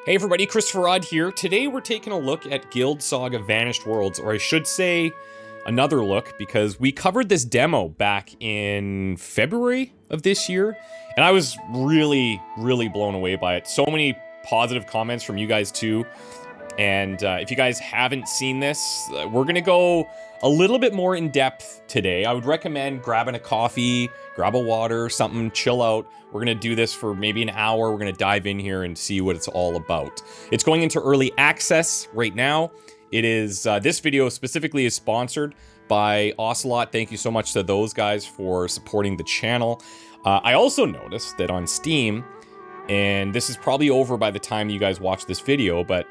Hey everybody, ChristopherOdd here. Today we're taking a look at Guild Saga Vanished Worlds, or I should say another look, because we covered this demo back in February of this year, and I was really blown away by it. So many positive comments from you guys too, and if you guys haven't seen this, we're gonna go a little bit more in depth today. I would recommend grabbing a coffee, grab a water, something, chill out. We're gonna do this for maybe an hour. We're gonna dive in here and see what it's all about. It's going into early access right now. It is, this video specifically is sponsored by Ocelot. Thank you so much to those guys for supporting the channel. I also noticed that on Steam, and this is probably over by the time you guys watch this video, but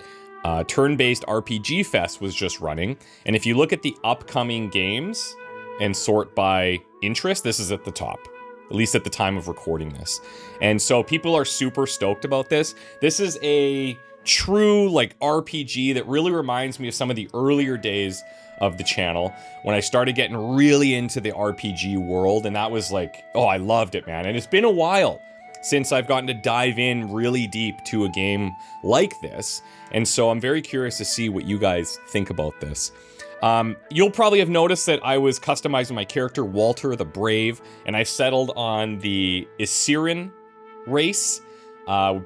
Turn-Based RPG Fest was just running. And if you look at the upcoming games and sort by interest, this is at the top. At least at the time of recording this. And so people are super stoked about this. This is a true like RPG that really reminds me of some of the earlier days of the channel when I started getting really into the RPG world, and that was like, oh, I loved it, man. And it's been a while since I've gotten to dive in really deep to a game like this. And so I'm very curious to see what you guys think about this. You'll probably have noticed that I was customizing my character, Walter the Brave, and I settled on the Isiran race.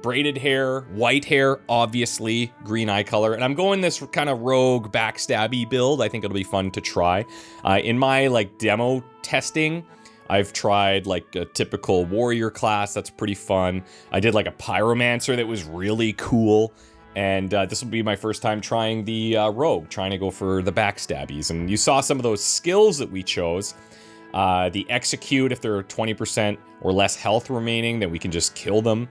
Braided hair, white hair, obviously, green eye color, and I'm going this kind of rogue backstabby build. I think it'll be fun to try. In my like demo testing, I've tried like a typical warrior class, that's pretty fun. I did like a pyromancer that was really cool. And this will be my first time trying the rogue, trying to go for the backstabbies. And you saw some of those skills that we chose. The execute, if there are 20% or less health remaining, then we can just kill them.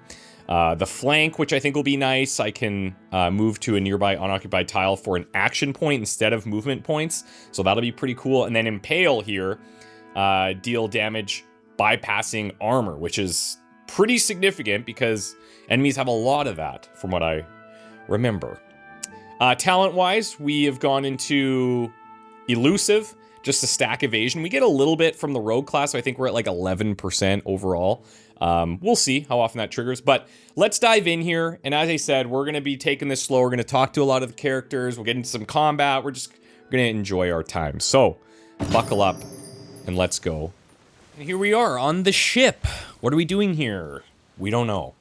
The flank, which I think will be nice. I can move to a nearby unoccupied tile for an action point instead of movement points. So that'll be pretty cool. And then impale here, deal damage bypassing armor, which is pretty significant because enemies have a lot of that from what I remember. Talent-wise, we have gone into elusive, just a stack evasion. We get a little bit from the rogue class, so I think we're at like 11% overall. We'll see how often that triggers, but let's dive in here. And as I said, we're going to be taking this slow. We're going to talk to a lot of the characters. We'll get into some combat. We're going to enjoy our time. So buckle up and let's go. And here we are on the ship. What are we doing here? We don't know,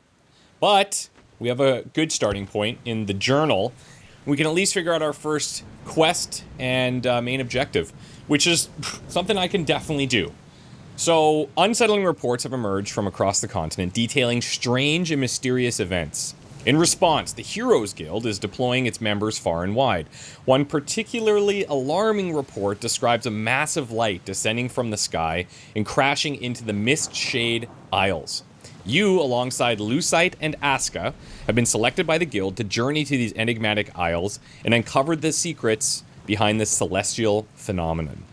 but we have a good starting point in the journal. We can at least figure out our first quest and main objective, which is something I can definitely do. So, unsettling reports have emerged from across the continent detailing strange and mysterious events. In response, the Heroes Guild is deploying its members far and wide. One particularly alarming report describes a massive light descending from the sky and crashing into the Mistshade Isles. You, alongside Lucite and Aska, have been selected by the guild to journey to these enigmatic isles and uncover the secrets behind this celestial phenomenon.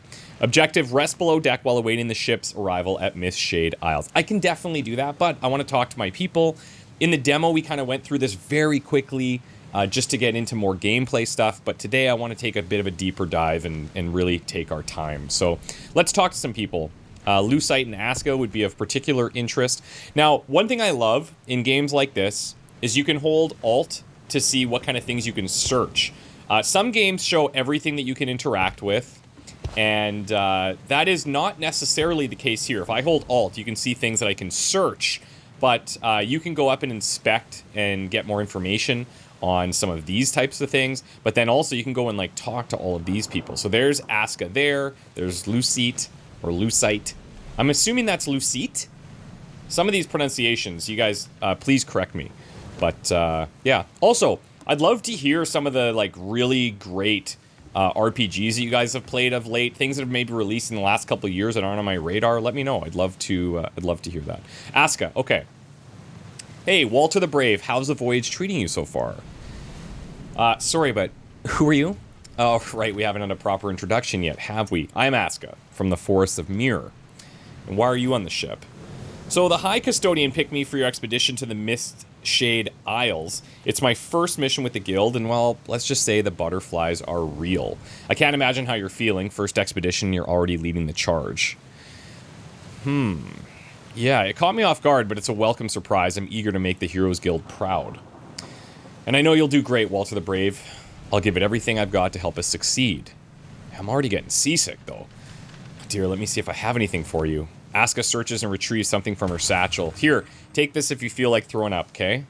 Objective, rest below deck while awaiting the ship's arrival at Mistshade Isles. I can definitely do that, but I want to talk to my people. In the demo, we kind of went through this very quickly just to get into more gameplay stuff, but today I want to take a bit of a deeper dive and really take our time. So let's talk to some people. Lucite and Aska would be of particular interest. Now, one thing I love in games like this is you can hold Alt to see what kind of things you can search. Some games show everything that you can interact with, and that is not necessarily the case here. If I hold Alt, you can see things that I can search, but you can go up and inspect and get more information on some of these types of things, but then also you can go and like talk to all of these people. So there's Aska there's Lucite, or Lucite. I'm assuming that's Lucite. Some of these pronunciations, you guys, please correct me. But yeah. Also, I'd love to hear some of the like really great RPGs that you guys have played of late. Things that have maybe released in the last couple of years that aren't on my radar. Let me know. I'd love to hear that. Aska, okay. Hey, Walter the Brave. How's the voyage treating you so far? Sorry, but who are you? Oh, right, we haven't had a proper introduction yet, have we? I'm Aska, from the Forests of Mir. And why are you on the ship? So the High Custodian picked me for your expedition to the Mistshade Isles. It's my first mission with the guild, and well, let's just say the butterflies are real. I can't imagine how you're feeling. First expedition, you're already leading the charge. Yeah, it caught me off guard, but it's a welcome surprise. I'm eager to make the Heroes Guild proud. And I know you'll do great, Walter the Brave. I'll give it everything I've got to help us succeed. I'm already getting seasick, though. Dear, let me see if I have anything for you. Asuka searches and retrieves something from her satchel. Here, take this if you feel like throwing up, okay?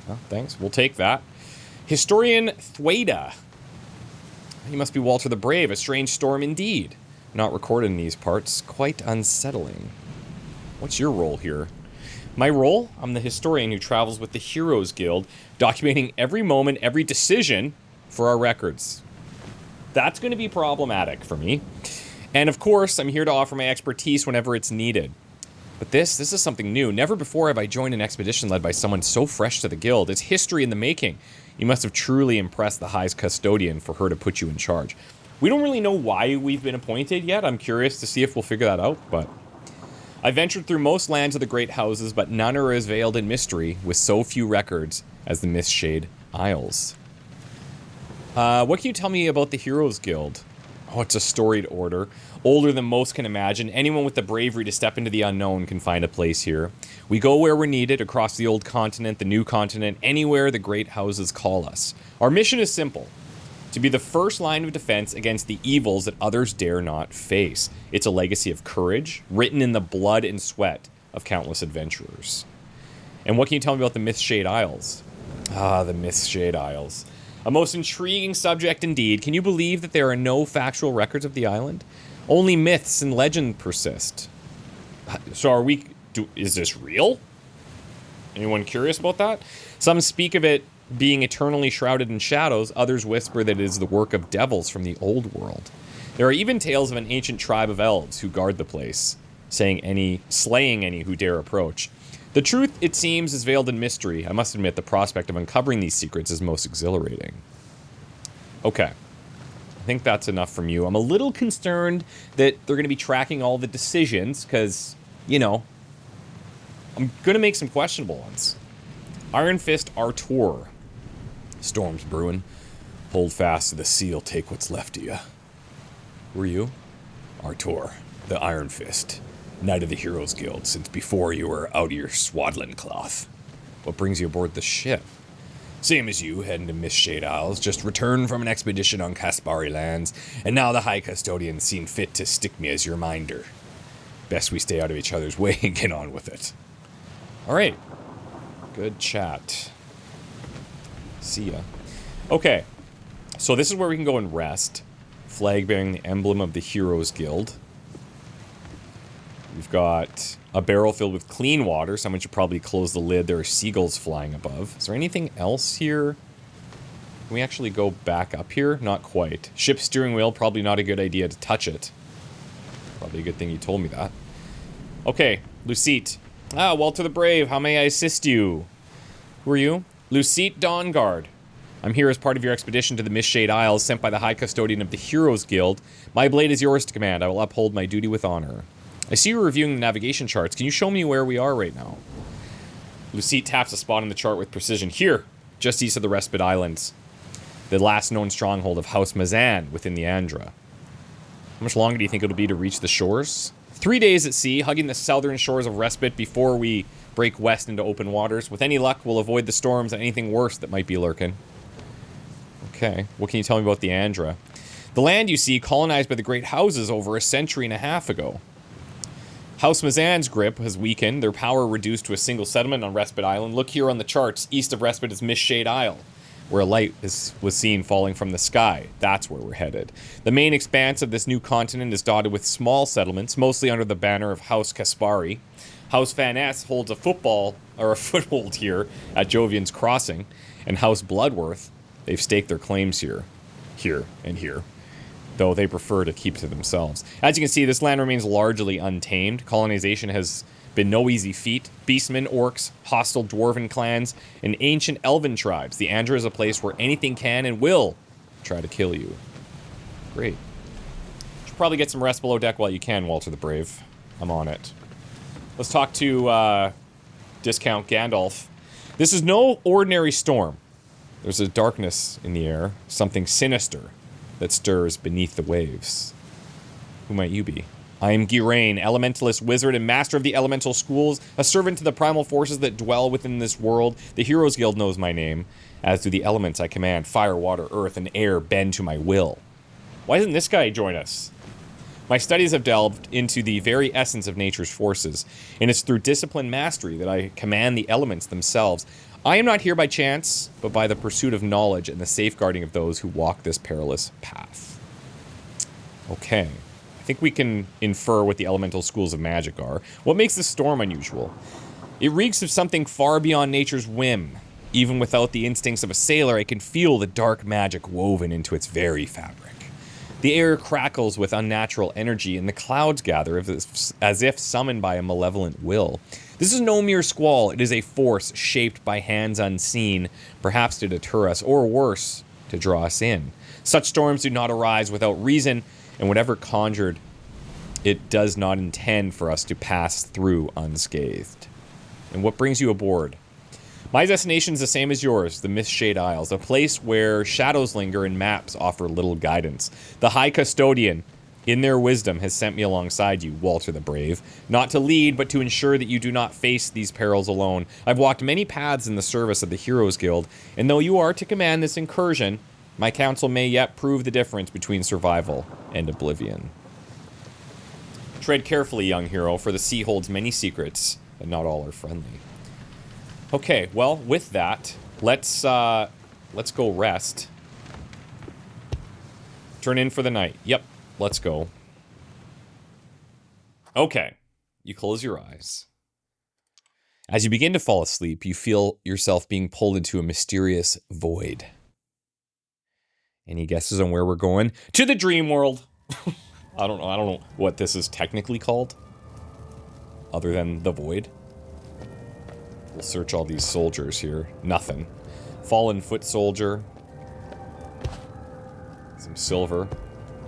Well, thanks. We'll take that. Historian Thwada. You must be Walter the Brave. A strange storm indeed. Not recorded in these parts. Quite unsettling. What's your role here? My role? I'm the historian who travels with the Heroes Guild, documenting every moment, every decision for our records. That's going to be problematic for me. And of course, I'm here to offer my expertise whenever it's needed. But this is something new. Never before have I joined an expedition led by someone so fresh to the guild. It's history in the making. You must have truly impressed the High Custodian for her to put you in charge. We don't really know why we've been appointed yet. I'm curious to see if we'll figure that out, but... I ventured through most lands of the Great Houses, but none are as veiled in mystery, with so few records as the Mistshade Isles. What can you tell me about the Heroes Guild? Oh, it's a storied order. Older than most can imagine. Anyone with the bravery to step into the unknown can find a place here. We go where we're needed, across the old continent, the new continent, anywhere the Great Houses call us. Our mission is simple. To be the first line of defense against the evils that others dare not face. It's a legacy of courage, written in the blood and sweat of countless adventurers. And what can you tell me about the Mistshade Isles? Ah, the Mistshade Isles. A most intriguing subject indeed. Can you believe that there are no factual records of the island? Only myths and legend persist. So is this real? Anyone curious about that? Some speak of it being eternally shrouded in shadows, others whisper that it is the work of devils from the old world. There are even tales of an ancient tribe of elves who guard the place, slaying any who dare approach. The truth, it seems, is veiled in mystery. I must admit, the prospect of uncovering these secrets is most exhilarating. Okay. I think that's enough from you. I'm a little concerned that they're going to be tracking all the decisions, because, you know, I'm going to make some questionable ones. Iron Fist Artur. Storm's brewing. Hold fast to the seal, take what's left of you. Who are you? Artur, the Iron Fist. Knight of the Heroes Guild, since before you were out of your swaddling cloth. What brings you aboard the ship? Same as you, heading to Mistshade Isles, just returned from an expedition on Kaspari lands, and now the High Custodian seen fit to stick me as your minder. Best we stay out of each other's way and get on with it. Alright. Good chat. See ya. Okay, so this is where we can go and rest. Flag bearing the emblem of the Heroes Guild. We've got a barrel filled with clean water. Someone should probably close the lid. There are seagulls flying above. Is there anything else here? Can we actually go back up here? Not quite. Ship steering wheel, probably not a good idea to touch it. Probably a good thing you told me that. Okay, Lucite. Ah, Walter the Brave, how may I assist you? Who are you? Lucite Dawnguard. I'm here as part of your expedition to the Mistshade Isles, sent by the High Custodian of the Heroes Guild. My blade is yours to command. I will uphold my duty with honor. I see you're reviewing the navigation charts. Can you show me where we are right now? Lucite taps a spot on the chart with precision. Here, just east of the Respite Islands. The last known stronghold of House Mazan within the Andra. How much longer do you think it'll be to reach the shores? 3 days at sea, hugging the southern shores of Respite before we break west into open waters. With any luck, we'll avoid the storms and anything worse that might be lurking. Okay, what can you tell me about the Andra? The land, you see, colonized by the Great Houses over a century and a half ago. House Mazan's grip has weakened, their power reduced to a single settlement on Respite Island. Look here on the charts, east of Respite is Mistshade Isle, where a light was seen falling from the sky. That's where we're headed. The main expanse of this new continent is dotted with small settlements, mostly under the banner of House Kaspari. House Van Ness holds a foothold here at Jovian's Crossing, and House Bloodworth, they've staked their claims here, and here, though they prefer to keep to themselves. As you can see, this land remains largely untamed. Colonization has been no easy feat. Beastmen, orcs, hostile dwarven clans, and ancient elven tribes. The Andra is a place where anything can and will try to kill you. Great. Should probably get some rest below deck while you can, Walter the Brave. I'm on it. Let's talk to Discount Gandalf. This is no ordinary storm. There's a darkness in the air, something sinister that stirs beneath the waves. Who might you be? I am Girain, elementalist wizard and master of the elemental schools, a servant to the primal forces that dwell within this world. The Heroes Guild knows my name, As do the elements I command, fire, water, earth, and air bend to my will. Why doesn't this guy join us? My studies have delved into the very essence of nature's forces, and it's through disciplined mastery that I command the elements themselves. I am not here by chance, but by the pursuit of knowledge and the safeguarding of those who walk this perilous path. Okay. I think we can infer what the elemental schools of magic are. What makes this storm unusual? It reeks of something far beyond nature's whim. Even without the instincts of a sailor, I can feel the dark magic woven into its very fabric. The air crackles with unnatural energy, and the clouds gather as if summoned by a malevolent will. This is no mere squall, it is a force shaped by hands unseen, perhaps to deter us, or worse, to draw us in. Such storms do not arise without reason, and whatever conjured, it does not intend for us to pass through unscathed. And what brings you aboard? My destination is the same as yours, the Mistshade Isles, a place where shadows linger and maps offer little guidance. The High Custodian, in their wisdom, has sent me alongside you, Walter the Brave, not to lead, but to ensure that you do not face these perils alone. I've walked many paths in the service of the Heroes Guild, and though you are to command this incursion, my counsel may yet prove the difference between survival and oblivion. Tread carefully, young hero, for the sea holds many secrets, and not all are friendly. Okay, well, with that, let's go rest. Turn in for the night. Yep, let's go. Okay, you close your eyes. As you begin to fall asleep, you feel yourself being pulled into a mysterious void. Any guesses on where we're going? To the dream world! I don't know what this is technically called. Other than the void. We'll search all these soldiers here. Nothing. Fallen foot soldier. Some silver.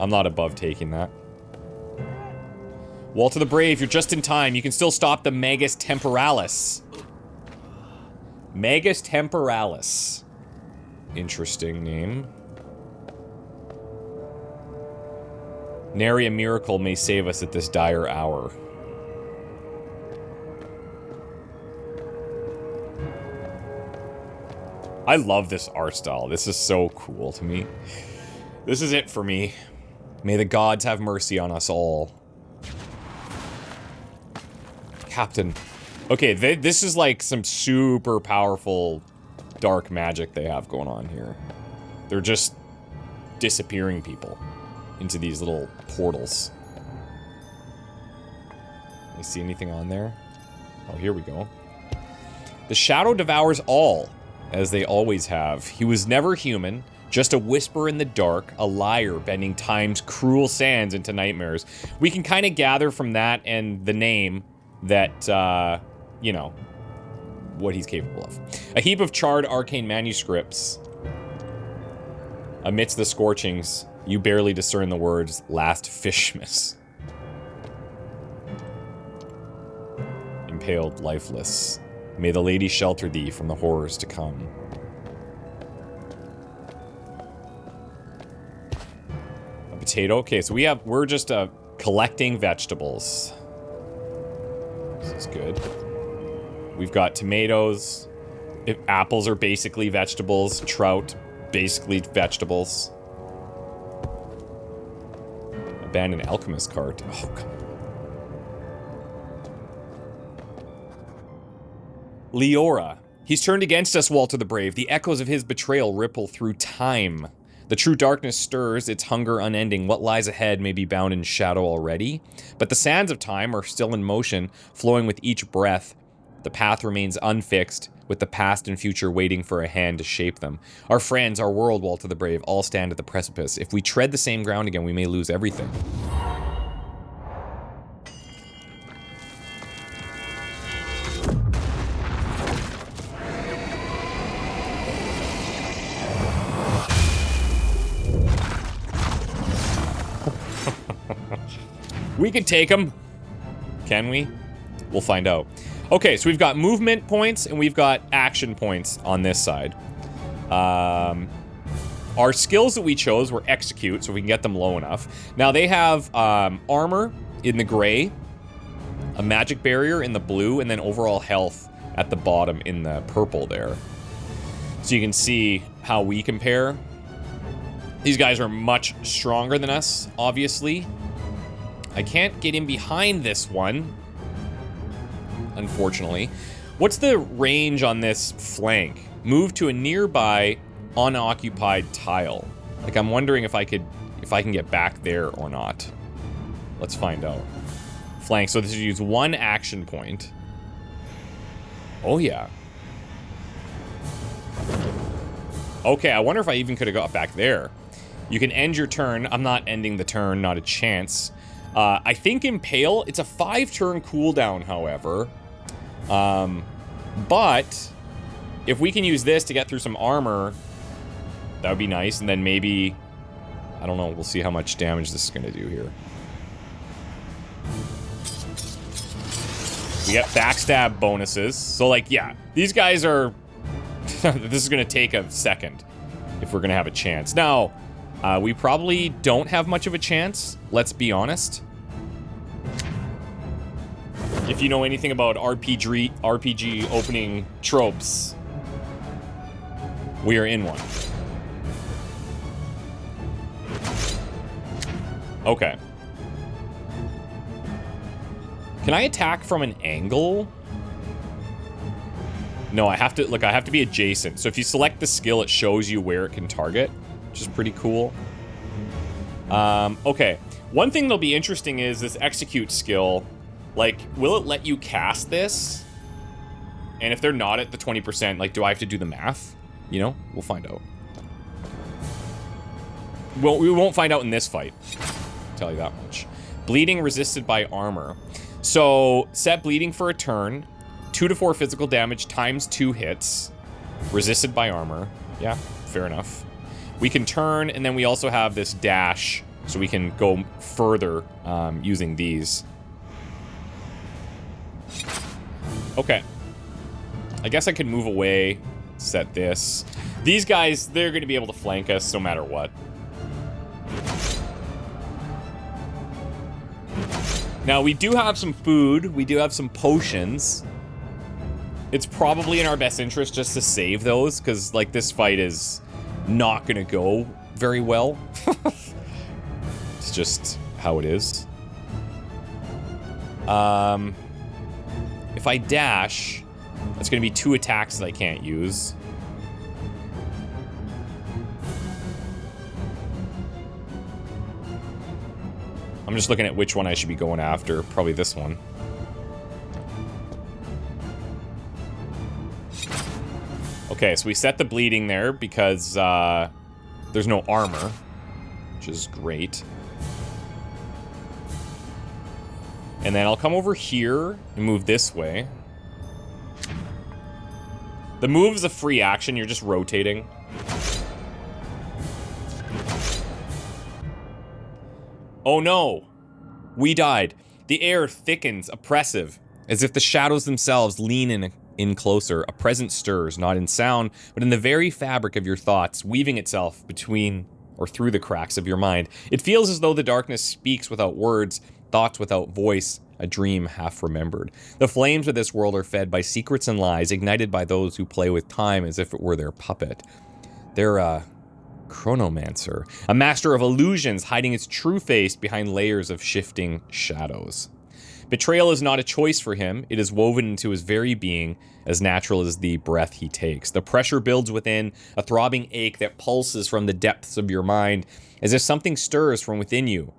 I'm not above taking that. Walter the Brave, you're just in time. You can still stop the Magus Temporalis. Magus Temporalis. Interesting name. Nary a miracle may save us at this dire hour. I love this art style. This is so cool to me. This is it for me. May the gods have mercy on us all. Captain. Okay, this is like some super powerful dark magic they have going on here. They're just disappearing people into these little portals. You see anything on there? Oh, here we go. The shadow devours all, as they always have. He was never human, just a whisper in the dark, a liar bending time's cruel sands into nightmares. We can kind of gather from that and the name that, you know, what he's capable of. A heap of charred arcane manuscripts. Amidst the scorchings, you barely discern the words, Last Fishmas. Impaled lifeless. May the lady shelter thee from the horrors to come. A potato? Okay, so we're just collecting vegetables. This is good. We've got tomatoes. Apples are basically vegetables. Trout, basically vegetables. Abandoned alchemist cart. Oh, come on. Leora. He's turned against us, Walter the Brave. The echoes of his betrayal ripple through time. The true darkness stirs, its hunger unending. What lies ahead may be bound in shadow already, but the sands of time are still in motion, flowing with each breath. The path remains unfixed, with the past and future waiting for a hand to shape them. Our friends, our world, Walter the Brave, all stand at the precipice. If we tread the same ground again, we may lose everything. We can take them. Can we? We'll find out. Okay, so we've got movement points and we've got action points on this side. Our skills that we chose were execute, so we can get them low enough. Now they have armor in the gray, a magic barrier in the blue, and then overall health at the bottom in the purple there. So you can see how we compare. These guys are much stronger than us, obviously. I can't get in behind this one, unfortunately. What's the range on this flank? Move to a nearby unoccupied tile. Like, I'm wondering if I can get back there or not. Let's find out. Flank, so this is use 1 action point. Oh yeah. Okay, I wonder if I even could have got back there. You can end your turn. I'm not ending the turn, not a chance. I think Impale, it's a 5-turn cooldown, however. But if we can use this to get through some armor, that would be nice. And then maybe, I don't know, we'll see how much damage this is going to do here. We get backstab bonuses. So, like, yeah, these guys are... this is going to take a second if we're going to have a chance. Now, we probably don't have much of a chance, let's be honest. If you know anything about RPG opening tropes, we are in one. Okay. Can I attack from an angle? No, I have to, look, I have to be adjacent. So if you select the skill, it shows you where it can target, which is pretty cool. Okay. One thing that'll be interesting is this execute skill. Like, will it let you cast this? And if they're not at the 20%, like, do I have to do the math? You know, we'll find out. Well, we won't find out in this fight. I'll tell you that much. Bleeding resisted by armor. So, set bleeding for a turn. 2 to 4 physical damage times 2 hits. Resisted by armor. Yeah, fair enough. We can turn, and then we also have this dash, so we can go further using these. Okay. I guess I could move away, set this. These guys, they're going to be able to flank us no matter what. Now, we do have some food. We do have some potions. It's probably in our best interest just to save those, because, like, this fight is not going to go very well. It's just how it is. If I dash, that's going to be 2 attacks that I can't use. I'm just looking at which one I should be going after. Probably this one. Okay, so we set the bleeding there because there's no armor, which is great. And then I'll come over here and move this way. The move is a free action, you're just rotating. Oh no! We died. The air thickens, oppressive, as if the shadows themselves lean in closer. A presence stirs, not in sound, but in the very fabric of your thoughts, weaving itself between or through the cracks of your mind. It feels as though the darkness speaks without words, thoughts without voice, a dream half remembered. The flames of this world are fed by secrets and lies, ignited by those who play with time as if it were their puppet. They're a chronomancer, a master of illusions, hiding its true face behind layers of shifting shadows. Betrayal is not a choice for him. It is woven into his very being, as natural as the breath he takes. The pressure builds within, a throbbing ache that pulses from the depths of your mind, as if something stirs from within you.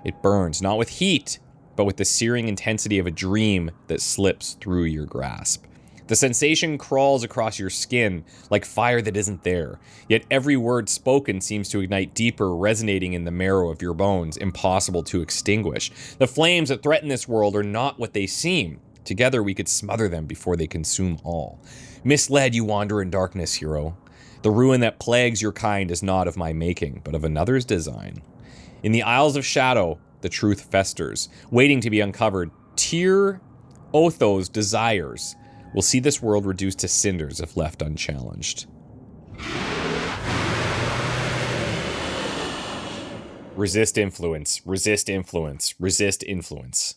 It burns, not with heat, but with the searing intensity of a dream that slips through your grasp. The sensation crawls across your skin like fire that isn't there, yet every word spoken seems to ignite deeper, resonating in the marrow of your bones, impossible to extinguish. The flames that threaten this world are not what they seem. Together we could smother them before they consume all. Misled, you wander in darkness, hero. The ruin that plagues your kind is not of my making, but of another's design. In the Isles of Shadow, the truth festers, waiting to be uncovered. Tyr Otho's desires will see this world reduced to cinders if left unchallenged. Resist influence, resist influence, resist influence.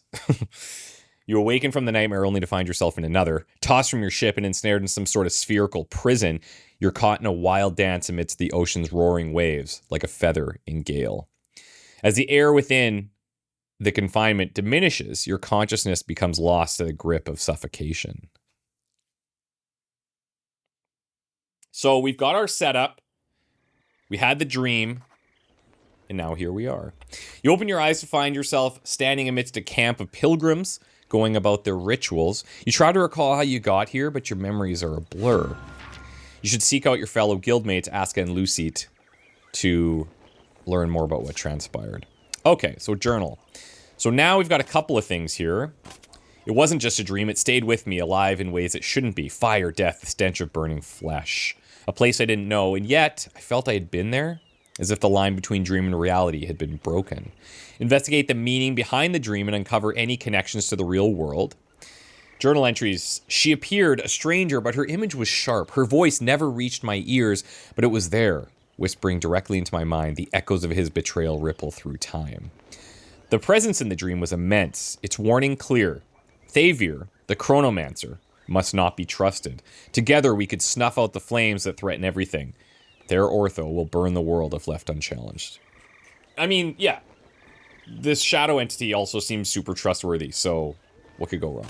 You awaken from the nightmare only to find yourself in another. Tossed from your ship and ensnared in some sort of spherical prison, you're caught in a wild dance amidst the ocean's roaring waves, like a feather in gale. As the air within the confinement diminishes, your consciousness becomes lost to the grip of suffocation. So we've got our setup. We had the dream. And now here we are. You open your eyes to find yourself standing amidst a camp of pilgrims going about their rituals. You try to recall how you got here, but your memories are a blur. You should seek out your fellow guildmates, Aska and Lucite, to learn more about what transpired. Okay, so journal. So now we've got a couple of things here. It wasn't just a dream, it stayed with me, alive in ways it shouldn't be. Fire, death, the stench of burning flesh. A place I didn't know, and yet I felt I had been there. As if the line between dream and reality had been broken. Investigate the meaning behind the dream and uncover any connections to the real world. Journal entries. She appeared a stranger, but her image was sharp. Her voice never reached my ears, but it was there, whispering directly into my mind. The echoes of his betrayal ripple through time. The presence in the dream was immense, its warning clear. Thavir, the chronomancer, must not be trusted. Together we could snuff out the flames that threaten everything. Their ortho will burn the world if left unchallenged. I mean, yeah. This shadow entity also seems super trustworthy, so what could go wrong?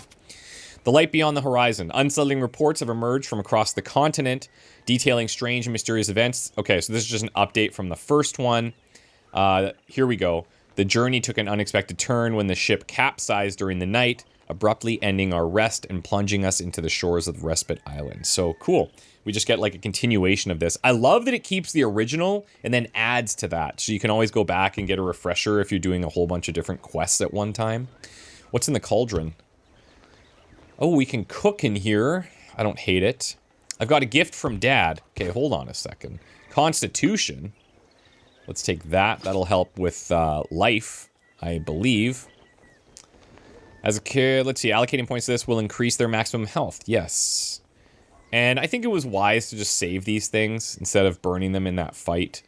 The light beyond the horizon. Unsettling reports have emerged from across the continent, detailing strange and mysterious events. Okay, so this is just an update from the first one. Here we go. The journey took an unexpected turn when the ship capsized during the night, abruptly ending our rest and plunging us into the shores of Respite Island. So, cool. We just get like a continuation of this. I love that it keeps the original and then adds to that. So you can always go back and get a refresher if you're doing a whole bunch of different quests at one time. What's in the cauldron? Oh, we can cook in here. I don't hate it. I've got a gift from Dad. Okay, hold on a second. Constitution. Let's take that. That'll help with life, I believe. As a kid, let's see. Allocating points to this will increase their maximum health. Yes. And I think it was wise to just save these things instead of burning them in that fight.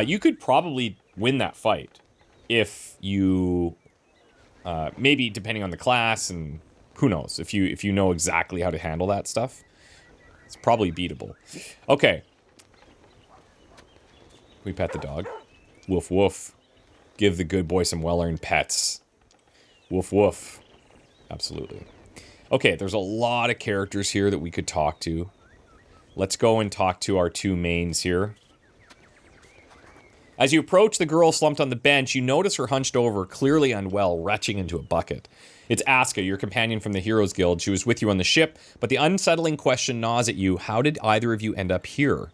You could probably win that fight if you, maybe depending on the class and who knows, if you know exactly how to handle that stuff. It's probably beatable. Okay. We pet the dog. Woof woof. Give the good boy some well-earned pets. Woof woof. Absolutely. Okay, there's a lot of characters here that we could talk to. Let's go and talk to our two mains here. As you approach the girl slumped on the bench, you notice her hunched over, clearly unwell, retching into a bucket. It's Aska, your companion from the Heroes Guild. She was with you on the ship, but the unsettling question gnaws at you. How did either of you end up here?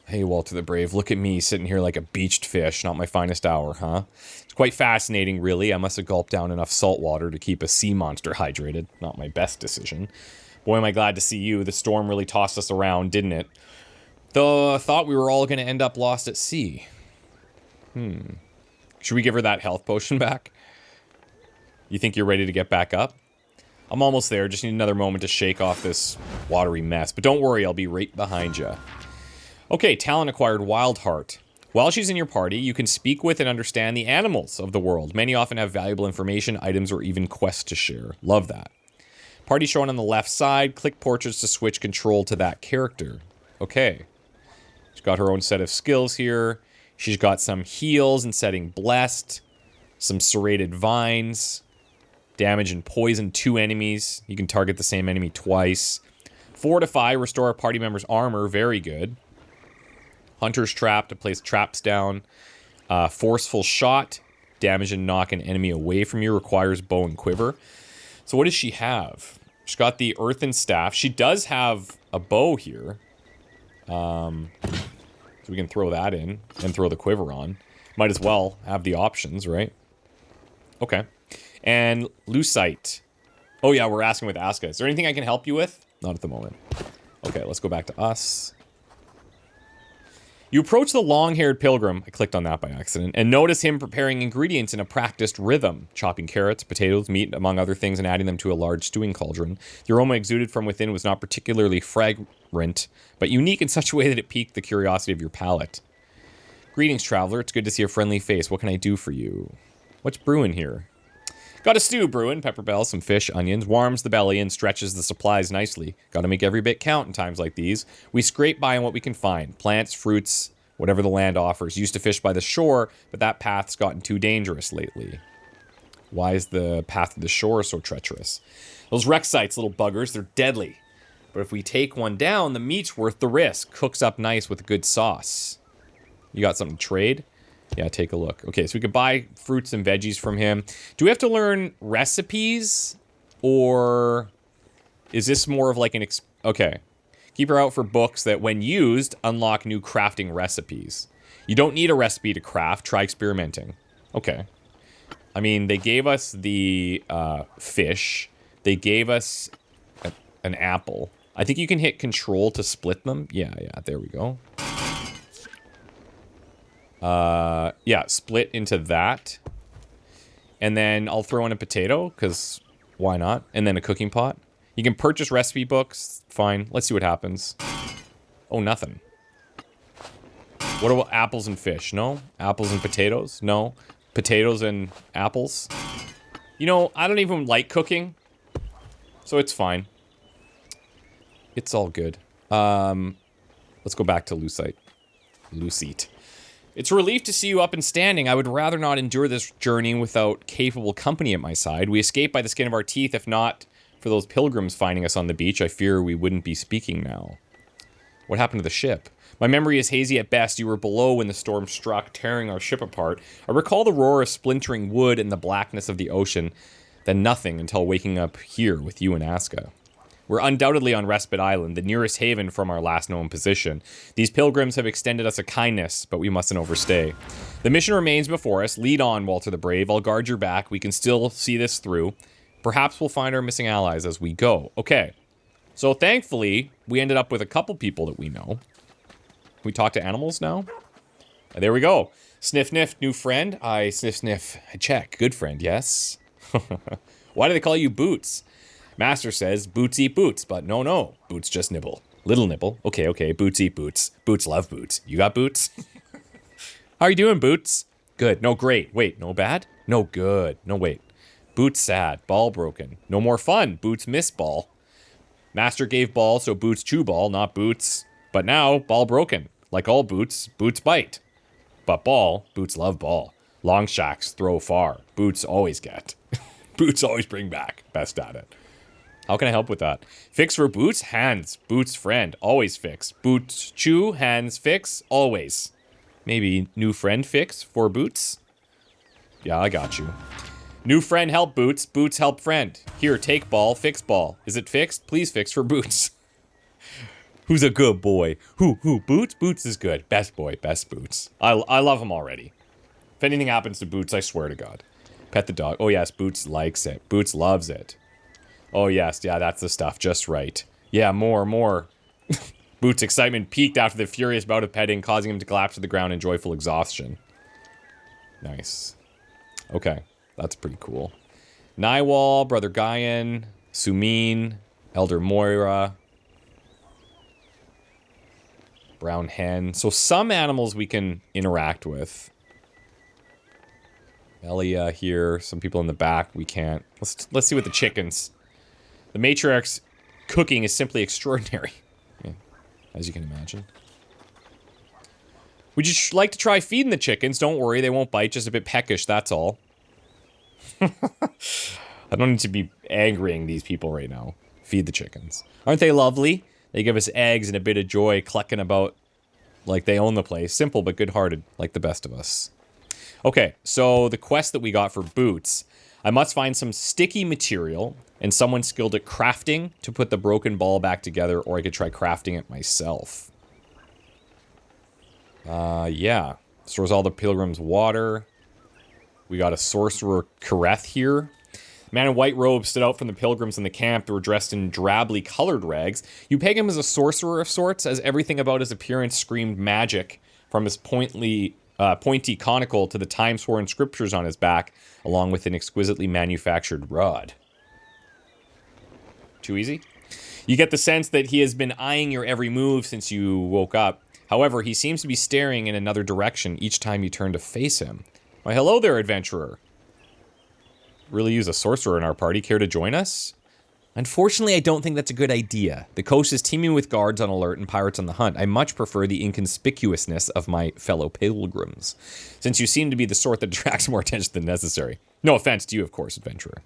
Hey, Walter the Brave, look at me sitting here like a beached fish. Not my finest hour, huh? It's quite fascinating, really. I must have gulped down enough salt water to keep a sea monster hydrated. Not my best decision. Boy, am I glad to see you. The storm really tossed us around, didn't it? Though I thought we were all going to end up lost at sea. Should we give her that health potion back? You think you're ready to get back up? I'm almost there. Just need another moment to shake off this watery mess. But don't worry, I'll be right behind you. Okay, talent acquired, Wild Heart. While she's in your party, you can speak with and understand the animals of the world. Many often have valuable information, items, or even quests to share. Love that. Party shown on the left side. Click portraits to switch control to that character. Okay. She's got her own set of skills here. She's got some heals and setting blessed. Some serrated vines. Damage and poison 2 enemies. You can target the same enemy twice. Fortify, restore a party member's armor. Very good. Hunter's Trap to place traps down. Forceful Shot. Damage and knock an enemy away from you. Requires bow and quiver. So what does she have? She's got the Earthen Staff. She does have a bow here. So we can throw that in and throw the quiver on. Might as well have the options, right? Okay. And Lucite. Oh yeah, we're asking with Aska. Is there anything I can help you with? Not at the moment. Okay, let's go back to us. You approach the long-haired pilgrim, I clicked on that by accident, and notice him preparing ingredients in a practiced rhythm, chopping carrots, potatoes, meat, among other things, and adding them to a large stewing cauldron. The aroma exuded from within was not particularly fragrant, but unique in such a way that it piqued the curiosity of your palate. Greetings, traveler. It's good to see a friendly face. What can I do for you? What's brewing here? Got a stew brewing, pepper bells, some fish, onions, warms the belly and stretches the supplies nicely. Gotta make every bit count in times like these. We scrape by on what we can find. Plants, fruits, whatever the land offers. Used to fish by the shore, but that path's gotten too dangerous lately. Why is the path to the shore so treacherous? Those wreck sites, little buggers, they're deadly. But if we take one down, the meat's worth the risk. Cooks up nice with a good sauce. You got something to trade? Yeah, take a look. Okay, so we could buy fruits and veggies from him. Do we have to learn recipes? Or is this more of like an... Okay. Keep her out for books that, when used, unlock new crafting recipes. You don't need a recipe to craft. Try experimenting. Okay. I mean, they gave us the fish. They gave us an apple. I think you can hit control to split them. Yeah, there we go. Yeah, split into that. And then I'll throw in a potato, because why not? And then a cooking pot. You can purchase recipe books. Fine. Let's see what happens. Oh, nothing. What about apples and fish? No? Apples and potatoes? No? Potatoes and apples? You know, I don't even like cooking. So it's fine. It's all good. Let's go back to Lucite. Lucite. It's a relief to see you up and standing. I would rather not endure this journey without capable company at my side. We escaped by the skin of our teeth. If not for those pilgrims finding us on the beach, I fear we wouldn't be speaking now. What happened to the ship? My memory is hazy at best. You were below when the storm struck, tearing our ship apart. I recall the roar of splintering wood and the blackness of the ocean, then nothing until waking up here with you and Aska. We're undoubtedly on Respite Island, the nearest haven from our last known position. These pilgrims have extended us a kindness, but we mustn't overstay. The mission remains before us. Lead on, Walter the Brave. I'll guard your back. We can still see this through. Perhaps we'll find our missing allies as we go. Okay. So thankfully, we ended up with a couple people that we know. We talk to animals now? There we go. Sniff, sniff, new friend. I sniff, sniff. I check. Good friend, yes. Why do they call you Boots? Master says, Boots eat boots, but no, Boots just nibble. Little nibble. Okay, Boots eat boots. Boots love boots. You got boots? How are you doing, Boots? Good. No, great. Wait, no bad? No, good. No, wait. Boots sad. Ball broken. No more fun. Boots miss ball. Master gave ball, so Boots chew ball, not boots. But now, ball broken. Like all boots, Boots bite. But ball, Boots love ball. Long shacks throw far. Boots always get. Boots always bring back. Best at it. How can I help with that? Fix for Boots? Hands. Boots friend. Always fix. Boots chew. Hands fix. Always. Maybe new friend fix for Boots? Yeah, I got you. New friend help Boots. Boots help friend. Here, take ball. Fix ball. Is it fixed? Please fix for Boots. Who's a good boy? Who? Boots? Boots is good. Best boy. Best Boots. I love him already. If anything happens to Boots, I swear to God. Pet the dog. Oh, yes. Boots likes it. Boots loves it. Oh, yes. Yeah, that's the stuff. Just right. Yeah, more. Boots' excitement peaked after the furious bout of petting, causing him to collapse to the ground in joyful exhaustion. Nice. Okay. That's pretty cool. Naiwal, Brother Guyan, Sumin, Elder Moira, Brown Hen. So some animals we can interact with. Elia here. Some people in the back we can't. Let's see what the chickens... The matriarch's cooking is simply extraordinary, yeah, as you can imagine. Would you like to try feeding the chickens? Don't worry, they won't bite, just a bit peckish, that's all. I don't need to be angering these people right now. Feed the chickens. Aren't they lovely? They give us eggs and a bit of joy, clucking about like they own the place. Simple but good-hearted, like the best of us. Okay, so the quest that we got for Boots... I must find some sticky material and someone skilled at crafting to put the broken ball back together, or I could try crafting it myself. Yeah. Stores all the pilgrims' water. We got a sorcerer Kareth here. Man in white robes stood out from the pilgrims in the camp that were dressed in drably colored rags. You peg him as a sorcerer of sorts, as everything about his appearance screamed magic, from his pointy conical to the time-sworn scriptures on his back, along with an exquisitely manufactured rod. Too easy? You get the sense that he has been eyeing your every move since you woke up. However, he seems to be staring in another direction each time you turn to face him. Why, hello there, adventurer. really use a sorcerer in our party. Care to join us? Unfortunately, I don't think that's a good idea. The coast is teeming with guards on alert and pirates on the hunt. I much prefer the inconspicuousness of my fellow pilgrims, since you seem to be the sort that attracts more attention than necessary. No offense to you, of course, adventurer.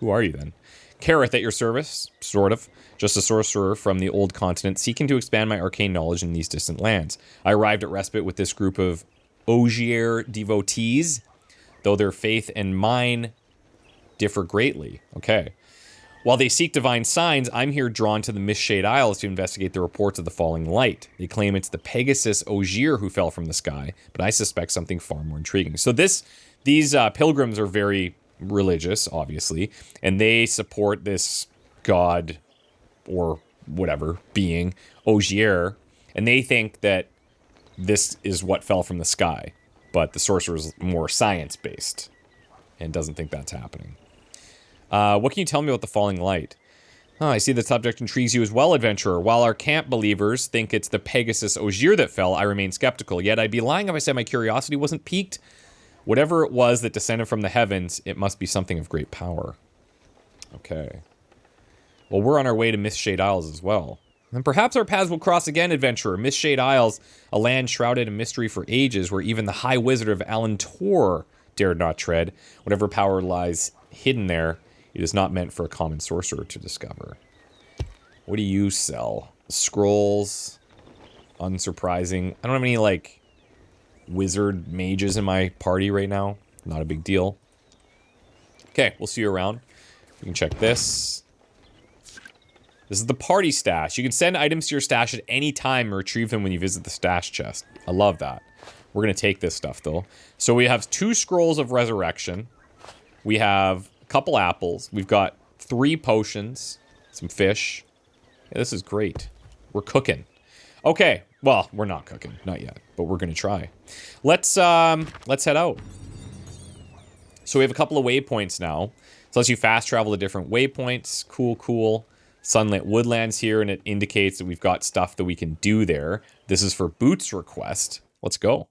Who are you, then? Careth at your service, sort of. Just a sorcerer from the old continent, seeking to expand my arcane knowledge in these distant lands. I arrived at Respite with this group of Ogier devotees, though their faith and mine differ greatly. Okay. While they seek divine signs, I'm here drawn to the Mistshade Isles to investigate the reports of the falling light. They claim it's the Pegasus Ogier who fell from the sky, but I suspect something far more intriguing. So these pilgrims are very religious, obviously, and they support this god or whatever being, Ogier, and they think that this is what fell from the sky, but the sorcerer is more science-based and doesn't think that's happening. What can you tell me about the falling light? Oh, I see the subject intrigues you as well, adventurer. While our camp believers think it's the Pegasus Ogier that fell, I remain skeptical. Yet I'd be lying if I said my curiosity wasn't piqued. Whatever it was that descended from the heavens, it must be something of great power. Okay. Well, we're on our way to Mistshade Isles as well. And perhaps our paths will cross again, adventurer. Mistshade Isles, a land shrouded in mystery for ages, where even the High Wizard of Alantor dared not tread. Whatever power lies hidden there, it is not meant for a common sorcerer to discover. What do you sell? Scrolls. Unsurprising. I don't have any, like, wizard mages in my party right now. Not a big deal. Okay, we'll see you around. We can check this. This is the party stash. You can send items to your stash at any time and retrieve them when you visit the stash chest. I love that. We're going to take this stuff, though. So we have 2 scrolls of resurrection. We have couple apples. We've got 3 potions, some fish. Yeah, this is great. We're cooking. Okay, well, we're not cooking, not yet, but we're gonna try. Let's head out. So we have a couple of waypoints now. So lets you fast travel to different waypoints. Cool, cool. Sunlit Woodlands here, and it indicates that we've got stuff that we can do there. This is for Boots' request. Let's go.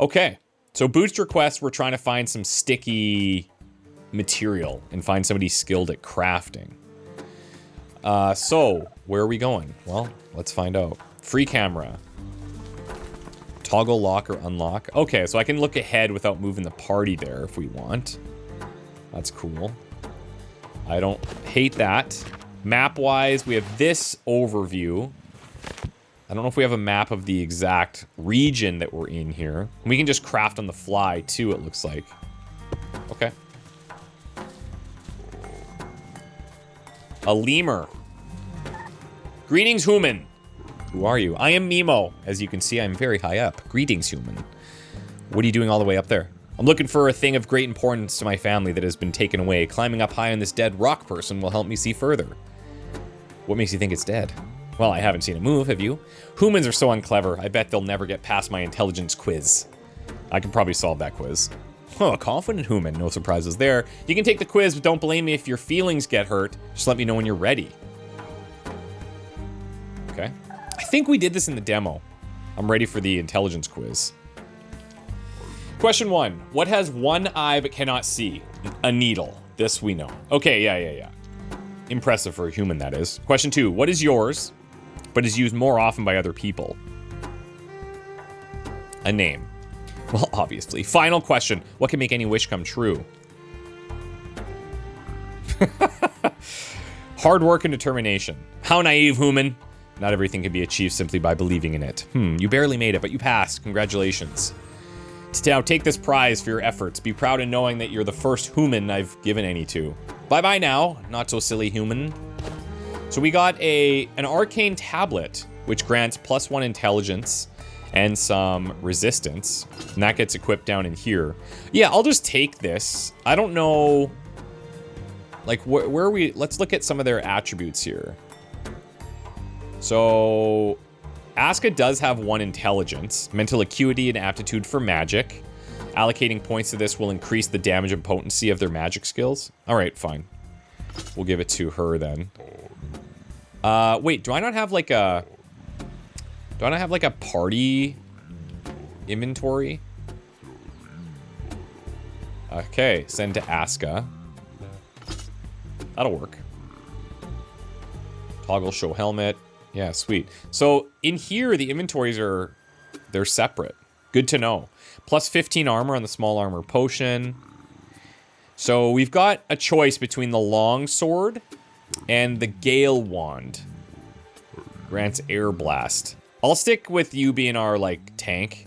Okay, so Boots' request, we're trying to find some sticky material and find somebody skilled at crafting. So where are we going? Well, let's find out. Free camera. Toggle lock or unlock. Okay, so I can look ahead without moving the party there if we want. That's cool. I don't hate that. Map-wise, we have this overview. I don't know if we have a map of the exact region that we're in here. We can just craft on the fly too, it looks like. Okay. A lemur. Greetings, human. Who are you? I am Mimo. As you can see, I'm very high up. Greetings, human. What are you doing all the way up there? I'm looking for a thing of great importance to my family that has been taken away. Climbing up high on this dead rock person will help me see further. What makes you think it's dead? Well, I haven't seen it move, have you? Humans are so unclever. I bet they'll never get past my intelligence quiz. I can probably solve that quiz. Oh, a confident human. No surprises there. You can take the quiz, but don't blame me if your feelings get hurt. Just let me know when you're ready. Okay. I think we did this in the demo. I'm ready for the intelligence quiz. Question 1. What has one eye but cannot see? A needle. This we know. Okay, yeah. Impressive for a human, that is. Question 2. What is yours, but is used more often by other people? A name. Well, obviously. Final question. What can make any wish come true? Hard work and determination. How naive, human. Not everything can be achieved simply by believing in it. You barely made it, but you passed. Congratulations. Now take this prize for your efforts. Be proud in knowing that you're the first human I've given any to. Bye-bye now. Not so silly human. So we got an arcane tablet, which grants +1 intelligence and some resistance, and that gets equipped down in here. Yeah, I'll just take this. I don't know, like, where are we? Let's look at some of their attributes here. So Aska does have 1 intelligence, mental acuity and aptitude for magic. Allocating points to this will increase the damage and potency of their magic skills. All right, fine. We'll give it to her then. Wait, do I not have like a party inventory? Okay, send to Aska. That'll work. Toggle show helmet. Yeah, sweet. So in here, the inventories they're separate. Good to know. Plus 15 armor on the small armor potion. So we've got a choice between the long sword and the Gale wand. Grants air blast. I'll stick with you being our, like, tank.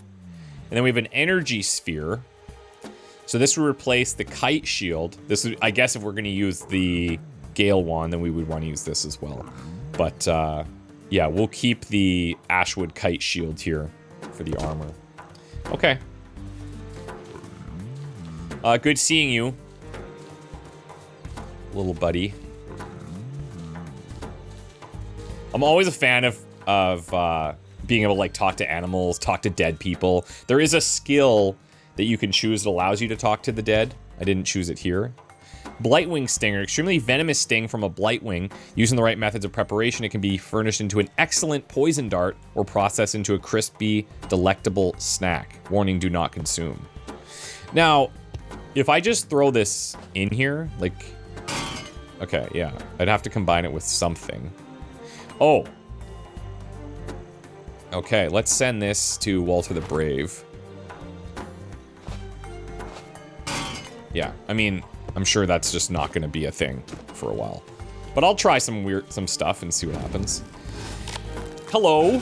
And then we have an energy sphere. So this would replace the kite shield. This is, I guess if we're going to use the Gale wand, then we would want to use this as well. But, yeah, we'll keep the Ashwood kite shield here for the armor. Okay. Good seeing you, little buddy. I'm always a fan of being able to, like, talk to animals, talk to dead people. There is a skill that you can choose that allows you to talk to the dead. I didn't choose it here. Blightwing Stinger, extremely venomous sting from a Blightwing. Using the right methods of preparation, it can be furnished into an excellent poison dart or processed into a crispy, delectable snack. Warning, do not consume. Now, if I just throw this in here, like... Okay, yeah. I'd have to combine it with something. Oh. Okay, let's send this to Walter the Brave. Yeah, I mean, I'm sure that's just not going to be a thing for a while. But I'll try some stuff and see what happens. Hello.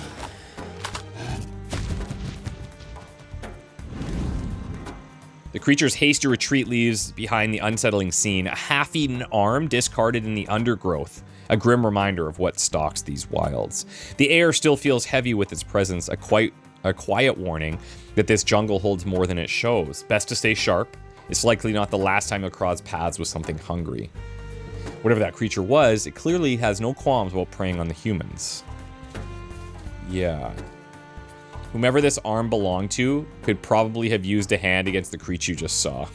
The creature's hasty retreat leaves behind the unsettling scene, a half-eaten arm discarded in the undergrowth, a grim reminder of what stalks these wilds. The air still feels heavy with its presence, a quiet warning that this jungle holds more than it shows. Best to stay sharp. It's likely not the last time you'll cross paths with something hungry. Whatever that creature was, it clearly has no qualms about preying on the humans. Yeah. Whomever this arm belonged to could probably have used a hand against the creature you just saw.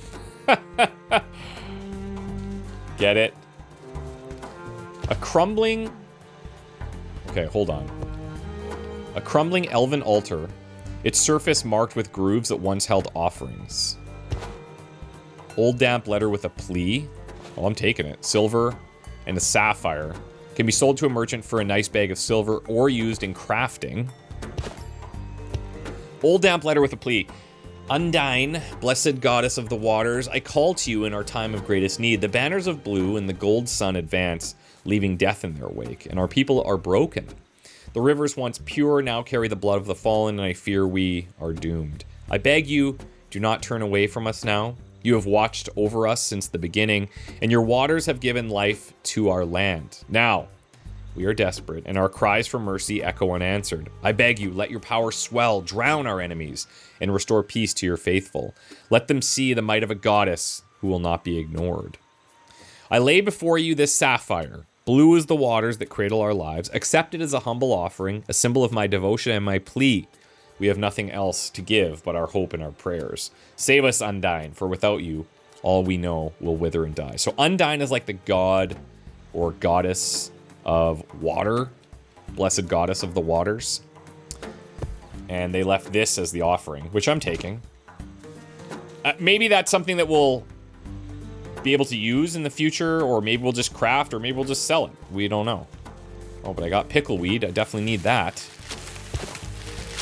Get it? A crumbling... Okay, hold on. A crumbling elven altar. Its surface marked with grooves that once held offerings. Old damp letter with a plea. Oh, I'm taking it. Silver and a sapphire. Can be sold to a merchant for a nice bag of silver or used in crafting. Old damp letter with a plea. Undine, blessed goddess of the waters, I call to you in our time of greatest need. The banners of blue and the gold sun advance, leaving death in their wake, and our people are broken. The rivers once pure now carry the blood of the fallen, and I fear we are doomed. I beg you, do not turn away from us now. You have watched over us since the beginning, and your waters have given life to our land. Now, we are desperate, and our cries for mercy echo unanswered. I beg you, let your power swell, drown our enemies, and restore peace to your faithful. Let them see the might of a goddess who will not be ignored. I lay before you this sapphire, blue as the waters that cradle our lives. Accept it as a humble offering, a symbol of my devotion and my plea. We have nothing else to give but our hope and our prayers. Save us, Undine, for without you, all we know will wither and die. So Undine is like the god or goddess of water, blessed goddess of the waters. And they left this as the offering, which I'm taking. Maybe that's something that we'll be able to use in the future, or maybe we'll just craft, or maybe we'll just sell it. We don't know. Oh, but I got pickleweed. I definitely need that.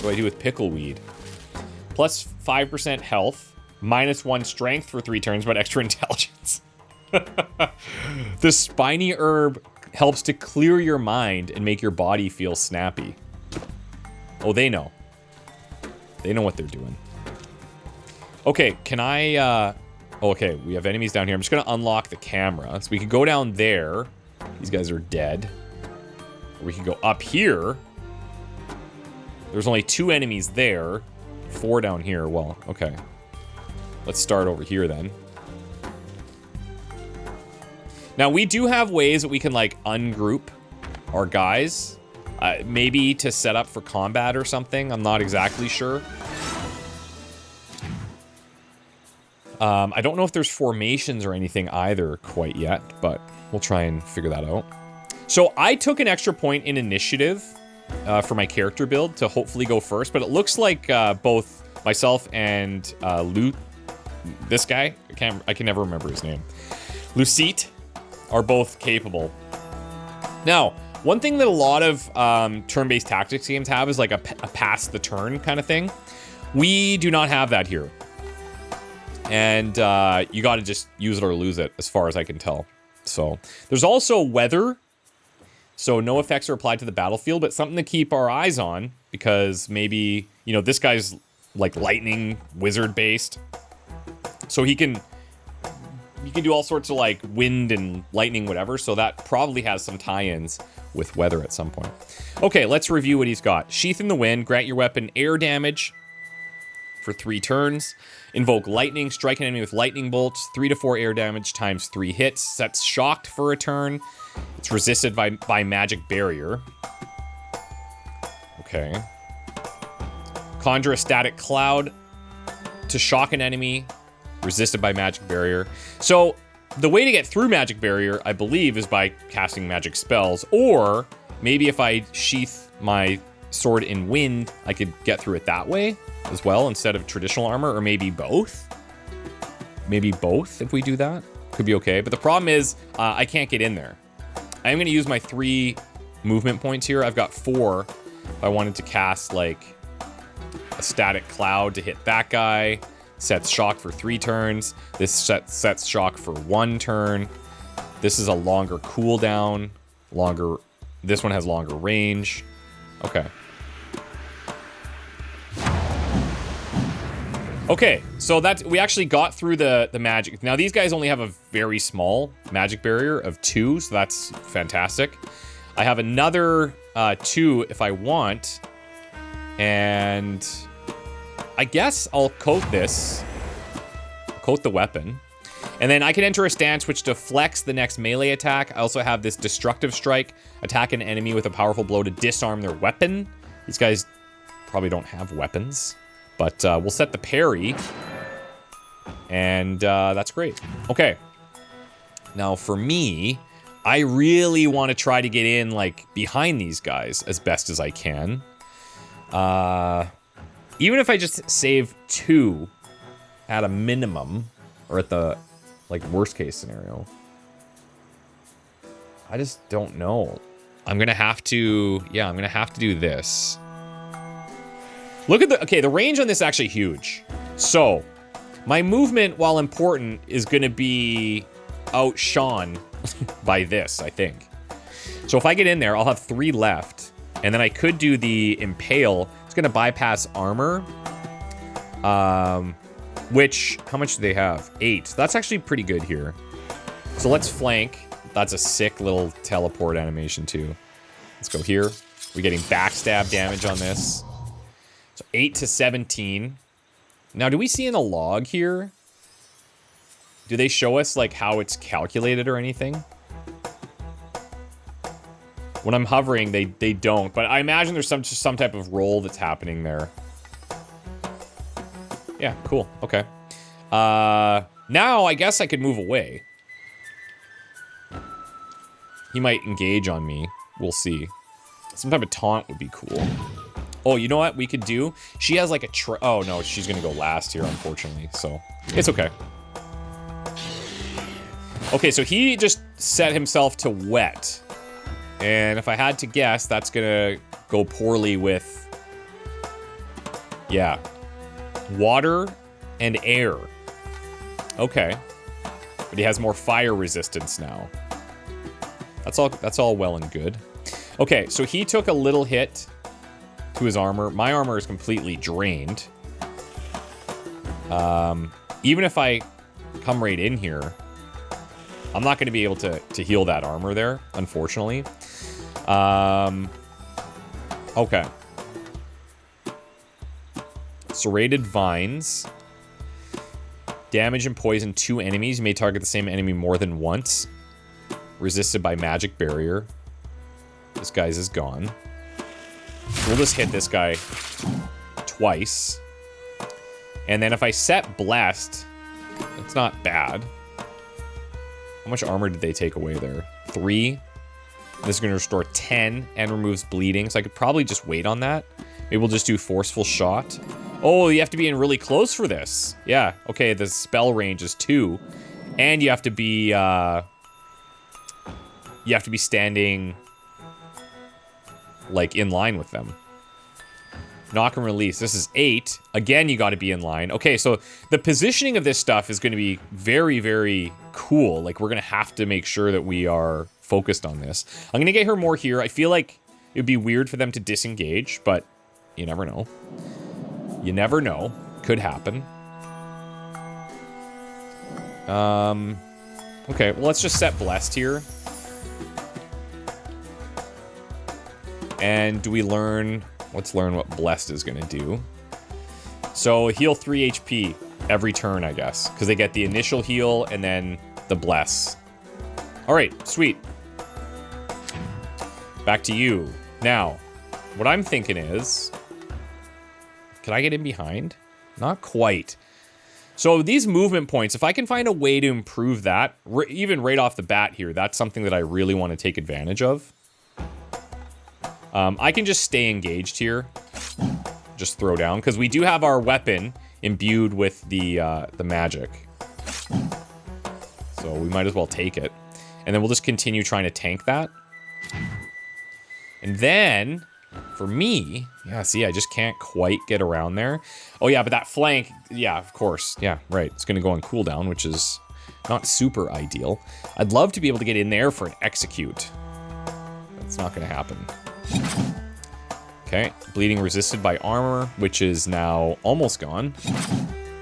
What do I do with pickleweed? Plus 5% health, minus 1 strength for 3 turns, but extra intelligence. The spiny herb helps to clear your mind and make your body feel snappy. Oh, they know. They know what they're doing. Okay, can I, okay, we have enemies down here. I'm just gonna unlock the camera. So we can go down there. These guys are dead. Or we can go up here. There's only 2 enemies there. 4 down here. Well, okay. Let's start over here then. Now, we do have ways that we can, like, ungroup our guys. Maybe to set up for combat or something. I'm not exactly sure. I don't know if there's formations or anything either quite yet, but we'll try and figure that out. So I took an extra point in initiative for my character build to hopefully go first, but it looks like both myself and Luke, this guy, I can never remember his name. Lucite are both capable. Now, one thing that a lot of turn-based tactics games have is like a pass the turn kind of thing. We do not have that here. And you got to just use it or lose it, as far as I can tell. So there's also weather. So no effects are applied to the battlefield, but something to keep our eyes on, because maybe, you know, this guy's like lightning wizard based. So he can do all sorts of like wind and lightning, whatever. So that probably has some tie-ins with weather at some point. Okay, let's review what he's got. Sheath in the Wind, grant your weapon air damage for 3 turns. Invoke lightning, strike an enemy with lightning bolts, 3 to 4 air damage times 3 hits. Sets shocked for a turn. It's resisted by magic barrier. Okay. Conjure a static cloud to shock an enemy, resisted by magic barrier. So the way to get through magic barrier, I believe, is by casting magic spells, or maybe if I sheath my sword in wind, I could get through it that way as well, instead of traditional armor, or maybe both. Maybe both if we do that. Could be okay. But the problem is, I can't get in there. I'm going to use my 3 movement points here. I've got 4 if I wanted to cast, like, a static cloud to hit that guy. Sets shock for 3 turns. This sets shock for 1 turn. This is a longer cooldown. This one has longer range. Okay. Okay, so we actually got through the magic. Now, these guys only have a very small magic barrier of 2, so that's fantastic. I have another 2 if I want, and I guess I'll coat this. Coat the weapon. And then I can enter a stance which deflects the next melee attack. I also have this destructive strike. Attack an enemy with a powerful blow to disarm their weapon. These guys probably don't have weapons. But we'll set the parry. And that's great. Okay. Now for me, I really want to try to get in, like, behind these guys as best as I can. Even if I just save 2 at a minimum, or at the, like, worst case scenario. I just don't know. I'm gonna have to do this. Look at the range on this is actually huge. So, my movement, while important, is gonna be outshone by this, I think. So if I get in there, I'll have 3 left, and then I could do the Impale. It's gonna bypass armor. Which, how much do they have? 8. That's actually pretty good here. So let's flank. That's a sick little teleport animation too. Let's go here. We're getting backstab damage on this. So 8 to 17. Now, do we see in the log here? Do they show us, like, how it's calculated or anything? When I'm hovering, they don't. But I imagine there's some type of roll that's happening there. Yeah, cool. Okay. Now I guess I could move away. He might engage on me. We'll see. Some type of taunt would be cool. Oh, you know what we could do? She has like a oh no, she's gonna go last here, unfortunately. So it's okay. Okay, so he just set himself to wet. And if I had to guess, that's gonna go poorly with, yeah, water and air. Okay. But he has more fire resistance now. That's all well and good. Okay, so he took a little hit to his armor. My armor is completely drained. Even if I come right in here, I'm not going to be able to heal that armor there, unfortunately. Okay. Serrated Vines. Damage and poison 2 enemies. You may target the same enemy more than once. Resisted by magic barrier. This guy's is gone. We'll just hit this guy twice. And then if I set Blessed, it's not bad. How much armor did they take away there? 3. This is going to restore 10 and removes bleeding. So I could probably just wait on that. Maybe we'll just do Forceful Shot. Oh, you have to be in really close for this. Yeah, okay, the spell range is 2. And you have to be standing, like, in line with them. Knock and release. This is 8. Again, you got to be in line. Okay, so the positioning of this stuff is going to be very, very cool. Like, we're going to have to make sure that we are focused on this. I'm going to get her more here. I feel like it would be weird for them to disengage, but you never know. You never know. Could happen. Okay, well, let's just set Blessed here. And do we learn... Let's learn what Blessed is going to do. So, heal 3 HP every turn, I guess. Because they get the initial heal and then the Bless. Alright, sweet. Back to you. Now, what I'm thinking is... Can I get in behind? Not quite. So, these movement points, if I can find a way to improve that, even right off the bat here, that's something that I really want to take advantage of. I can just stay engaged here. Just throw down, because we do have our weapon imbued with the magic. So we might as well take it. And then we'll just continue trying to tank that. And then, for me... Yeah, see, I just can't quite get around there. Oh yeah, but that flank... Yeah, of course. Yeah, right. It's going to go on cooldown, which is not super ideal. I'd love to be able to get in there for an execute. That's not going to happen. Okay, bleeding resisted by armor, which is now almost gone.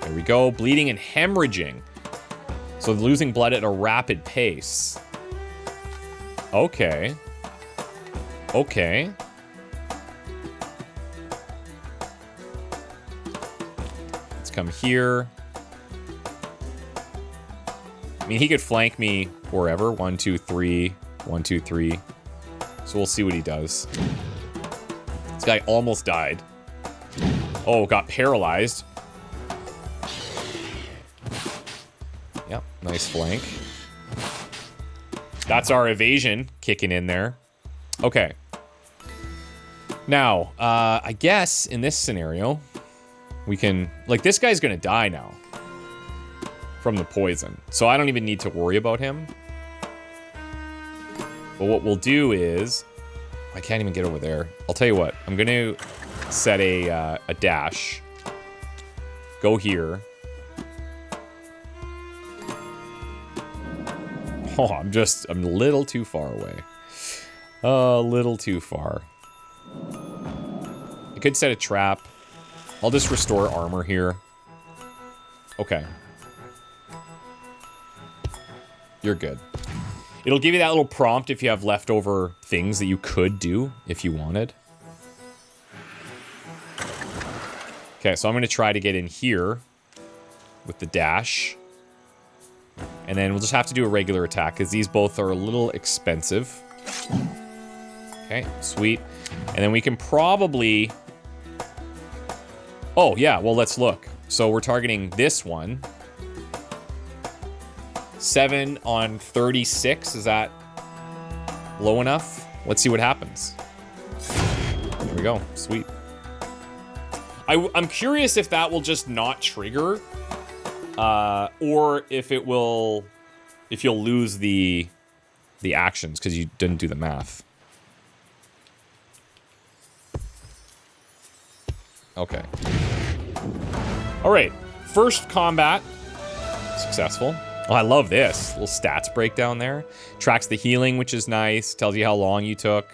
There we go. Bleeding and hemorrhaging. So losing blood at a rapid pace. Okay. Okay. Let's come here. I mean, he could flank me wherever. 1, 2, 3. 1, 2, 3. So we'll see what he does. This guy almost died. Oh, got paralyzed. Yep, nice flank. That's our evasion kicking in there. Okay. Now, I guess in this scenario, we can... Like, this guy's gonna die now. From the poison. So I don't even need to worry about him. But what we'll do is... I can't even get over there. I'll tell you what. I'm going to set a dash. Go here. Oh, I'm a little too far away. A little too far. I could set a trap. I'll just restore armor here. Okay. You're good. It'll give you that little prompt if you have leftover things that you could do if you wanted. Okay, so I'm going to try to get in here with the dash. And then we'll just have to do a regular attack because these both are a little expensive. Okay, sweet. And then we can probably... Oh, yeah, well, let's look. So we're targeting this one. 7 on 36, is that low enough? Let's see what happens. There we go, sweet. I'm curious if that will just not trigger, or if it will, if you'll lose the actions because you didn't do the math. Okay. All right, first combat, successful. Oh, I love this. Little stats breakdown there. Tracks the healing, which is nice. Tells you how long you took.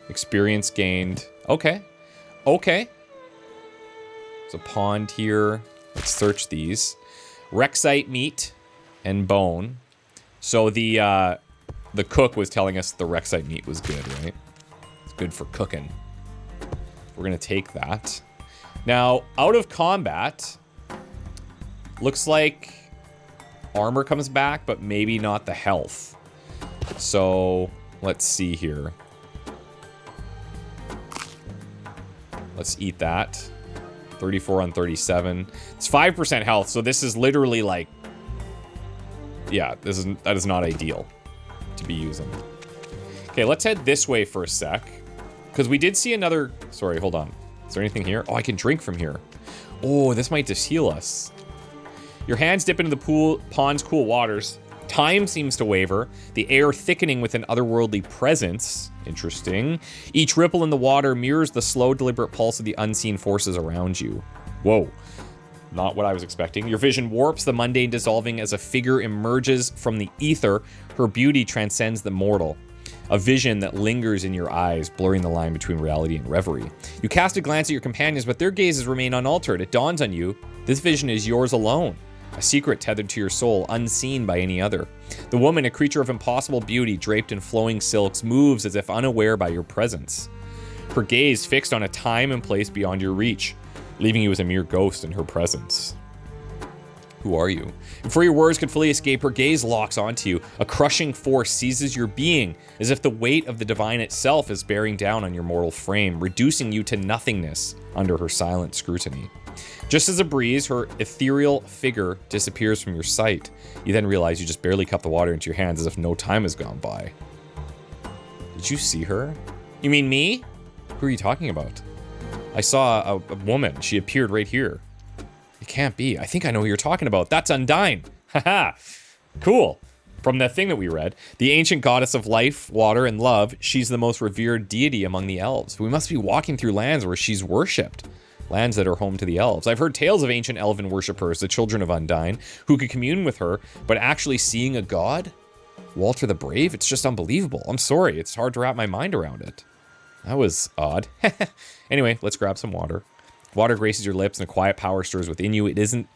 Experience gained. Okay. Okay. There's a pond here. Let's search these. Rexite meat and bone. So the cook was telling us the Rexite meat was good, right? It's good for cooking. We're going to take that. Now, out of combat, looks like armor comes back, but maybe not the health. So, let's see here. Let's eat that. 34 on 37. It's 5% health, so this is literally like... Yeah, that is not ideal to be using. Okay, let's head this way for a sec. Because we did see another... Sorry, hold on. Is there anything here? Oh, I can drink from here. Oh, this might just heal us. Your hands dip into the pond's cool waters. Time seems to waver, the air thickening with an otherworldly presence. Interesting. Each ripple in the water mirrors the slow, deliberate pulse of the unseen forces around you. Whoa. Not what I was expecting. Your vision warps, the mundane dissolving as a figure emerges from the ether. Her beauty transcends the mortal. A vision that lingers in your eyes, blurring the line between reality and reverie. You cast a glance at your companions, but their gazes remain unaltered. It dawns on you, this vision is yours alone. A secret tethered to your soul, unseen by any other. The woman, a creature of impossible beauty, draped in flowing silks, moves as if unaware by your presence. Her gaze fixed on a time and place beyond your reach, leaving you as a mere ghost in her presence. Who are you? Before your words could fully escape, her gaze locks onto you. A crushing force seizes your being, as if the weight of the divine itself is bearing down on your mortal frame, reducing you to nothingness under her silent scrutiny. Just as a breeze, her ethereal figure disappears from your sight. You then realize you just barely cup the water into your hands as if no time has gone by. Did you see her? You mean me? Who are you talking about? I saw a woman. She appeared right here. It can't be. I think I know who you're talking about. That's Undyne. Haha. Cool. From that thing that we read. The ancient goddess of life, water, and love. She's the most revered deity among the elves. We must be walking through lands where she's worshipped. Lands that are home to the elves. I've heard tales of ancient elven worshippers, the children of Undyne, who could commune with her, but actually seeing a god? Walter the Brave? It's just unbelievable. I'm sorry, it's hard to wrap my mind around it. That was odd. Anyway, let's grab some water. Water graces your lips and a quiet power stirs within you. It isn't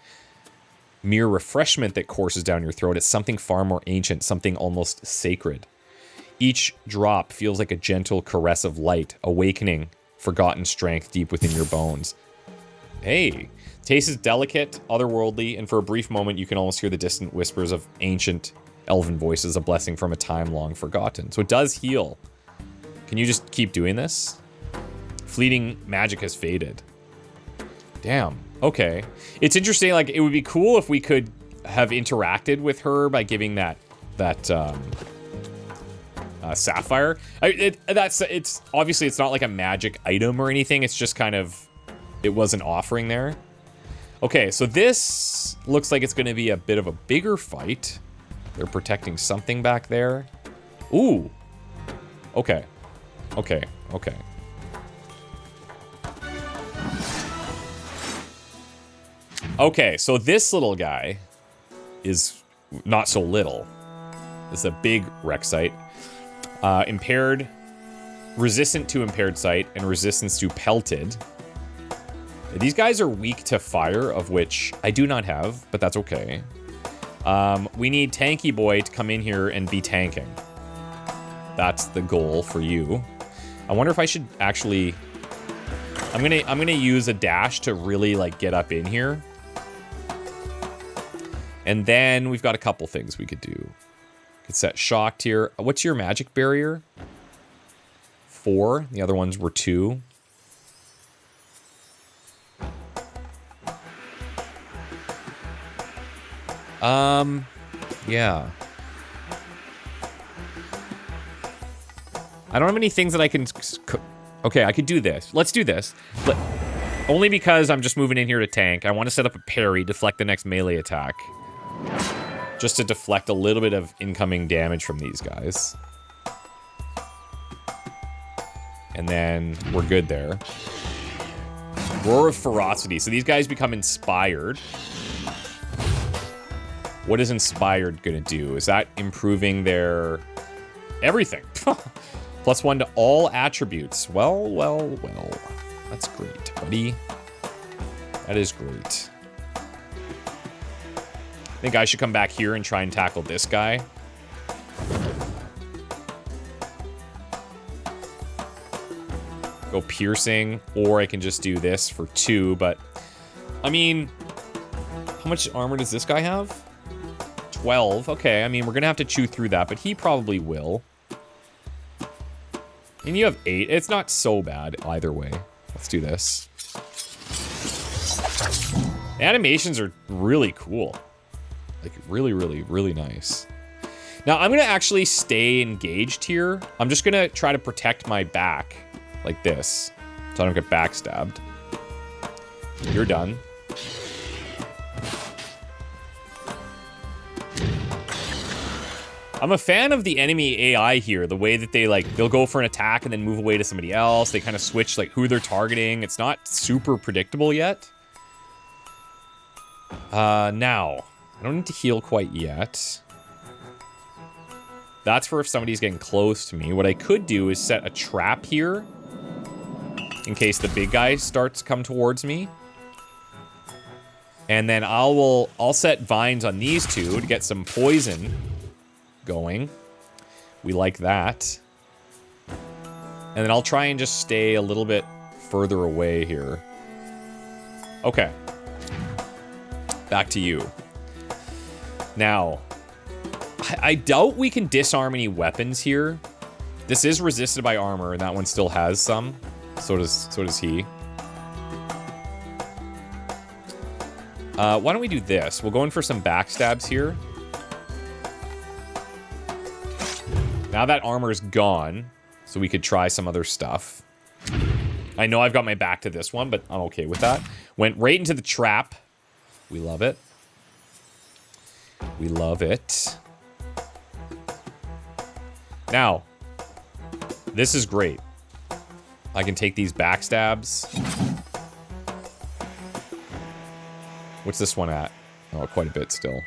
mere refreshment that courses down your throat. It's something far more ancient, something almost sacred. Each drop feels like a gentle caress of light, awakening forgotten strength deep within your bones. Hey, taste is delicate, otherworldly, and for a brief moment you can almost hear the distant whispers of ancient elven voices, a blessing from a time long forgotten. So it does heal. Can you just keep doing this? Fleeting magic has faded. Damn. Okay. It's interesting, like, it would be cool if we could have interacted with her by giving that sapphire. It's obviously it's not like a magic item or anything. It's just kind of, it was an offering there. Okay, so this looks like it's going to be a bit of a bigger fight. They're protecting something back there. Ooh. Okay. Okay. Okay. Okay, so this little guy is not so little. It's a big wreck site. Impaired, resistant to impaired sight, and resistance to pelted. These guys are weak to fire, of which I do not have, but that's okay. We need Tanky Boy to come in here and be tanking. That's the goal for you. I wonder if I should actually... I'm gonna use a dash to really, like, get up in here. And then we've got a couple things we could do. Could set shocked here. What's your magic barrier? 4. The other ones were 2. Yeah. I don't have any things that I can... Okay, I could do this. Let's do this. But only because I'm just moving in here to tank. I want to set up a parry, deflect the next melee attack. Just to deflect a little bit of incoming damage from these guys. And then we're good there. Roar of Ferocity. So these guys become inspired. What is inspired gonna do? Is that improving their... everything? +1 to all attributes. Well, well, well. That's great, buddy. That is great. I think I should come back here and try and tackle this guy. Go piercing, or I can just do this for 2, but... I mean... How much armor does this guy have? 12. Okay, I mean, we're gonna have to chew through that, but he probably will. And you have 8. It's not so bad either way. Let's do this. The animations are really cool. Like, really, really, really nice. Now, I'm gonna actually stay engaged here. I'm just gonna try to protect my back like this. so I don't get backstabbed. You're done. I'm a fan of the enemy AI here, the way that they'll go for an attack and then move away to somebody else. They kind of switch, like, who they're targeting. It's not super predictable yet. Now, I don't need to heal quite yet. That's for if somebody's getting close to me. What I could do is set a trap here in case the big guy starts to come towards me. And then I'll set vines on these two to get some poison going. We like that. And then I'll try and just stay a little bit further away here. Okay. Back to you. Now, I doubt we can disarm any weapons here. This is resisted by armor, and that one still has some. So does he. Why don't we do this? We'll go in for some backstabs here. Now that armor's gone, so we could try some other stuff. I know I've got my back to this one, but I'm okay with that. Went right into the trap. We love it. We love it. Now, this is great. I can take these backstabs. What's this one at? Oh, quite a bit still.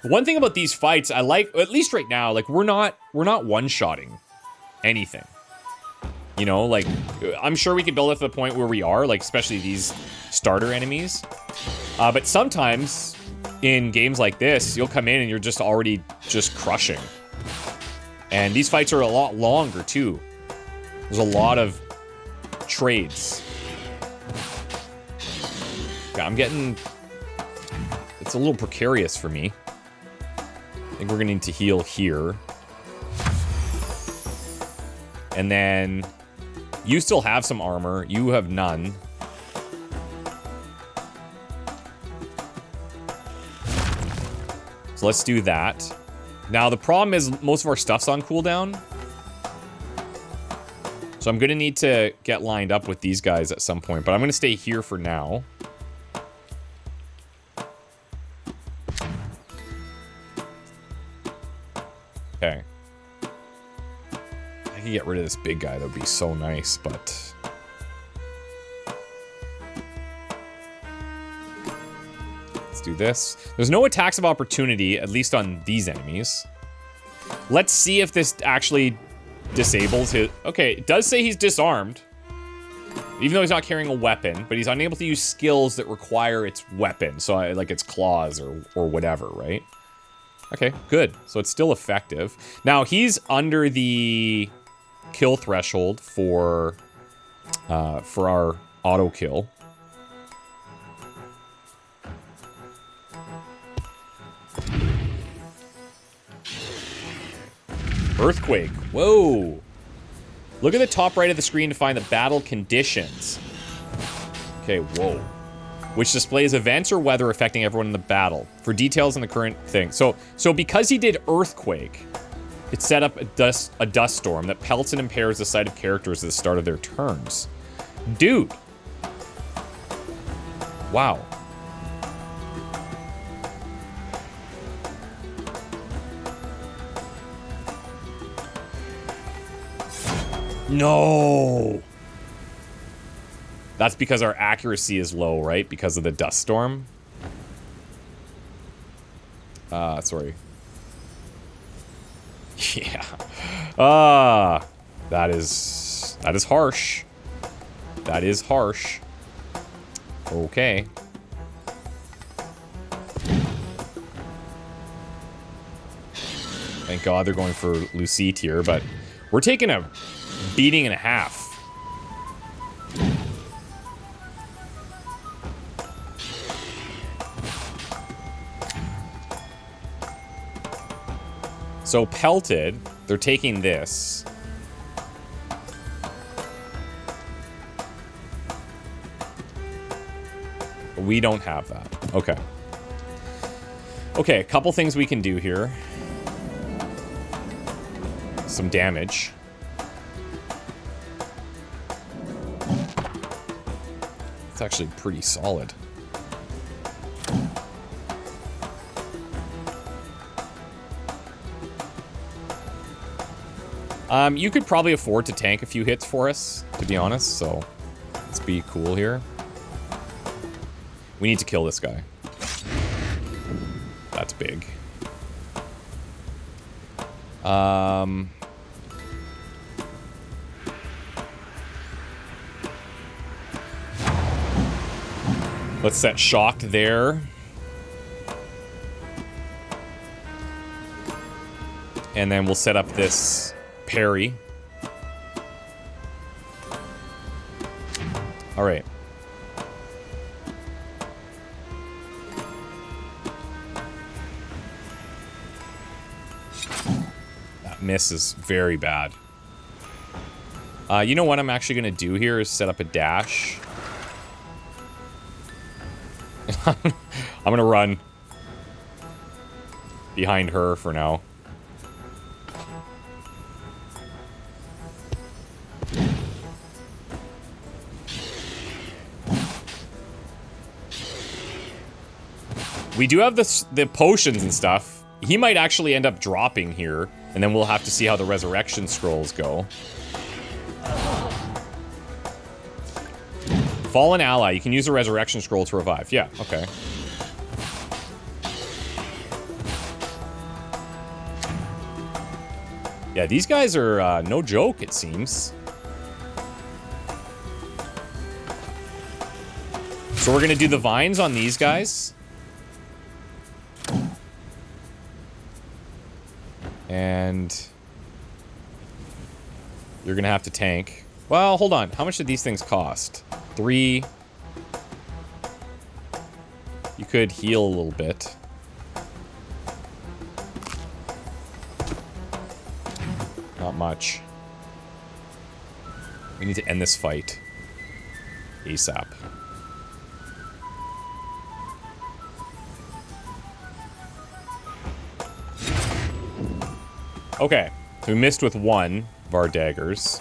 One thing about these fights, I like, at least right now, like, we're not one-shotting anything. You know, like, I'm sure we could build it to the point where we are, like, especially these starter enemies. But sometimes, in games like this, you'll come in and you're just already just crushing. And these fights are a lot longer, too. There's a lot of trades. Yeah, I'm getting... It's a little precarious for me. I think we're gonna need to heal here. And then you still have some armor. You have none. So let's do that. Now the problem is most of our stuff's on cooldown. So I'm gonna need to get lined up with these guys at some point, but I'm gonna stay here for now. Okay. I could get rid of this big guy. That would be so nice, but... Let's do this. There's no attacks of opportunity, at least on these enemies. Let's see if this actually disables his... Okay, it does say he's disarmed. Even though he's not carrying a weapon, but he's unable to use skills that require its weapon. So, like, its claws or whatever, right? Okay, good. So it's still effective. Now, he's under the kill threshold for our auto kill. Earthquake. Whoa. Look at the top right of the screen to find the battle conditions. Okay, whoa. Which displays events or weather affecting everyone in the battle. For details on the current thing. So because he did Earthquake, it set up a dust storm that pelts and impairs the sight of characters at the start of their turns. Dude. Wow. No. That's because our accuracy is low, right? Because of the dust storm. Sorry. Yeah. That is harsh. That is harsh. Okay. Thank God they're going for Lucite here, but we're taking a beating and a half. So pelted, they're taking this. We don't have that. Okay. Okay, a couple things we can do here. Some damage. It's actually pretty solid. You could probably afford to tank a few hits for us, to be honest, so let's be cool here. We need to kill this guy. That's big. Let's set shocked there. And then we'll set up this parry. All right. That miss is very bad. You know what I'm actually going to do here is set up a dash. I'm going to run behind her for now. We do have the potions and stuff. He might actually end up dropping here, and then we'll have to see how the resurrection scrolls go. Fallen ally. You can use a resurrection scroll to revive. Yeah, okay. Yeah, these guys are no joke, it seems. So we're gonna do the vines on these guys. And you're gonna have to tank. Well, hold on. How much did these things cost? 3. You could heal a little bit. Not much. We need to end this fight ASAP. Okay, so we missed with 1 of our daggers.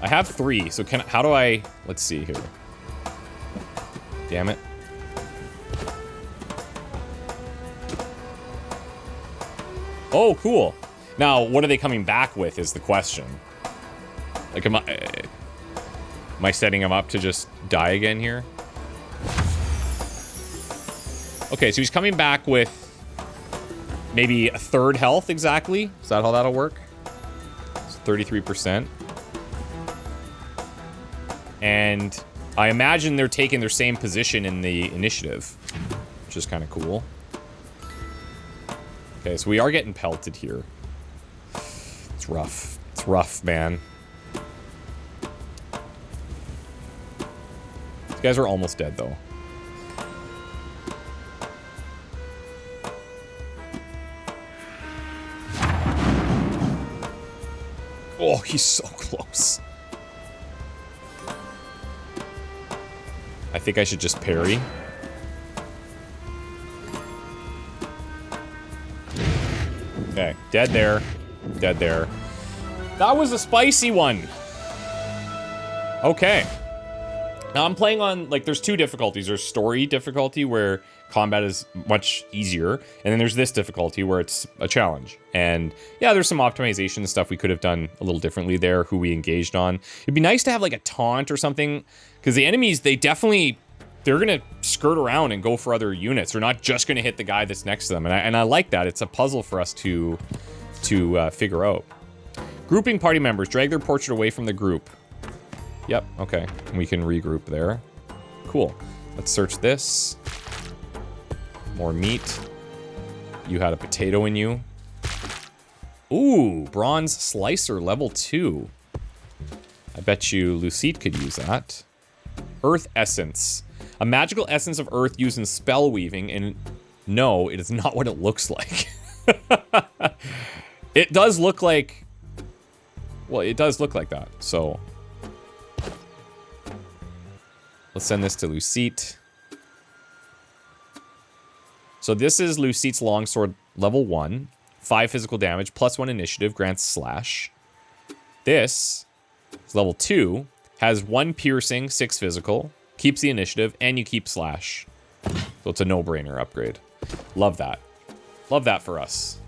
I have 3, so how do I... Let's see here. Damn it. Oh, cool. Now, what are they coming back with is the question. Like, am I setting him up to just die again here? Okay, so he's coming back with maybe a 1/3 health exactly. Is that how that'll work? It's 33%. And I imagine they're taking their same position in the initiative, which is kind of cool. Okay, so we are getting pelted here. It's rough. It's rough, man. These guys are almost dead, though. Oh, he's so close. I think I should just parry. Okay, dead there. Dead there. That was a spicy one. Okay. Now I'm playing on, like, there's 2 difficulties. There's story difficulty, where combat is much easier, and then there's this difficulty where it's a challenge. And yeah, there's some optimization stuff we could have done a little differently there, who we engaged on. It'd be nice to have like a taunt or something, because the enemies, they're gonna skirt around and go for other units. They're not just gonna hit the guy that's next to them, and I like that. It's a puzzle for us to figure out. Grouping party members, drag their portrait away from the group. Yep, okay, we can regroup there. Cool. Let's search this. More meat. You had a potato in you. Ooh, bronze slicer level 2. I bet you Lucite could use that. Earth essence. A magical essence of earth used in spell weaving, and no, it is not what it looks like. It does look like... Well, it does look like that, so... Let's send this to Lucite. So this is Lucite's longsword level 1. 5 physical damage, +1 initiative, grants slash. This So level 2 has 1 piercing, 6 physical, keeps the initiative, and you keep slash. So it's a no-brainer upgrade. Love that. Love that for us.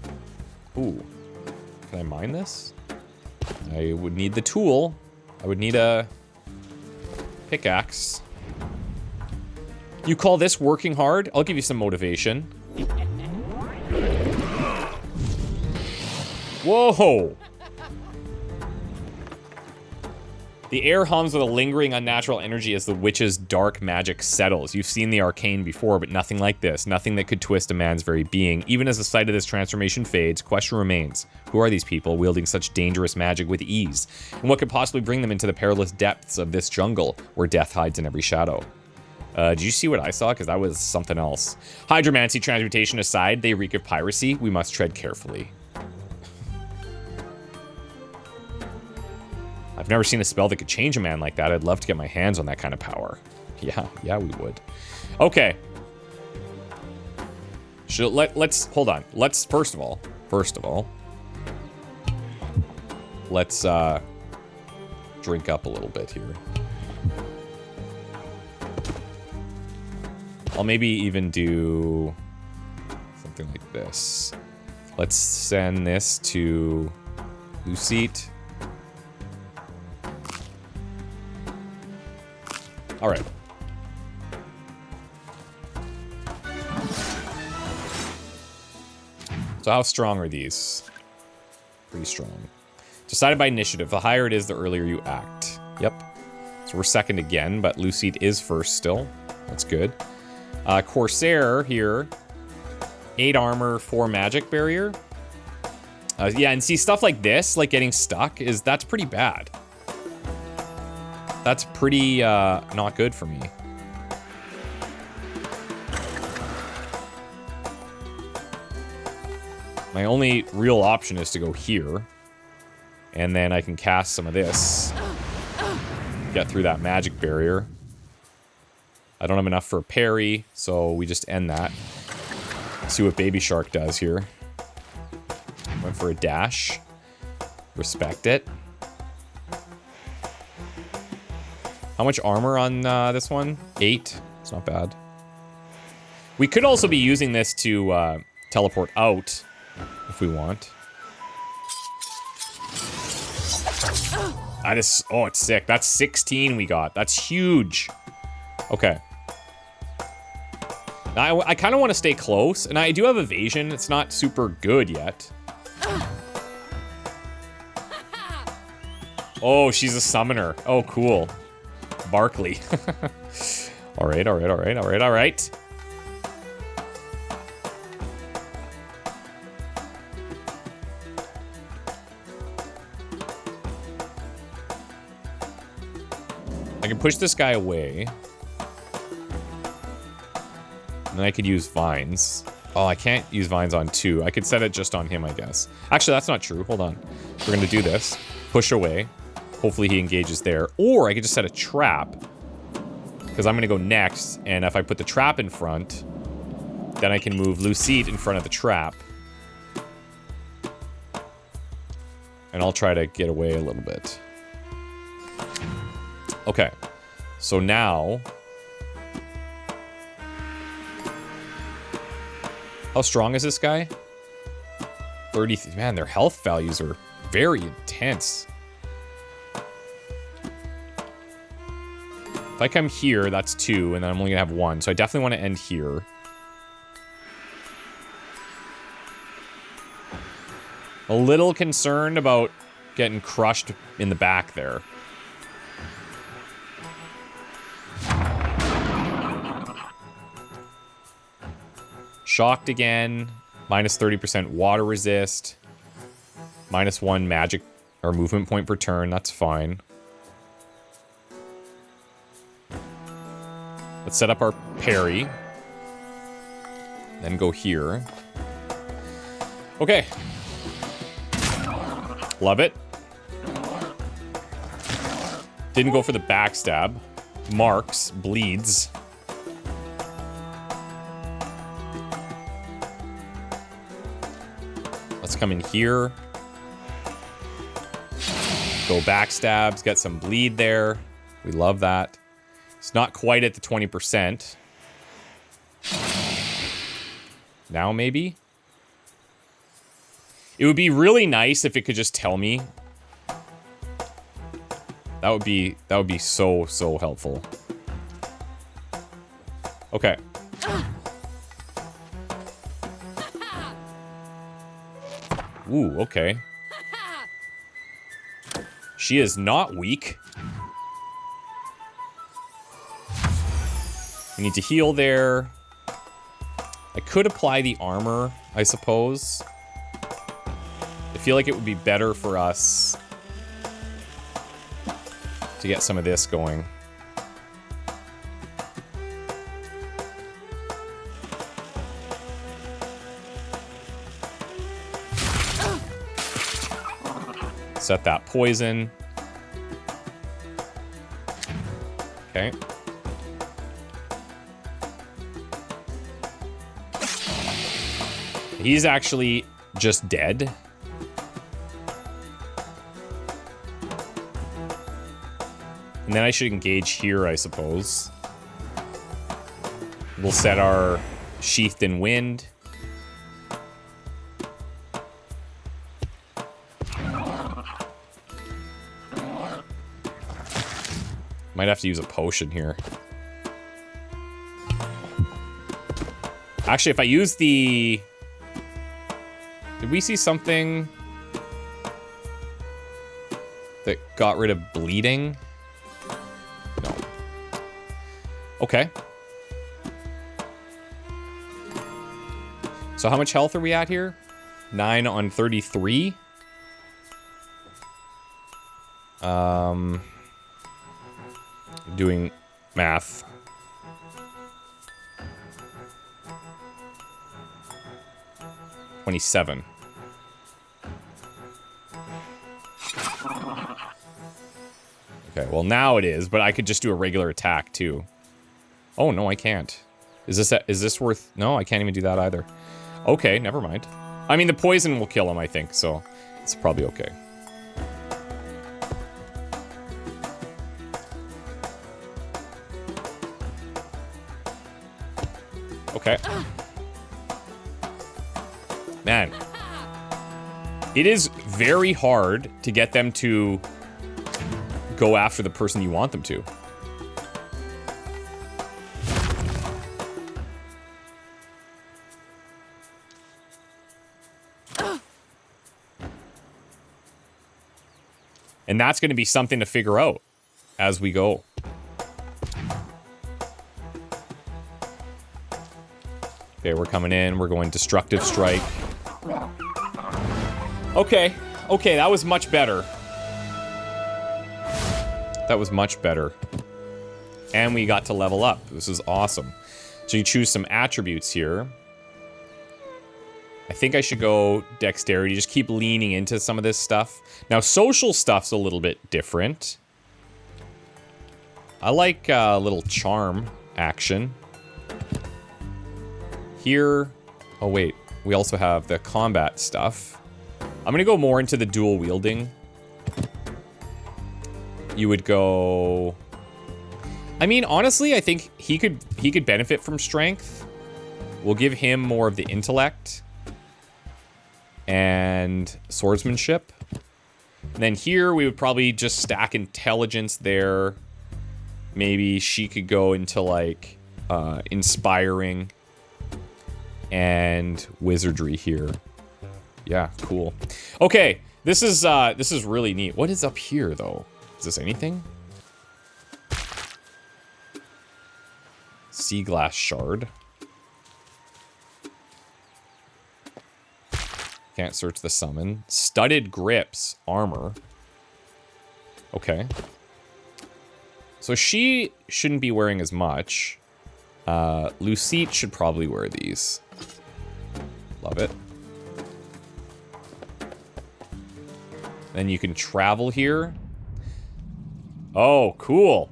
Ooh. Can I mine this? I would need the tool. I would need a pickaxe. You call this working hard? I'll give you some motivation. Whoa! The air hums with a lingering unnatural energy as the witch's dark magic settles. You've seen the arcane before, but nothing like this. Nothing that could twist a man's very being. Even as the sight of this transformation fades, question remains. Who are these people wielding such dangerous magic with ease? And what could possibly bring them into the perilous depths of this jungle, where death hides in every shadow? Did you see what I saw? Because that was something else. Hydromancy transmutation aside, they reek of piracy. We must tread carefully. I've never seen a spell that could change a man like that. I'd love to get my hands on that kind of power. Yeah, we would. Okay. Let's hold on. Let's first of all, let's drink up a little bit here. I'll maybe even do something like this. Let's send this to Lucite. All right. So how strong are these? Pretty strong. Decided by initiative. The higher it is, the earlier you act. Yep. So we're second again, but Lucite is first still. That's good. Corsair here. 8 armor, 4 magic barrier. Yeah, and see, stuff like this, like getting stuck, that's pretty bad. That's pretty not good for me. My only real option is to go here. And then I can cast some of this. Get through that magic barrier. I don't have enough for a parry, so we just end that. See what Baby Shark does here. Went for a dash. Respect it. How much armor on this one? 8. It's not bad. We could also be using this to teleport out if we want. Oh, it's sick. That's 16 we got. That's huge. Okay. Now, I kind of want to stay close, and I do have evasion. It's not super good yet. Oh, she's a summoner. Oh, cool. Barkley. All right. I can push this guy away. And then I could use vines. Oh, I can't use vines on 2. I could set it just on him, I guess. Actually, that's not true. Hold on. We're going to do this. Push away. Hopefully he engages there. Or I could just set a trap. Because I'm going to go next. And if I put the trap in front, then I can move Lucite in front of the trap. And I'll try to get away a little bit. Okay. So now... How strong is this guy? 30. Man, their health values are very intense. If I come here, that's 2, and then I'm only gonna have 1. So I definitely want to end here. A little concerned about getting crushed in the back there. Shocked again. Minus 30% water resist. Minus 1 magic or movement point per turn. That's fine. Let's set up our parry. Then go here. Okay. Love it. Didn't go for the backstab. Marks. Bleeds. Let's come in here. Go go backstabs, get some bleed there. We love that. It's not quite at the 20%. Now maybe? It would be really nice if it could just tell me. That would be so helpful. Okay. Ooh, okay. She is not weak. We need to heal there. I could apply the armor, I suppose. I feel like it would be better for us to get some of this going. Set that poison. Okay. He's actually just dead. And then I should engage here, I suppose. We'll set our Sheathed in Wind. Might have to use a potion here. Actually, if I use the... Did we see something that got rid of bleeding? No. Okay. So how much health are we at here? 9 on 33. Doing math. $27. Okay, well now it is, but I could just do a regular attack too. Oh no, I can't. Is this worth? No, I can't even do that either. Okay, never mind. I mean, the poison will kill him, I think, so it's probably okay. Okay. Man. It is very hard to get them to go after the person you want them to. And that's going to be something to figure out as we go. Okay, we're coming in. We're going Destructive Strike. Okay. Okay, that was much better. That was much better. And we got to level up. This is awesome. So you choose some attributes here. I think I should go Dexterity. Just keep leaning into some of this stuff. Now, social stuff's a little bit different. I like a little charm action. Here, oh wait, we also have the combat stuff. I'm gonna go more into the dual wielding. You would go... I mean, honestly, I think he could benefit from strength. We'll give him more of the intellect and swordsmanship. And then here, we would probably just stack intelligence there. Maybe she could go into, like, inspiring and wizardry here. Yeah, cool. Okay, this is really neat. What is up here, though? Is this anything? Sea glass shard. Can't search the summon. Studded grips, armor. Okay. So she shouldn't be wearing as much. Lucite should probably wear these. Love it. Then you can travel here. Oh, cool.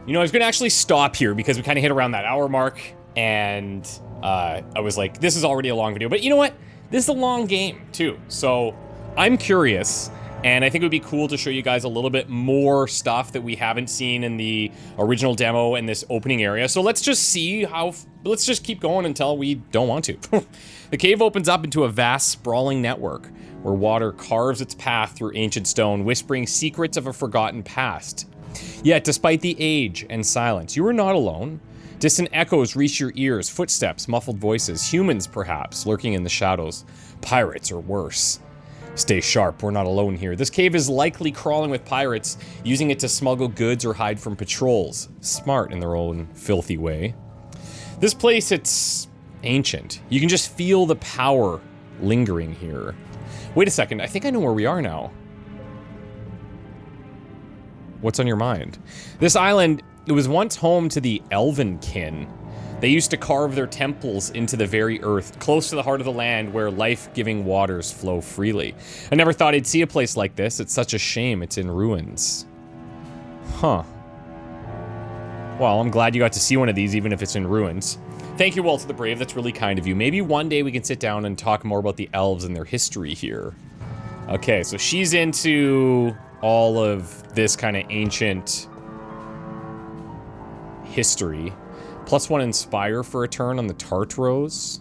You know, I was gonna actually stop here because we kind of hit around that hour mark, and I was like, this is already a long video, but you know what? This is a long game, too. So I'm curious, And I think it would be cool to show you guys a little bit more stuff that we haven't seen in the original demo in this opening area. So let's just see how, let's just keep going until we don't want to. The cave opens up into a vast, sprawling network where water carves its path through ancient stone, whispering secrets of a forgotten past. Yet, despite the age and silence, you are not alone. Distant echoes reach your ears, footsteps, muffled voices, humans perhaps, lurking in the shadows, pirates or worse. Stay sharp, we're not alone here. This cave is likely crawling with pirates, using it to smuggle goods or hide from patrols. Smart in their own filthy way. This place, it's ancient. You can just feel the power lingering here. Wait a second, I think I know where we are now. What's on your mind? This island, it was once home to the Elven kin. They used to carve their temples into the very earth, close to the heart of the land where life-giving waters flow freely. I never thought I'd see a place like this. It's such a shame it's in ruins. Huh. Well, I'm glad you got to see one of these, even if it's in ruins. Thank you, Walter the Brave. That's really kind of you. Maybe one day we can sit down and talk more about the elves and their history here. Okay, so she's into all of this kind of ancient history. +1 Inspire for a turn on the Tartaros.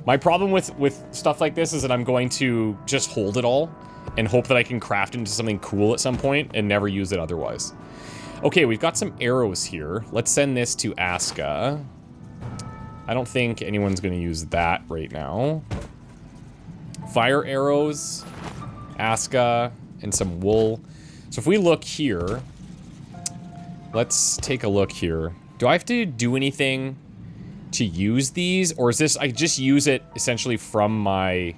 My problem with stuff like this is that I'm going to just hold it all and hope that I can craft into something cool at some point and never use it otherwise. Okay, we've got some arrows here. Let's send this to Aska. I don't think anyone's going to use that right now. Fire arrows, Aska, and some wool. So if we look here, let's take a look here. Do I have to do anything to use these, or is this, I just use it essentially from my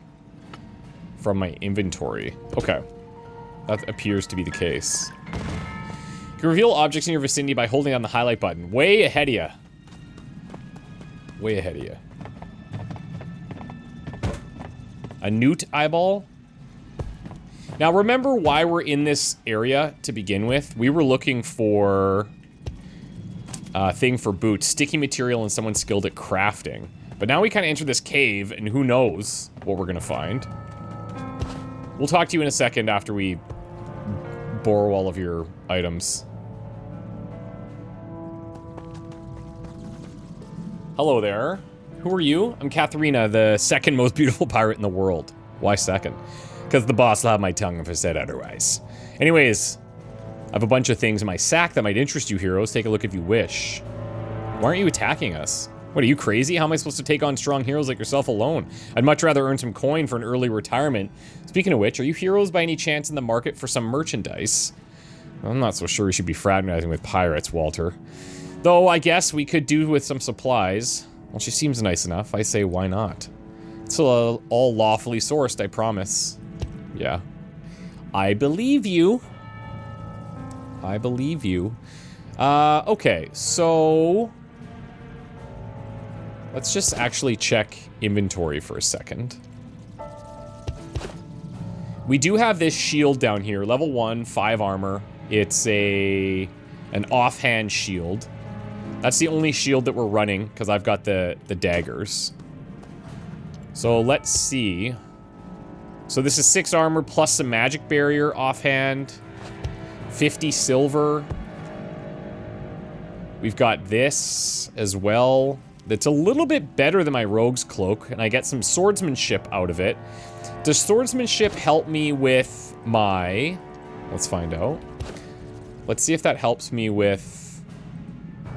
inventory? Okay, that appears to be the case. You can reveal objects in your vicinity by holding on the highlight button. Way ahead of you. Way ahead of you. A newt eyeball. Now remember why we're in this area to begin with. We were looking for thing for boots, sticky material, and someone skilled at crafting. But now we kind of enter this cave, and who knows what we're gonna find. We'll talk to you in a second after we borrow all of your items. Hello there. Who are you? I'm Katharina, the second most beautiful pirate in the world. Why second? Because the boss will have my tongue if I said otherwise. Anyways, I have a bunch of things in my sack that might interest you, heroes. Take a look if you wish. Why aren't you attacking us? What, are you crazy? How am I supposed to take on strong heroes like yourself alone? I'd much rather earn some coin for an early retirement. Speaking of which, are you heroes by any chance in the market for some merchandise? I'm not so sure we should be fraternizing with pirates, Walter. Though, I guess we could do with some supplies. Well, she seems nice enough. I say, why not? It's all lawfully sourced, I promise. Yeah. I believe you. I believe you. Okay, so let's just actually check inventory for a second. We do have this shield down here, level 1, 5 armor. It's an offhand shield. That's the only shield that we're running because I've got the daggers. So let's see. So this is 6 armor plus some magic barrier offhand. 50 silver. We've got this as well. That's a little bit better than my rogue's cloak, and I get some swordsmanship out of it. Does swordsmanship help me with my... Let's find out. Let's see if that helps me with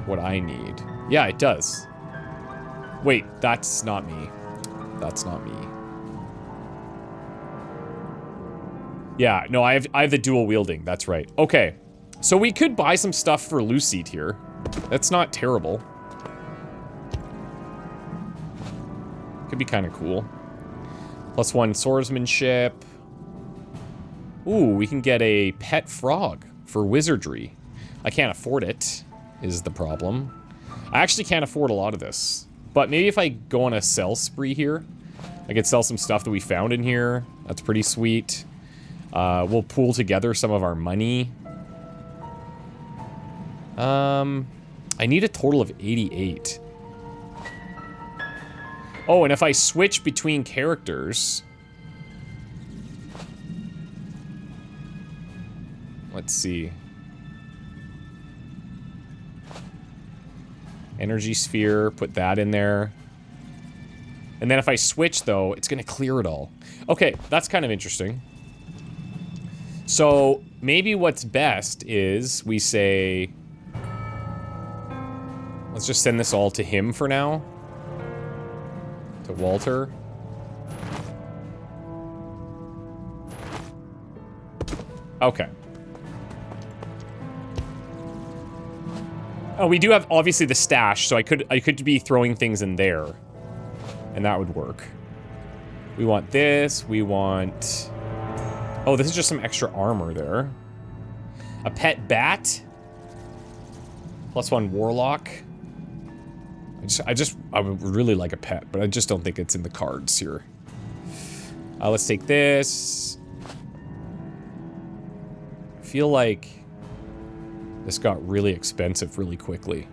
what I need. Yeah, it does. Wait, that's not me. That's not me. Yeah, no, I have the dual wielding. That's right. Okay, so we could buy some stuff for Lucid here. That's not terrible. Could be kind of cool. +1 swordsmanship. Ooh, we can get a pet frog for wizardry. I can't afford it, is the problem. I actually can't afford a lot of this. But maybe if I go on a sell spree here, I could sell some stuff that we found in here. That's pretty sweet. We'll pool together some of our money. I need a total of 88. Oh, and if I switch between characters... Let's see. Energy sphere, put that in there. And then if I switch, though, it's going to clear it all. Okay, that's kind of interesting. So maybe what's best is we say... Let's just send this all to him for now. To Walter. Okay. Oh, we do have, obviously, the stash, so I could be throwing things in there. And that would work. We want this, we want... Oh, this is just some extra armor there. A pet bat. +1 warlock. I would really like a pet, but I just don't think it's in the cards here. Let's take this. I feel like this got really expensive really quickly.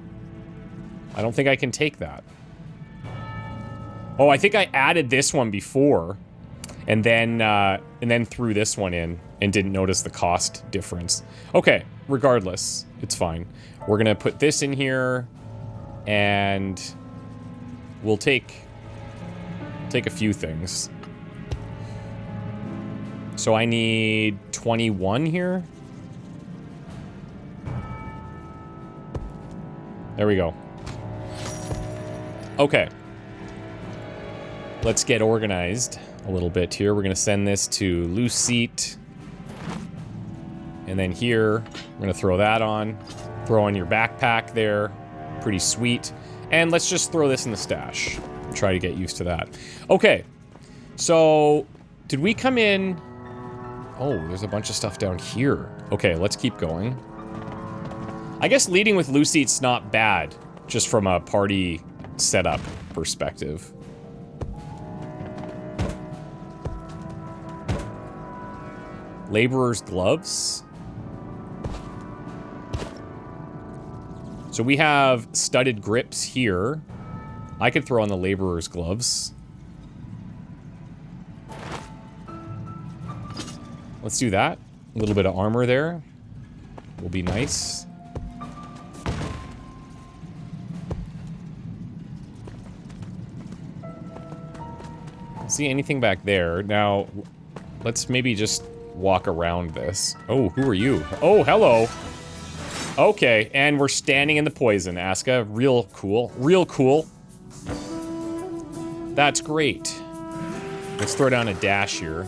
I don't think I can take that. Oh, I think I added this one before, and then threw this one in and didn't notice the cost difference. Okay, regardless, it's fine. We're gonna put this in here, and we'll take a few things. So I need 21 here. There we go. Okay. Let's get organized a little bit here. We're gonna send this to loose seat. And then here, we're gonna throw that on. Throw on your backpack there. Pretty sweet. And let's just throw this in the stash. Try to get used to that. Okay. So, did we come in? Oh, there's a bunch of stuff down here. Okay, let's keep going. I guess leading with loose seat's not bad, just from a party setup perspective. Laborer's gloves. So we have studded grips here. I could throw on the laborer's gloves. Let's do that. A little bit of armor there. Will be nice. Don't see anything back there. Now, let's maybe just walk around this. Oh, who are you? Oh, hello. Okay, and we're standing in the poison, Aska. Real cool. Real cool. That's great. Let's throw down a dash here.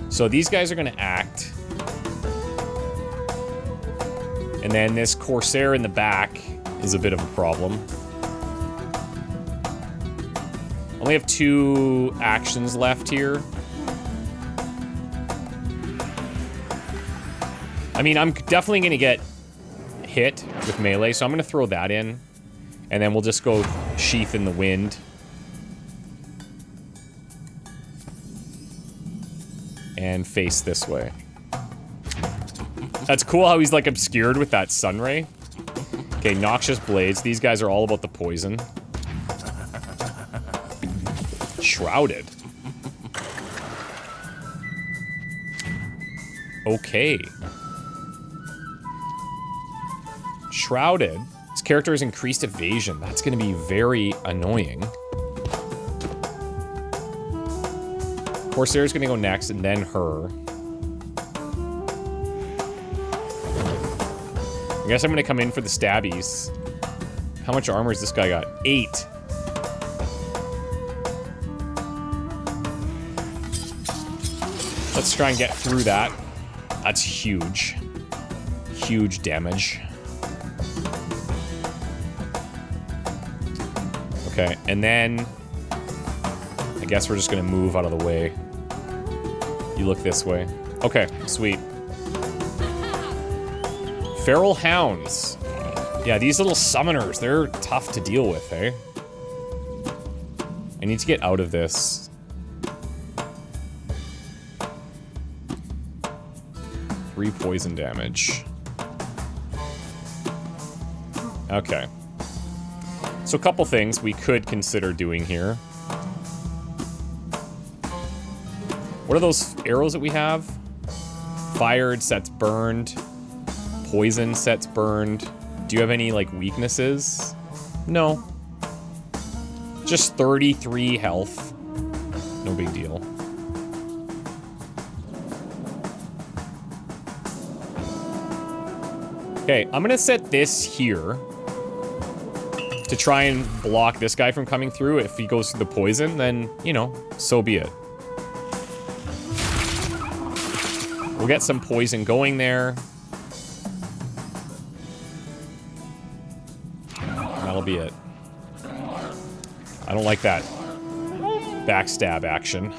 So these guys are gonna act. And then this Corsair in the back is a bit of a problem. Only have 2 actions left here. I mean, I'm definitely gonna get hit with melee, so I'm gonna throw that in. And then we'll just go Sheath in the Wind. And face this way. That's cool how he's like obscured with that sunray. Okay, Noxious Blades. These guys are all about the poison. Shrouded. Okay. Shrouded. This character has increased evasion. That's gonna be very annoying. Corsair's gonna go next, and then her. I guess I'm gonna come in for the stabbies. How much armor has this guy got? 8. Let's try and get through that. That's huge. Huge damage. Okay, and then... I guess we're just gonna move out of the way. You look this way. Okay, sweet. Feral Hounds. Yeah, these little summoners, they're tough to deal with, eh? I need to get out of this. Three poison damage. Okay. So a couple things we could consider doing here. What are those arrows that we have? Fired sets burned. Poison sets burned. Do you have any, like, weaknesses? No. Just 33 health. No big deal. Okay, I'm gonna set this here to try and block this guy from coming through. If he goes through the poison, then, you know, so be it. We'll get some poison going there. That'll be it. I don't like that backstab action.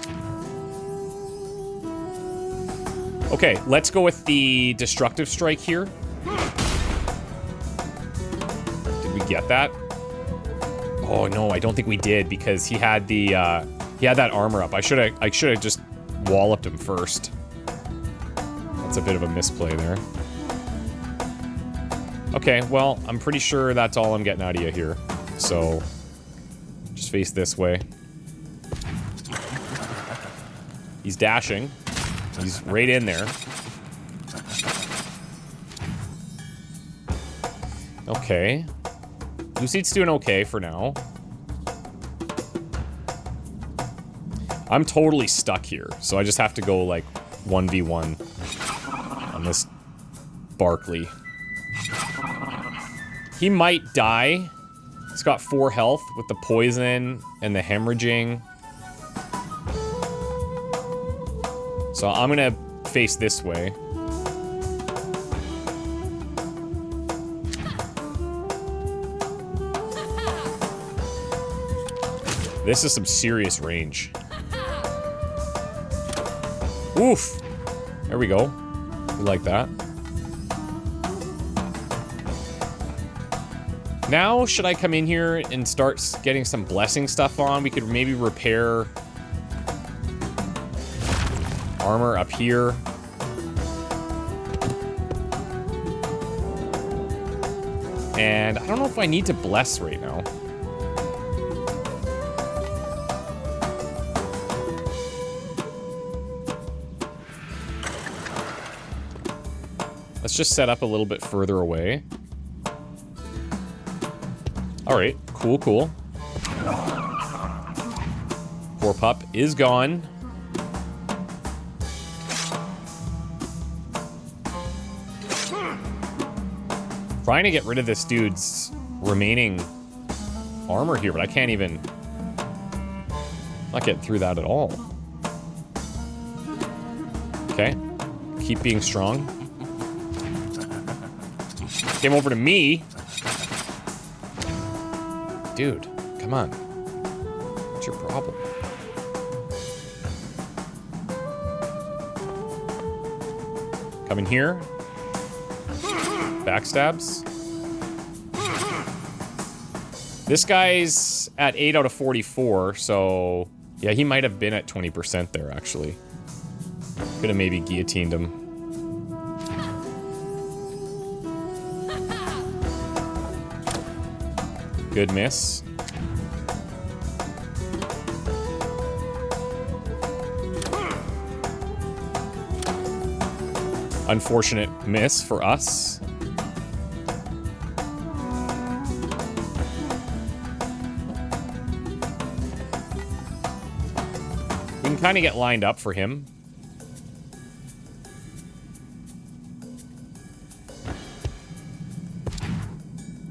Okay, let's go with the destructive strike here. Did we get that? Oh no, I don't think we did because he had the he had that armor up. I should have just walloped him first. That's a bit of a misplay there. Okay, well, I'm pretty sure that's all I'm getting out of you here. So, just face this way. He's dashing. He's right in there. Okay. Lucid's doing okay for now. I'm totally stuck here, so I just have to go, like, 1v1 on this Barkley. He might die. He's got 4 health with the poison and the hemorrhaging. So I'm gonna face this way. This is some serious range. Oof! There we go. We like that. Now, should I come in here and start getting some blessing stuff on? We could maybe repair armor up here. And I don't know if I need to bless right now. Let's just set up a little bit further away. Alright, cool, cool. Poor pup is gone. Trying to get rid of this dude's remaining armor here, but I can't even... not getting through that at all. Okay. Keep being strong. Came over to me. Dude, come on. What's your problem? Come in here. Backstabs. This guy's at 8 out of 44, so... yeah, he might have been at 20% there, actually. Could have maybe guillotined him. Good miss. Unfortunate miss for us. We can kind of get lined up for him.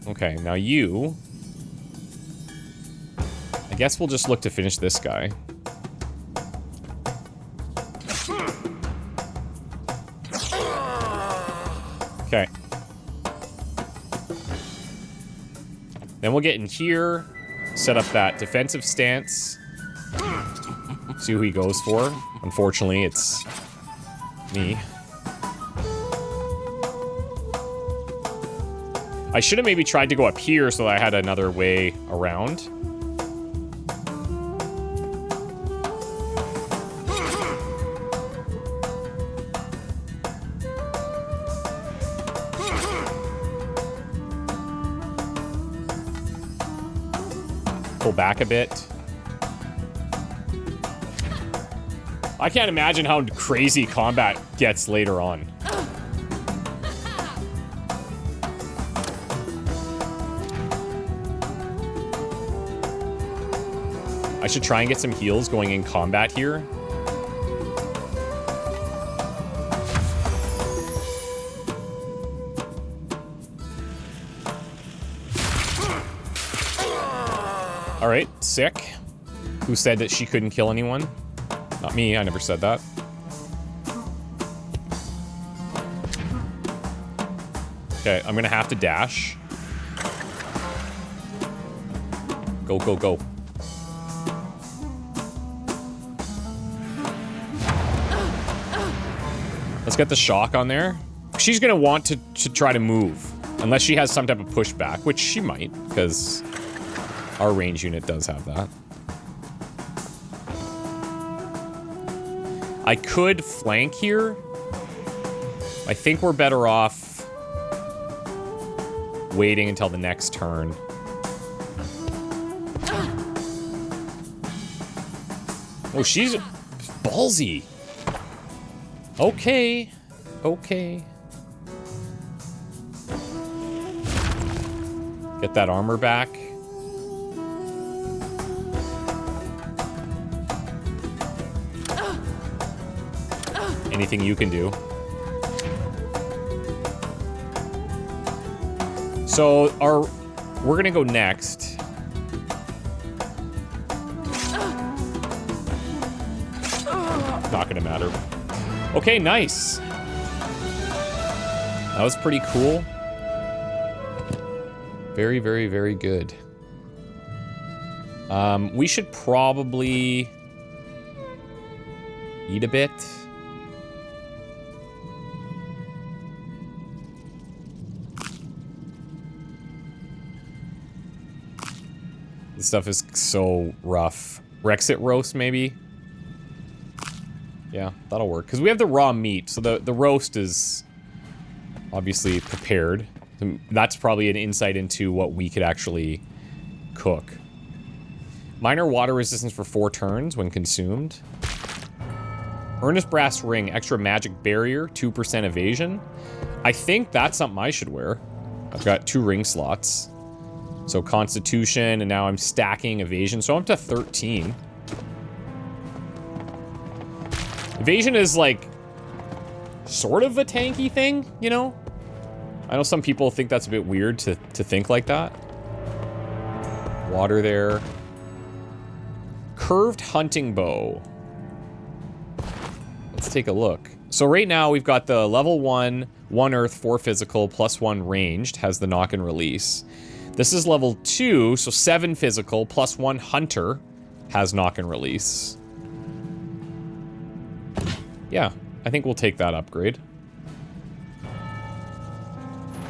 Okay, now you... I guess we'll just look to finish this guy. Okay. Then we'll get in here, set up that defensive stance. See who he goes for. Unfortunately, it's me. I should have maybe tried to go up here so that I had another way around. Pull back a bit. I can't imagine how crazy combat gets later on. I should try and get some heals going in combat here. All right, sick. Who said that she couldn't kill anyone? Not me, I never said that. Okay, I'm gonna have to dash. Go, go, go. Let's get the shock on there. She's gonna want to try to move. Unless she has some type of pushback, which she might, because our range unit does have that. I could flank here. I think we're better off waiting until the next turn. Oh, she's ballsy. Okay. Okay. Get that armor back. Anything you can do. So we're gonna go next. Not gonna matter. Okay, nice. That was pretty cool. Very, very, very good. We should probably eat a bit. This stuff is so rough. Rexit roast, maybe? Yeah, that'll work. Because we have the raw meat, so the roast is obviously prepared. That's probably an insight into what we could actually cook. Minor water resistance for 4 turns when consumed. Earnest brass ring, extra magic barrier, 2% evasion. I think that's something I should wear. I've got 2 ring slots. So constitution, and now I'm stacking evasion, so I'm up to 13. Evasion is like sort of a tanky thing, you know? I know some people think that's a bit weird to think like that. Water there. Curved hunting bow. Let's take a look. So right now we've got the level 1, 1 earth, 4 physical, +1 ranged, has the knock and release. This is level 2, so 7 physical, +1 hunter, has knock and release. Yeah, I think we'll take that upgrade.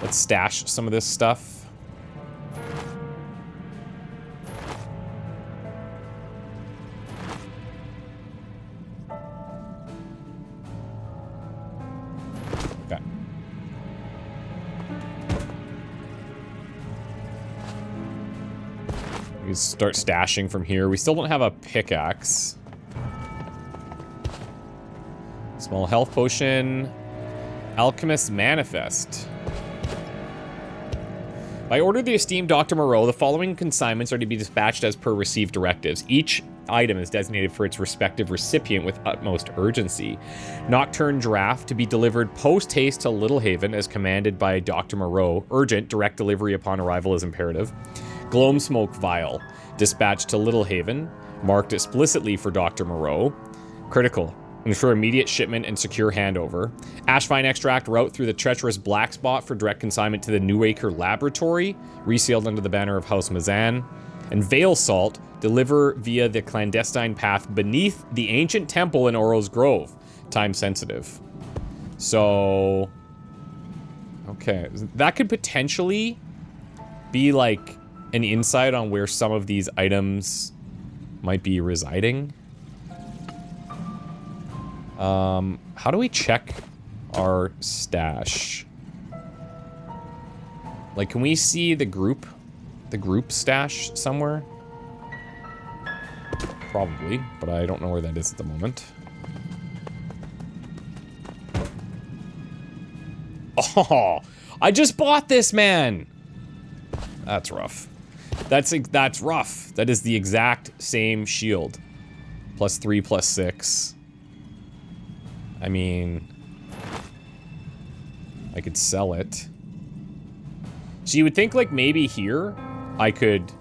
Let's stash some of this stuff. Okay. We can start stashing from here. We still don't have a pickaxe. Small health potion. Alchemist's Manifest. By order of the esteemed Dr. Moreau, the following consignments are to be dispatched as per received directives. Each item is designated for its respective recipient with utmost urgency. Nocturne Draft to be delivered post-haste to Littlehaven as commanded by Dr. Moreau. Urgent, direct delivery upon arrival is imperative. Gloam Smoke Vial, dispatched to Littlehaven, marked explicitly for Dr. Moreau. Critical. Ensure immediate shipment and secure handover. Ashvine Extract route through the treacherous Black Spot for direct consignment to the Newacre Laboratory, resealed under the banner of House Mazan. And Veil Salt, deliver via the clandestine path beneath the ancient temple in Oro's Grove. Time sensitive. So... okay, that could potentially be like an insight on where some of these items might be residing. How do we check our stash? Like, can we see the group stash somewhere? Probably, but I don't know where that is at the moment. Oh, I just bought this, man. That's rough. That's rough. That is the exact same shield. +3, +6. I mean, I could sell it. So you would think, like, maybe here I could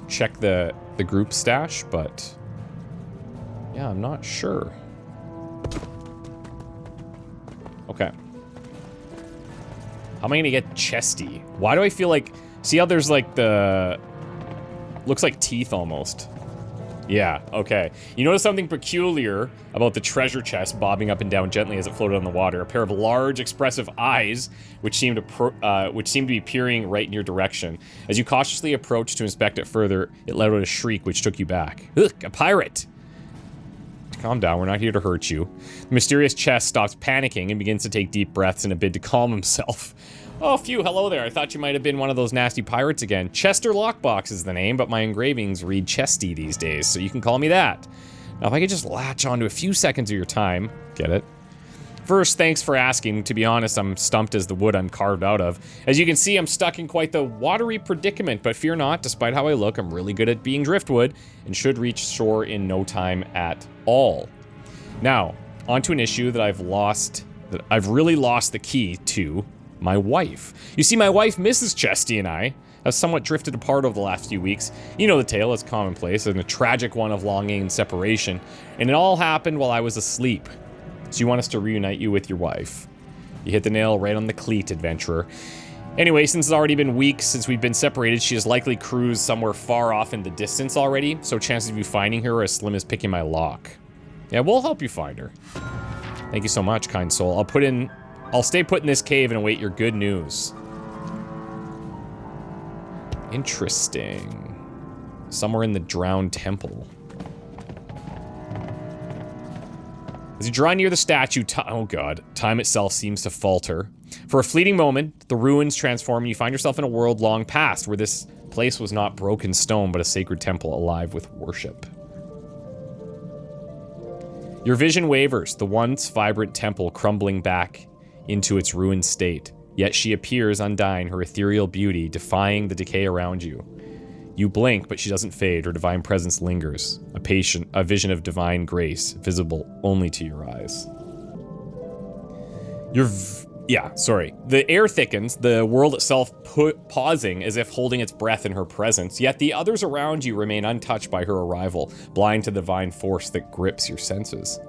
check the group stash, but yeah, I'm not sure. Okay. How am I gonna get chesty? Why do I feel like... See how there's, like, the... Looks like teeth, almost. Yeah, okay. You notice something peculiar about the treasure chest bobbing up and down gently as it floated on the water. A pair of large, expressive eyes, which seemed to be peering right in your direction. As you cautiously approached to inspect it further, it let out a shriek which took you back. Ugh, a pirate! Calm down, we're not here to hurt you. The mysterious chest stops panicking and begins to take deep breaths in a bid to calm himself. Oh, phew, hello there. I thought you might have been one of those nasty pirates again. Chester Lockbox is the name, but my engravings read Chesty these days, so you can call me that. Now, if I could just latch onto a few seconds of your time, get it? First, thanks for asking. To be honest, I'm stumped as the wood I'm carved out of. As you can see, I'm stuck in quite the watery predicament, but fear not, despite how I look, I'm really good at being driftwood and should reach shore in no time at all. Now, onto an issue that I've really lost the key to. My wife. You see, my wife, Mrs. Chesty, and I have somewhat drifted apart over the last few weeks. You know the tale, it's commonplace, and a tragic one of longing and separation. And it all happened while I was asleep. So you want us to reunite you with your wife. You hit the nail right on the cleat, adventurer. Anyway, since it's already been weeks since we've been separated, she has likely cruised somewhere far off in the distance already, so chances of you finding her are as slim as picking my lock. Yeah, we'll help you find her. Thank you so much, kind soul. I'll stay put in this cave and await your good news. Interesting. Somewhere in the drowned temple. As you draw near the statue, oh god, time itself seems to falter. For a fleeting moment, the ruins transform and you find yourself in a world long past, where this place was not broken stone, but a sacred temple alive with worship. Your vision wavers, the once vibrant temple crumbling back into its ruined state, yet she appears undying, her ethereal beauty defying the decay around you. You blink, but she doesn't fade, her divine presence lingers, a vision of divine grace, visible only to your eyes. The air thickens, the world itself pausing as if holding its breath in her presence, yet the others around you remain untouched by her arrival, blind to the divine force that grips your senses.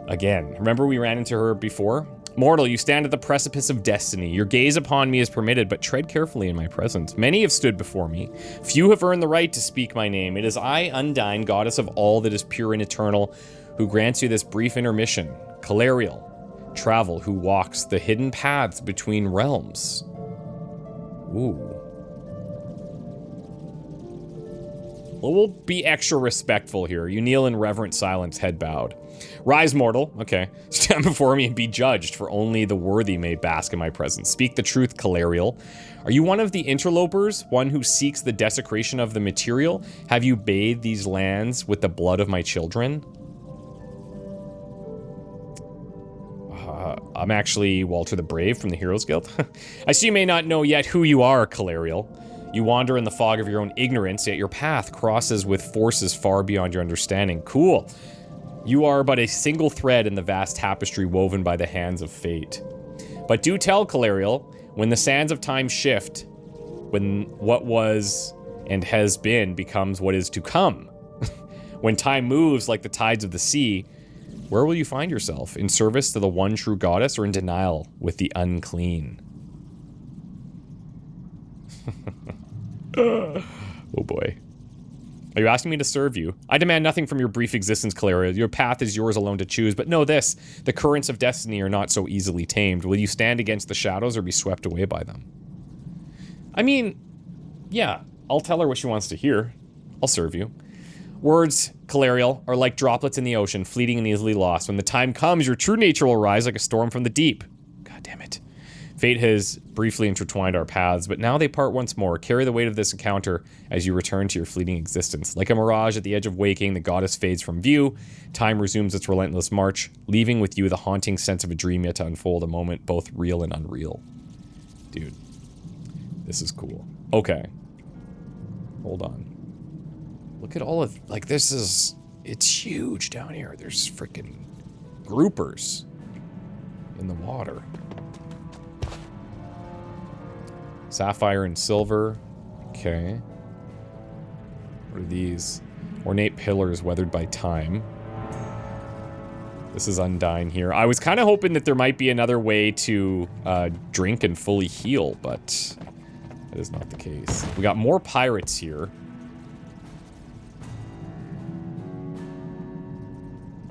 Again, remember we ran into her before? Mortal, you stand at the precipice of destiny. Your gaze upon me is permitted, but tread carefully in my presence. Many have stood before me. Few have earned the right to speak my name. It is I, Undyne, goddess of all that is pure and eternal, who grants you this brief intermission. Calariel, travel, who walks the hidden paths between realms. Ooh. Well, we'll be extra respectful here. You kneel in reverent silence, head bowed. Rise, mortal. Okay. Stand before me and be judged, for only the worthy may bask in my presence. Speak the truth, Calariel. Are you one of the interlopers, one who seeks the desecration of the material? Have you bathed these lands with the blood of my children? I'm actually Walter the Brave from the Heroes Guild. I see you may not know yet who you are, Calariel. You wander in the fog of your own ignorance, yet your path crosses with forces far beyond your understanding. Cool. You are but a single thread in the vast tapestry woven by the hands of fate. But do tell, Calariel, when the sands of time shift, when what was and has been becomes what is to come, when time moves like the tides of the sea, where will you find yourself? In service to the one true goddess, or in denial with the unclean? Oh boy. Are you asking me to serve you? I demand nothing from your brief existence, Calariel. Your path is yours alone to choose, but know this, the currents of destiny are not so easily tamed. Will you stand against the shadows or be swept away by them? I mean, yeah, I'll tell her what she wants to hear. I'll serve you. Words, Calariel, are like droplets in the ocean, fleeting and easily lost. When the time comes, your true nature will rise like a storm from the deep. God damn it. Fate has briefly intertwined our paths, but now they part once more. Carry the weight of this encounter as you return to your fleeting existence. Like a mirage at the edge of waking, the goddess fades from view. Time resumes its relentless march, leaving with you the haunting sense of a dream yet to unfold, a moment both real and unreal. Dude, this is cool. Okay. Hold on. Look at all of, like, this is, it's huge down here. There's freaking groupers in the water. Sapphire and silver. Okay. What are these? Ornate pillars weathered by time. This is Undyne here. I was kind of hoping that there might be another way to drink and fully heal, but that is not the case. We got more pirates here.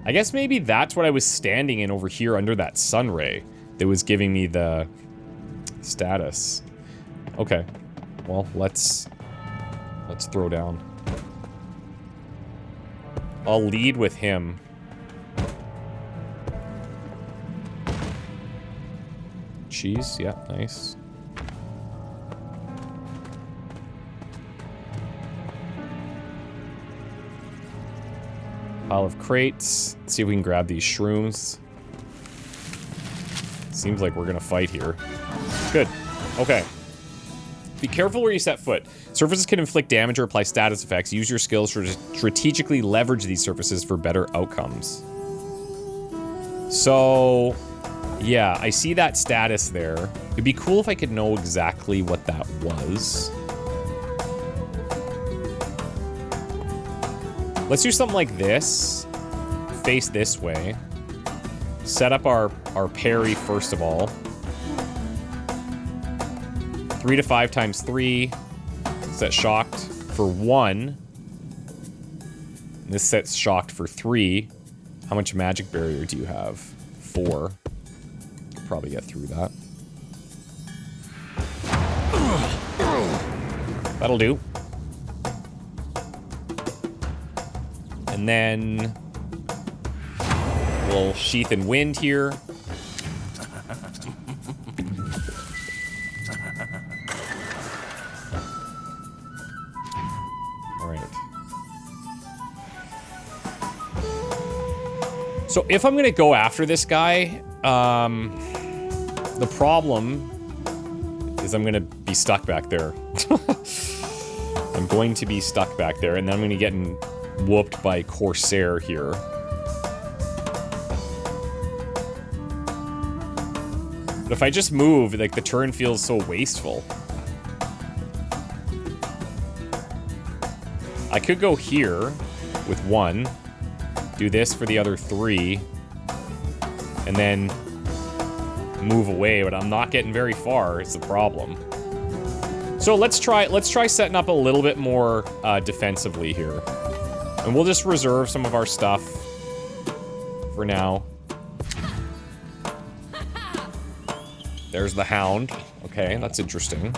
I guess maybe that's what I was standing in over here under that sun ray that was giving me the status. Okay, well, let's throw down. I'll lead with him. Cheese, yeah, nice. Pile of crates. Let's see if we can grab these shrooms. Seems like we're gonna fight here. Good, okay. Be careful where you set foot. Surfaces can inflict damage or apply status effects. Use your skills to strategically leverage these surfaces for better outcomes. So, yeah, I see that status there. It'd be cool if I could know exactly what that was. Let's do something like this. Face this way. Set up our parry first of all. 3 to 5 times 3. Set shocked for 1. This sets shocked for 3. How much magic barrier do you have? 4. Probably get through that. That'll do. And then we'll sheath and wind here. So if I'm gonna go after this guy, the problem is I'm gonna be stuck back there. I'm going to be stuck back there, and then I'm gonna get whooped by Corsair here. But if I just move, like, the turn feels so wasteful. I could go here with 1. Do this for the other 3, and then move away, but I'm not getting very far, is the problem. So let's try setting up a little bit more defensively here. And we'll just reserve some of our stuff for now. There's the hound. Okay, that's interesting.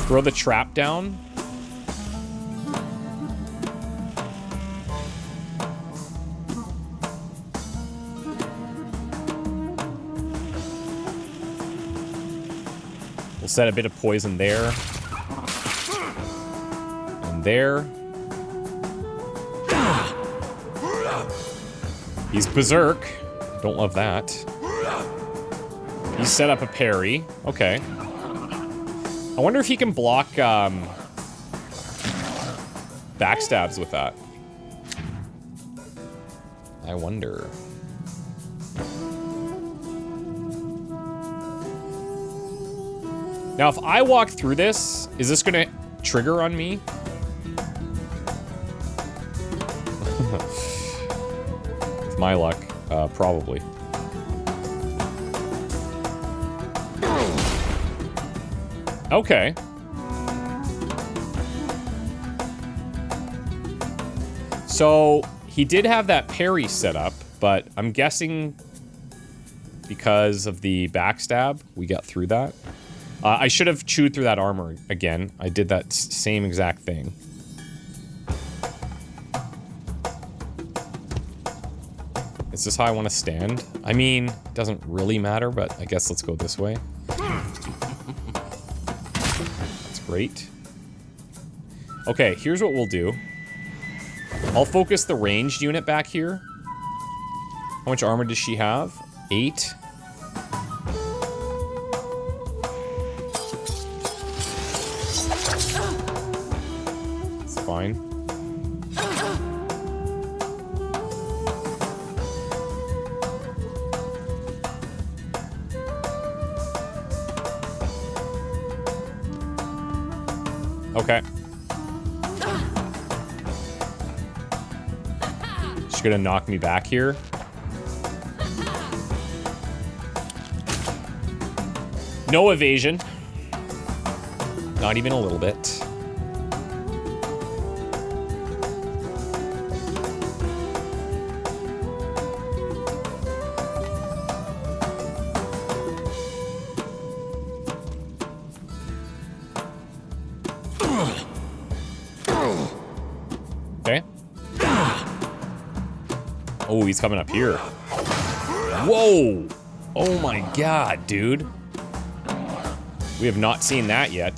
Throw the trap down. We'll set a bit of poison there. And there. He's berserk. Don't love that. He's set up a parry. Okay. I wonder if he can block backstabs with that. I wonder. Now, if I walk through this, is this gonna trigger on me? With my luck, probably. Okay. So, he did have that parry set up, but I'm guessing because of the backstab, we got through that. I should have chewed through that armor again. I did that same exact thing. Is this how I want to stand? I mean, it doesn't really matter, but I guess let's go this way. That's great. Okay, here's what we'll do. I'll focus the ranged unit back here. How much armor does she have? 8. It's fine. Okay. She's gonna knock me back here. No evasion. Not even a little bit. Okay. Oh, he's coming up here. Whoa! Oh my god, dude. We have not seen that yet.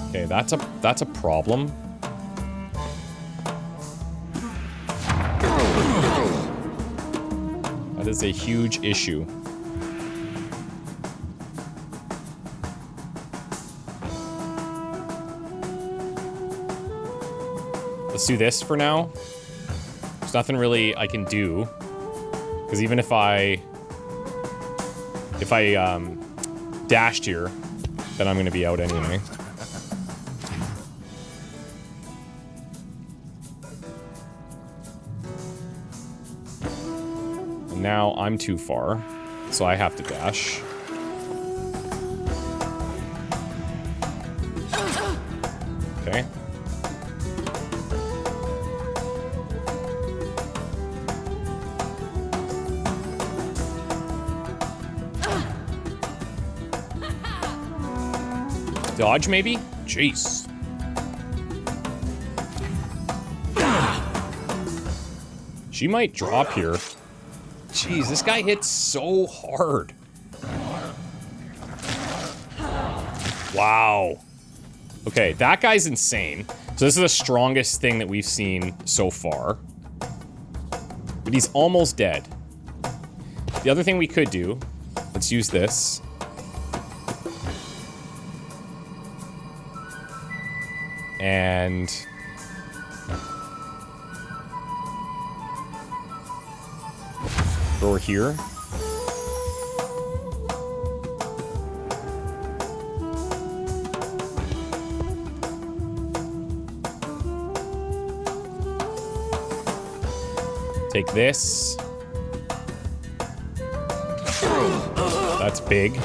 Okay, that's a problem. That is a huge issue. Let's do this for now. There's nothing really I can do, because even if I dashed here, then I'm gonna be out anyway. And now I'm too far, so I have to dash. Okay. Dodge, maybe? Jeez. She might drop here. Jeez, this guy hits so hard. Wow. Okay, that guy's insane. So this is the strongest thing that we've seen so far. But he's almost dead. The other thing we could do, let's use this. And throw her here. Take this. That's big.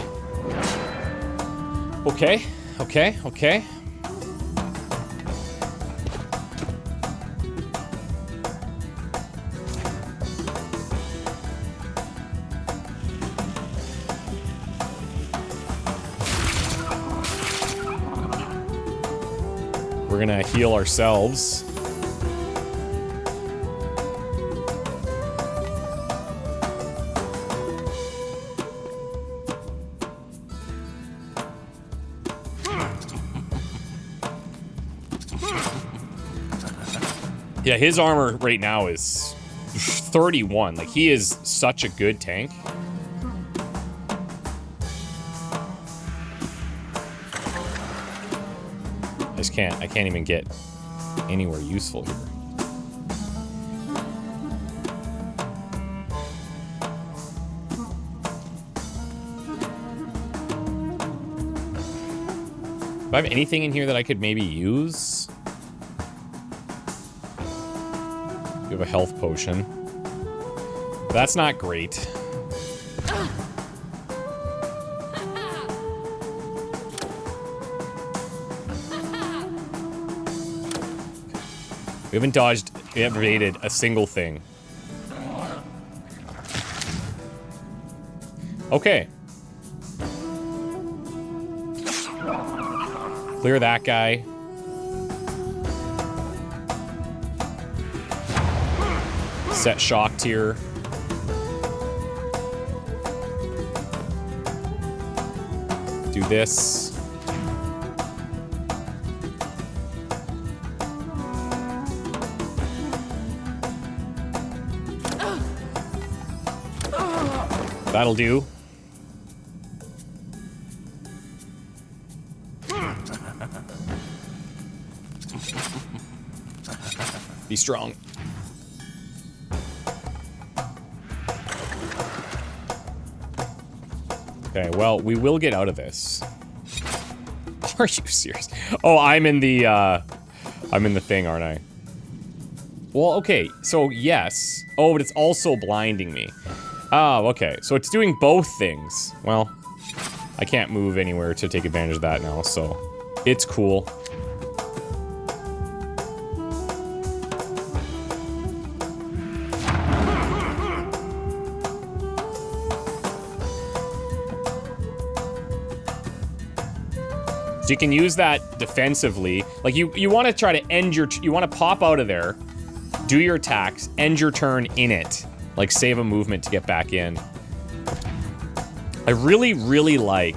Okay, okay, okay. We're gonna heal ourselves. Yeah, his armor right now is 31. Like, he is such a good tank. I can't even get anywhere useful here. Do I have anything in here that I could maybe use? You have a health potion. That's not great. We haven't dodged, we haven't evaded a single thing. Okay. Clear that guy. Set shock tier. Do this. That'll do. Be strong. Okay, well, we will get out of this. Are you serious? Oh, I'm in the thing, aren't I? Well, okay, so yes. Oh, but it's also blinding me. Oh, okay, so it's doing both things. Well, I can't move anywhere to take advantage of that now, so it's cool. So you can use that defensively. Like you want to try to end your, you want to pop out of there, do your attacks, end your turn in it. Like save a movement to get back in. I really, really like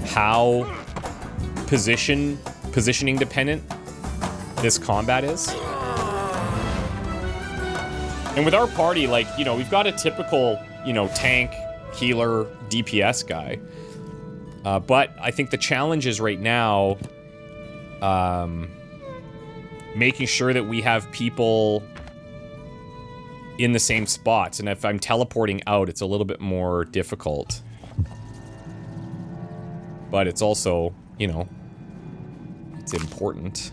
how positioning dependent this combat is. And with our party, like, you know, we've got a typical, you know, tank, healer, DPS guy. But I think the challenge is right now, making sure that we have people in the same spots. And if I'm teleporting out, it's a little bit more difficult. But it's also, you know, it's important.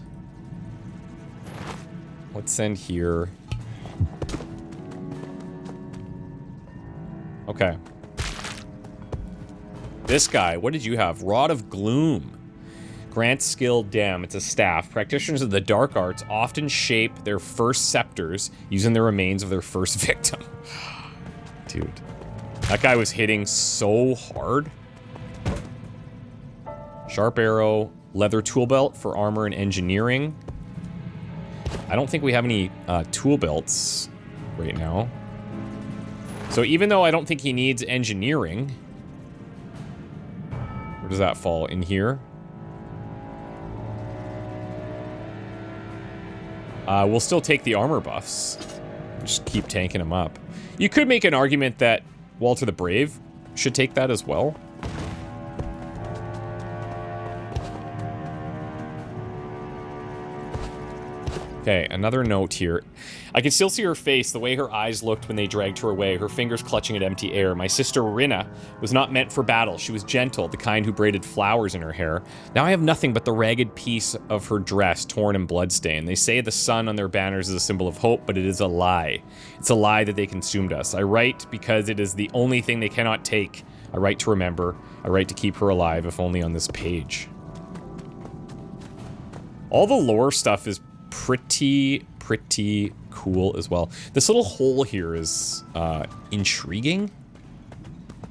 Let's send here. Okay. This guy, what did you have? Rod of Gloom. Grants skill Dam. It's a staff. Practitioners of the dark arts often shape their first scepters using the remains of their first victim. Dude. That guy was hitting so hard. Sharp arrow. Leather tool belt for armor and engineering. I don't think we have any tool belts right now. So even though I don't think he needs engineering... Where does that fall? In here? We'll still take the armor buffs. Just keep tanking them up. You could make an argument that Walter the Brave should take that as well. Okay, another note here. I can still see her face, the way her eyes looked when they dragged her away, her fingers clutching at empty air. My sister Rinna was not meant for battle. She was gentle, the kind who braided flowers in her hair. Now I have nothing but the ragged piece of her dress, torn and bloodstained. They say the sun on their banners is a symbol of hope, but it is a lie. It's a lie that they consumed us. I write because it is the only thing they cannot take. I write to remember. I write to keep her alive, if only on this page. All the lore stuff is pretty cool as well. This little hole here is intriguing.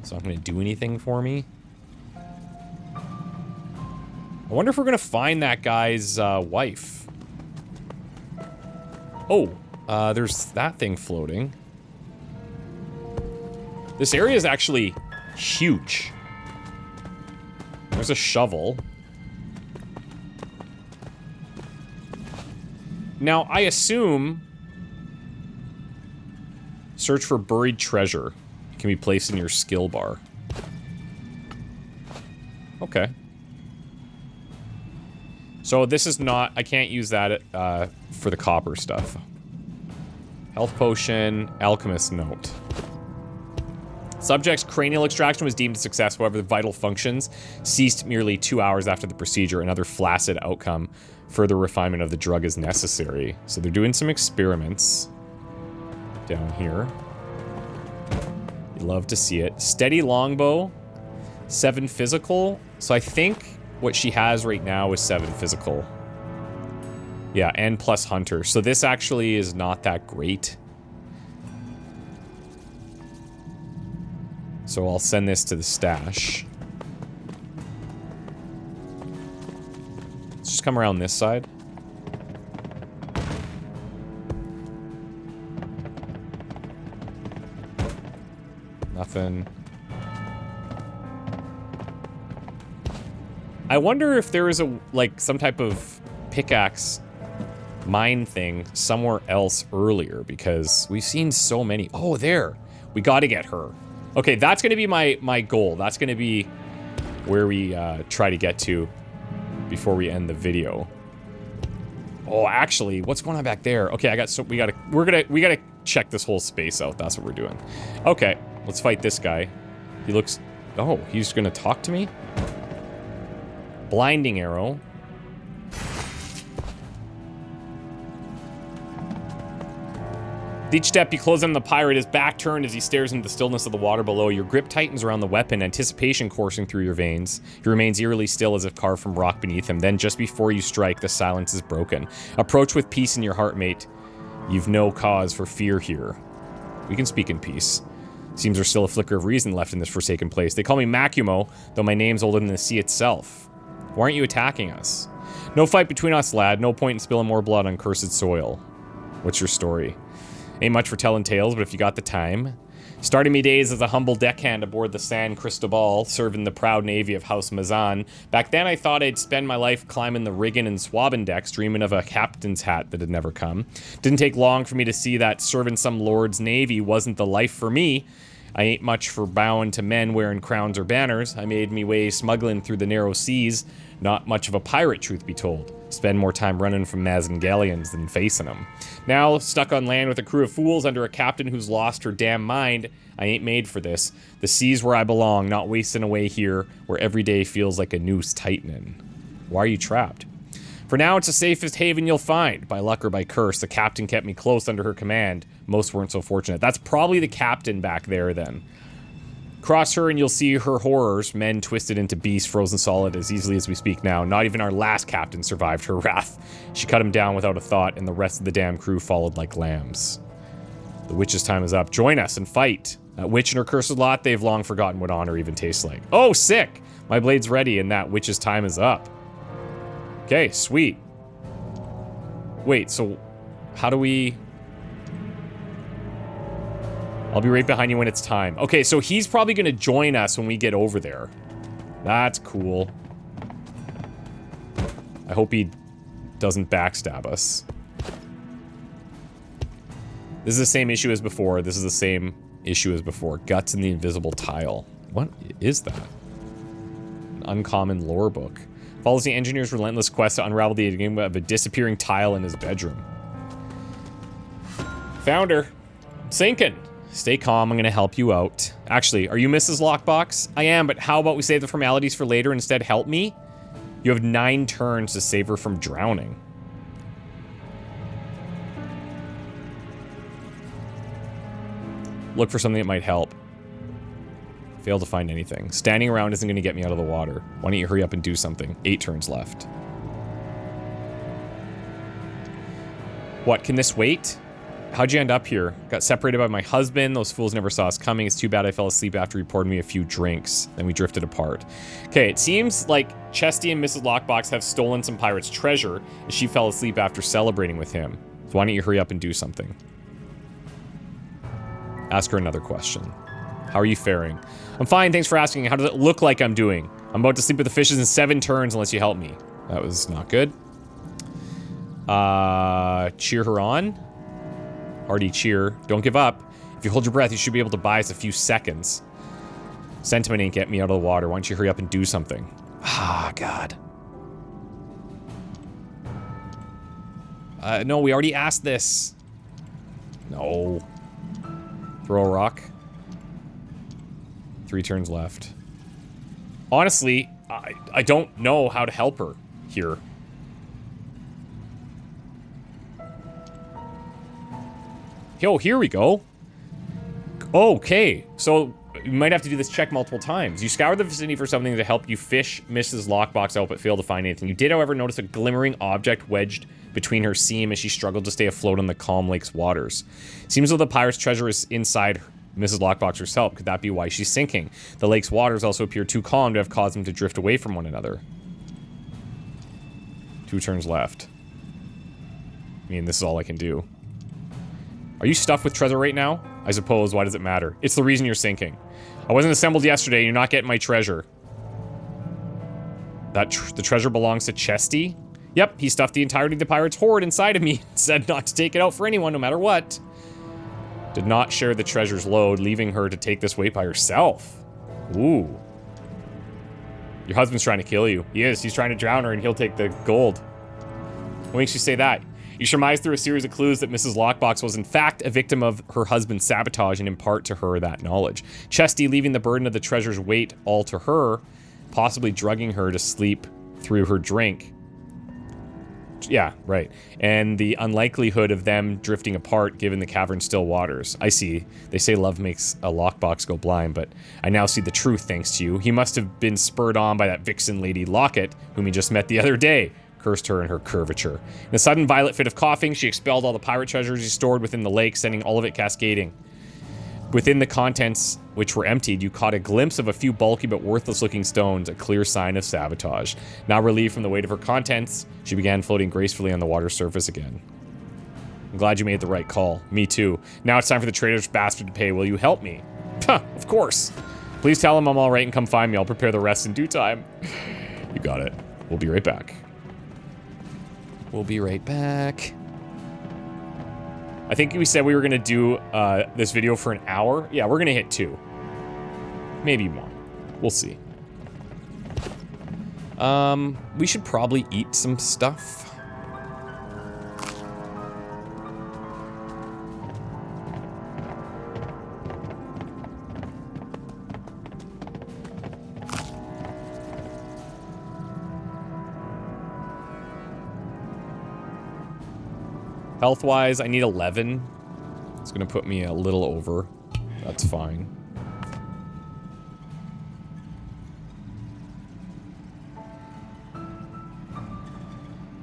It's not going to do anything for me. I wonder if we're going to find that guy's wife. Oh, there's that thing floating. This area is actually huge. There's a shovel. Now, I assume search for buried treasure can be placed in your skill bar. Okay. So this is not, I can't use that for the copper stuff. Health potion, alchemist note. Subject's cranial extraction was deemed a success, however the vital functions ceased merely 2 hours after the procedure. Another flaccid outcome. Further refinement of the drug is necessary. So they're doing some experiments down here. You love to see it. Steady longbow, 7 physical. So I think what she has right now is 7 physical. Yeah, and plus hunter. So this actually is not that great. So So I'll send this to the stash. Let's just come around this side. Nothing. I wonder if there is a, like, some type of pickaxe mine thing somewhere else earlier, because we've seen so many. Oh, there. We got to get her. Okay, that's going to be my goal. That's going to be where we try to get to before we end the video. Oh, actually, what's going on back there? Okay, we gotta check this whole space out. That's what we're doing. Okay, let's fight this guy. He looks, oh, he's gonna talk to me? Blinding arrow. With each step you close on the pirate, his back turned as he stares into the stillness of the water below. Your grip tightens around the weapon, anticipation coursing through your veins. He remains eerily still as if carved from rock beneath him. Then, just before you strike, the silence is broken. Approach with peace in your heart, mate. You've no cause for fear here. We can speak in peace. Seems there's still a flicker of reason left in this forsaken place. They call me Macumo, though my name's older than the sea itself. Why aren't you attacking us? No fight between us, lad. No point in spilling more blood on cursed soil. What's your story? Ain't much for telling tales, but if you got the time. Starting me days as a humble deckhand aboard the San Cristobal, serving the proud navy of House Mazan. Back then I thought I'd spend my life climbing the rigging and swabbing decks, dreaming of a captain's hat that had never come. Didn't take long for me to see that serving some lord's navy wasn't the life for me. I ain't much for bowing to men wearing crowns or banners. I made me way smuggling through the narrow seas. Not much of a pirate, truth be told. Spend more time running from Mazan galleons than facing them. Now, stuck on land with a crew of fools under a captain who's lost her damn mind, I ain't made for this. The sea's where I belong, not wasting away here, where every day feels like a noose tightening. Why are you trapped? For now, it's the safest haven you'll find. By luck or by curse, the captain kept me close under her command. Most weren't so fortunate. That's probably the captain back there, then. Cross her and you'll see her horrors, men twisted into beasts, frozen solid as easily as we speak now. Not even our last captain survived her wrath. She cut him down without a thought, and the rest of the damn crew followed like lambs. The witch's time is up. Join us and fight. That witch and her cursed lot, they've long forgotten what honor even tastes like. Oh, sick! My blade's ready, and that witch's time is up. Okay, sweet. Wait, so how do we... I'll be right behind you when it's time. Okay, so he's probably gonna join us when we get over there. That's cool. I hope he doesn't backstab us. This is the same issue as before. This is the same issue as before. Guts in the invisible tile. What is that? An uncommon lore book. Follows the engineer's relentless quest to unravel the enigma of a disappearing tile in his bedroom. Found her. Sinking. Stay calm, I'm gonna help you out. Actually, are you Mrs. Lockbox? I am, but how about we save the formalities for later and instead help me? You have 9 turns to save her from drowning. Look for something that might help. Fail to find anything. Standing around isn't gonna get me out of the water. Why don't you hurry up and do something? 8 turns left. What, can this wait? How'd you end up here? Got separated by my husband. Those fools never saw us coming. It's too bad I fell asleep after he poured me a few drinks. Then we drifted apart. Okay, it seems like Chesty and Mrs. Lockbox have stolen some pirate's treasure as she fell asleep after celebrating with him. So why don't you hurry up and do something? Ask her another question. How are you faring? I'm fine, thanks for asking. How does it look like I'm doing? I'm about to sleep with the fishes in 7 turns unless you help me. That was not good. Cheer her on. Hardy cheer. Don't give up. If you hold your breath, you should be able to buy us a few seconds. Sentiment ain't getting me out of the water. Why don't you hurry up and do something? Ah, God. No, we already asked this. No. Throw a rock. 3 turns left. Honestly, I don't know how to help her here. Yo, here we go. Okay, so you might have to do this check multiple times. You scour the vicinity for something to help you fish Mrs. Lockbox out, but fail to find anything. You did, however, notice a glimmering object wedged between her seam as she struggled to stay afloat on the calm lake's waters. Seems though the pirate's treasure is inside Mrs. Lockboxer's help. Could that be why she's sinking? The lake's waters also appear too calm to have caused them to drift away from one another. 2 turns left. I mean, this is all I can do. Are you stuffed with treasure right now? I suppose, why does it matter? It's the reason you're sinking. I wasn't assembled yesterday, you're not getting my treasure. The treasure belongs to Chesty? Yep, he stuffed the entirety of the pirate's hoard inside of me. Said not to take it out for anyone, no matter what. Did not share the treasure's load, leaving her to take this weight by herself. Ooh. Your husband's trying to kill you. He is. He's trying to drown her and he'll take the gold. What makes you say that? You surmise through a series of clues that Mrs. Lockbox was in fact a victim of her husband's sabotage and impart to her that knowledge. Chesty leaving the burden of the treasure's weight all to her, possibly drugging her to sleep through her drink. Yeah, right. And the unlikelihood of them drifting apart given the cavern's still waters. I see. They say love makes a lockbox go blind, but I now see the truth thanks to you. He must have been spurred on by that vixen lady Locket, whom he just met the other day. Cursed her in her curvature. In a sudden violent fit of coughing, she expelled all the pirate treasures he stored within the lake, sending all of it cascading. Within the contents, which were emptied, you caught a glimpse of a few bulky but worthless-looking stones, a clear sign of sabotage. Now relieved from the weight of her contents, she began floating gracefully on the water's surface again. I'm glad you made the right call. Me too. Now it's time for the traitor's bastard to pay. Will you help me? Huh, of course. Please tell him I'm all right and come find me. I'll prepare the rest in due time. You got it. We'll be right back. We'll be right back. I think we said we were gonna do this video for an hour. Yeah, we're gonna hit 2. Maybe 1. We'll see. We should probably eat some stuff. Health-wise, I need 11. It's gonna put me a little over. That's fine.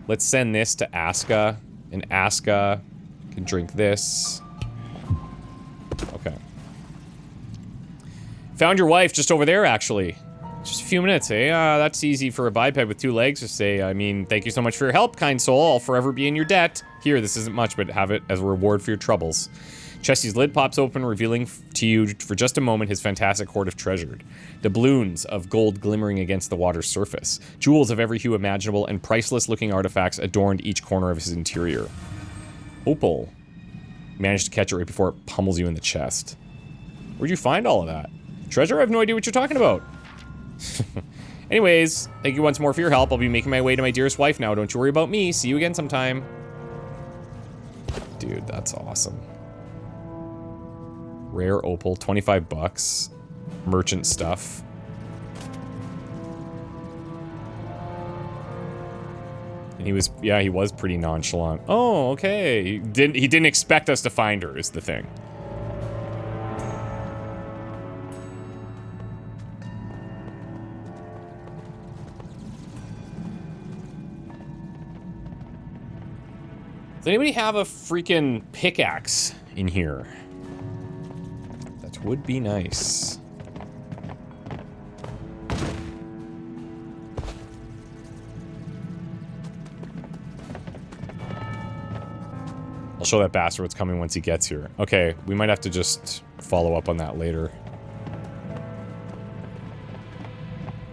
Let's send this to Aska, and Aska can drink this. Okay. Found your wife just over there, actually. Just a few minutes, eh? That's easy for a biped with 2 legs to say. I mean, thank you so much for your help, kind soul. I'll forever be in your debt. Here, this isn't much, but have it as a reward for your troubles. Chesty's lid pops open, revealing to you for just a moment his fantastic hoard of treasure. Doubloons of gold glimmering against the water's surface. Jewels of every hue imaginable and priceless-looking artifacts adorned each corner of his interior. Opal. Managed to catch it right before it pummels you in the chest. Where'd you find all of that? Treasure? I have no idea what you're talking about. Anyways, thank you once more for your help. I'll be making my way to my dearest wife now. Don't you worry about me. See you again sometime. Dude, that's awesome. Rare opal, 25 bucks. Merchant stuff. And he was, yeah, he was pretty nonchalant. Oh, okay. He didn't expect us to find her, is the thing. Does anybody have a freaking pickaxe in here? That would be nice. I'll show that bastard what's coming once he gets here. Okay, we might have to just follow up on that later.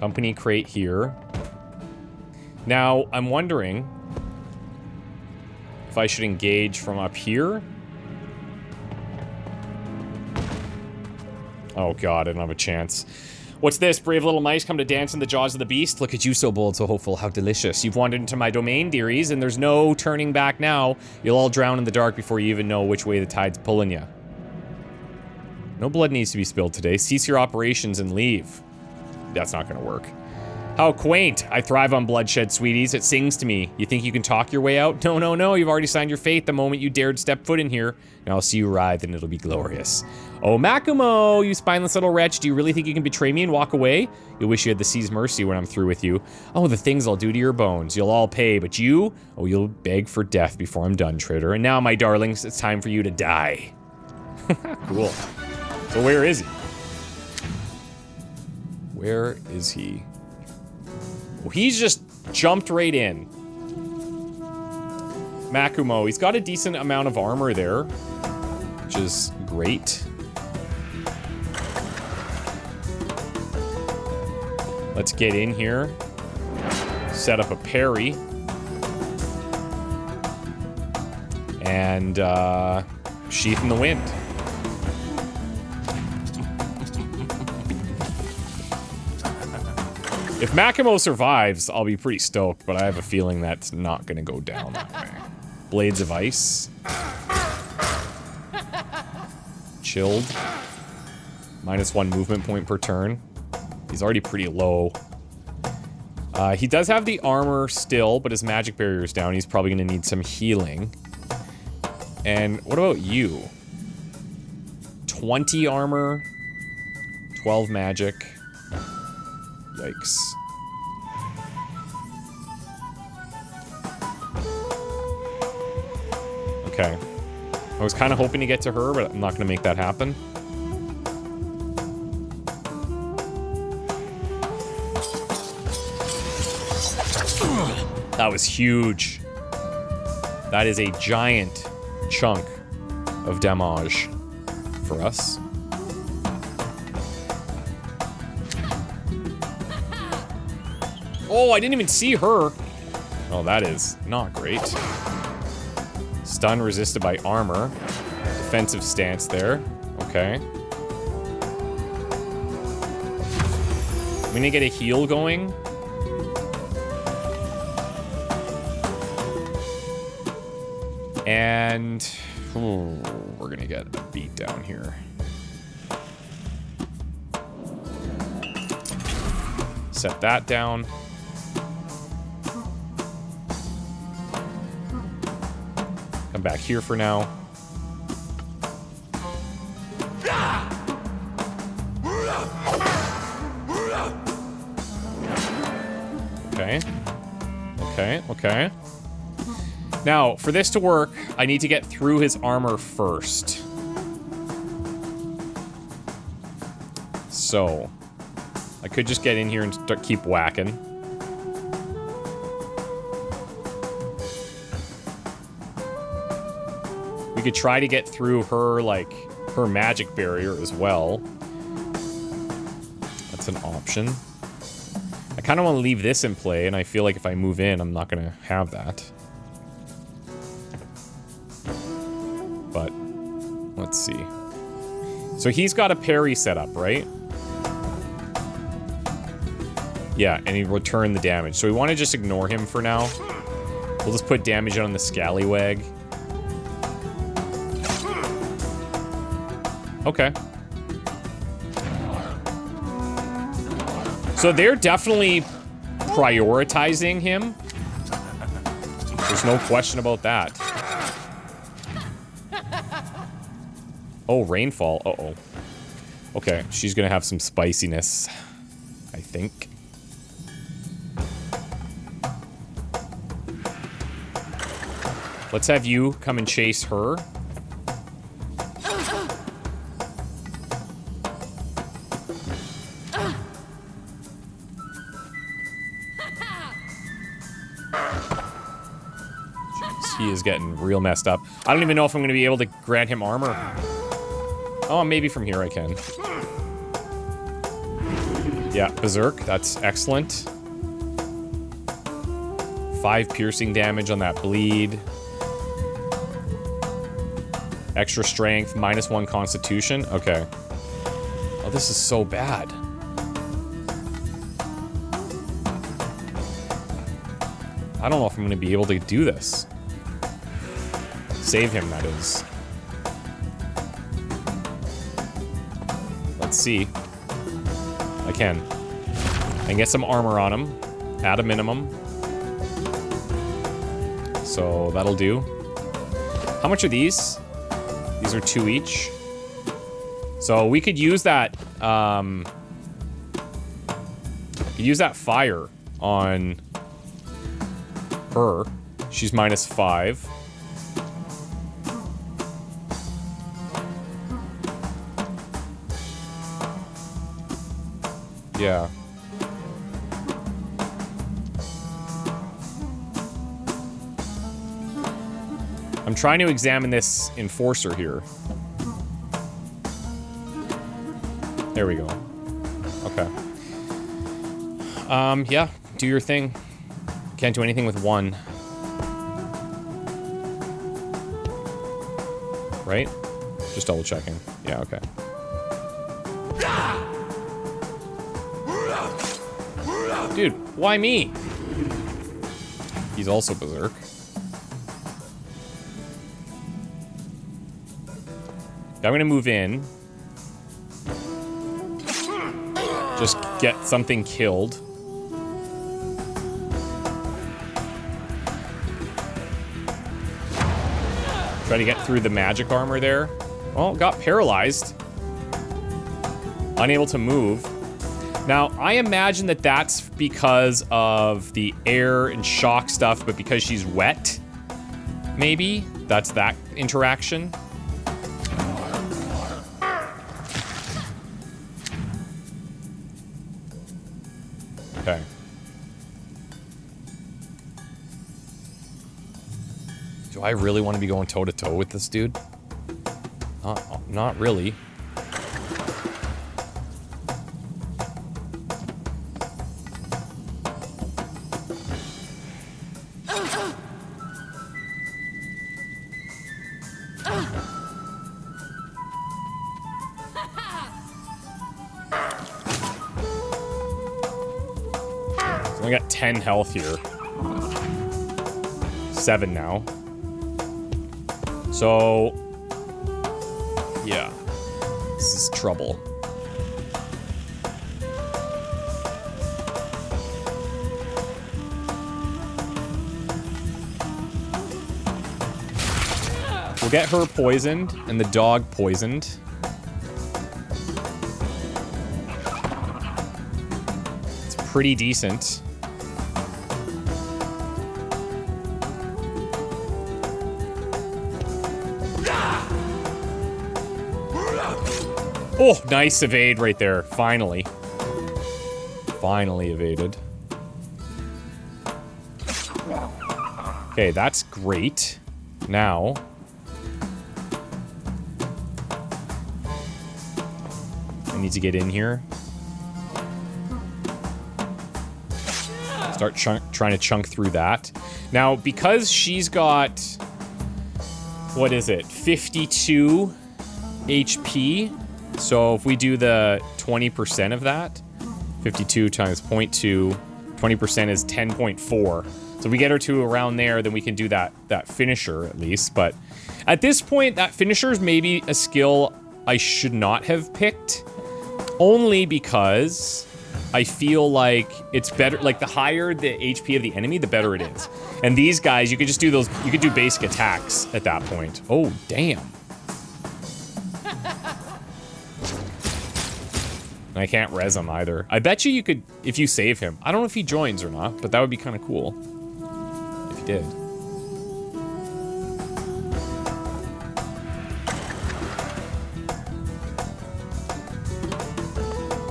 Company crate here. Now, I'm wondering if I should engage from up here. Oh god, I don't have a chance. What's this? Brave little mice come to dance in the jaws of the beast? Look at you, so bold, so hopeful, how delicious. You've wandered into my domain, dearies, and there's no turning back now. You'll all drown in the dark before you even know which way the tide's pulling you. No blood needs to be spilled today. Cease your operations and leave. That's not gonna work. How quaint. I thrive on bloodshed, sweeties. It sings to me. You think you can talk your way out? No, no, no. You've already signed your fate the moment you dared step foot in here. Now I'll see you writhe and it'll be glorious. Oh, Makumo, you spineless little wretch. Do you really think you can betray me and walk away? You'll wish you had the sea's mercy when I'm through with you. Oh, the things I'll do to your bones. You'll all pay, but you? Oh, you'll beg for death before I'm done, traitor. And now, my darlings, it's time for you to die. Cool. So where is he? Where is he? Well, he's just jumped right in. Makumo, he's got a decent amount of armor there, which is great. Let's get in here. Set up a parry. And, Sheath in the Wind. If Makumo survives, I'll be pretty stoked, but I have a feeling that's not gonna go down that way. Blades of Ice. Chilled. -1 movement point per turn. He's already pretty low. He does have the armor still, but his magic barrier's down. He's probably gonna need some healing. And what about you? 20 armor, 12 magic. Yikes. Okay. I was kind of hoping to get to her, but I'm not going to make that happen. That was huge. That is a giant chunk of damage for us. Oh, I didn't even see her. Oh, that is not great. Stun resisted by armor. Defensive stance there. Okay. I'm gonna get a heal going. And we're gonna get a beat down here. Set that down. Come back here for now. Okay. Okay, okay. Now, for this to work, I need to get through his armor first. So, I could just get in here and keep whacking. We could try to get through her, like, her magic barrier as well. That's an option. I kind of want to leave this in play, and I feel like if I move in, I'm not going to have that. But, let's see. So he's got a parry set up, right? Yeah, and he returned the damage. So we want to just ignore him for now. We'll just put damage on the scallywag. Okay. So they're definitely prioritizing him. There's no question about that. Oh, rainfall. Uh-oh. Okay, she's gonna have some spiciness, I think. Let's have you come and chase her. He is getting real messed up. I don't even know if I'm going to be able to grant him armor. Oh, maybe from here I can. Yeah, Berserk. That's excellent. 5 piercing damage on that bleed. Extra strength, -1 constitution. Okay. Oh, this is so bad. I don't know if I'm going to be able to do this. Save him, that is. Let's see. I can. And get some armor on him. At a minimum. So that'll do. How much are these? These are 2 each. So we could use that, use that fire on her. She's -5. Yeah. I'm trying to examine this enforcer here. There we go. Okay. Yeah, do your thing. Can't do anything with one. Right? Just double checking. Yeah, okay. Dude, why me? He's also berserk. I'm gonna move in. Just get something killed. Try to get through the magic armor there. Well, got paralyzed. Unable to move. Now, I imagine that that's because of the air and shock stuff, but because she's wet, maybe? That's that interaction. Okay. Do I really want to be going toe-to-toe with this dude? Not really. I got 10 health here. 7 now. So, yeah. This is trouble. We'll get her poisoned and the dog poisoned. It's pretty decent. Oh, nice evade right there. Finally. Finally evaded. Okay, that's great. Now... I need to get in here. Start trying to chunk through that. Now, because she's got... What is it? 52 HP. So if we do the 20% of that, 52 times 0.2, 20% is 10.4. So if we get her to around there, then we can do that finisher at least. But at this point, that finisher is maybe a skill I should not have picked. Only because I feel like it's better, like the higher the HP of the enemy, the better it is. And these guys, you could just do those, you could do basic attacks at that point. Oh, damn. I can't res him either. I bet you could, if you save him. I don't know if he joins or not, but that would be kind of cool. If he did.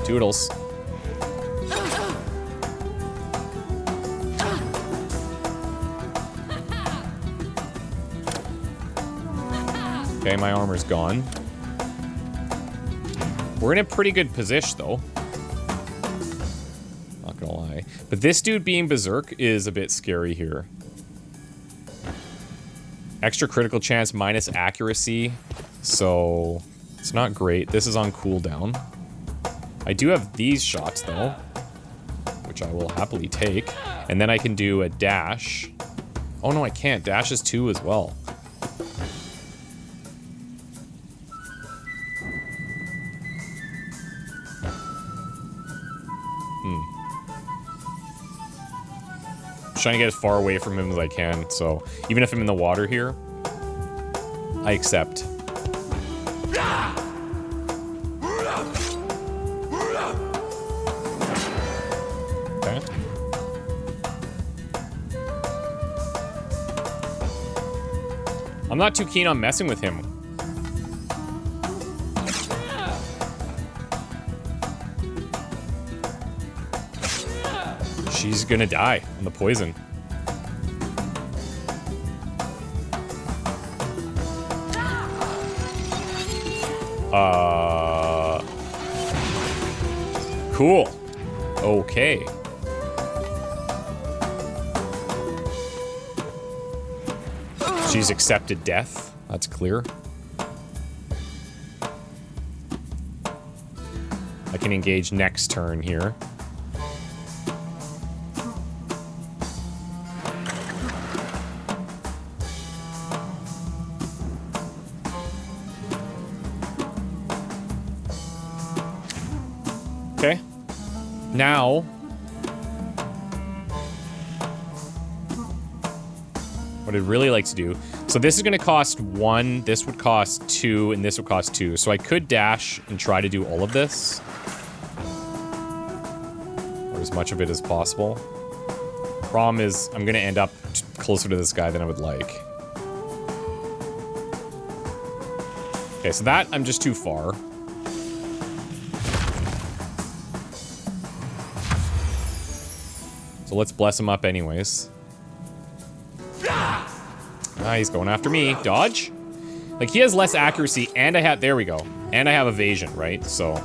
Toodles. Okay, my armor's gone. We're in a pretty good position, though. Not gonna lie. But this dude being berserk is a bit scary here. Extra critical chance minus accuracy. So, it's not great. This is on cooldown. I do have these shots, though. Which I will happily take. And then I can do a dash. Oh, no, I can't. Dash is 2 as well. Trying to get as far away from him as I can, so even if I'm in the water here, I accept. Okay. I'm not too keen on messing with him. she's gonna die from the poison. Cool. Okay. She's accepted death. That's clear. I can engage next turn here. Okay. Now, what I'd really like to do, so this is going to cost 1, this would cost 2, and this would cost 2. So I could dash and try to do all of this, or as much of it as possible. Problem is, I'm going to end up closer to this guy than I would like. Okay, so that, I'm just too far. So let's bless him up anyways. Ah, he's going after me. Dodge? Like, he has less accuracy, and I have... There we go. And I have evasion, right? So...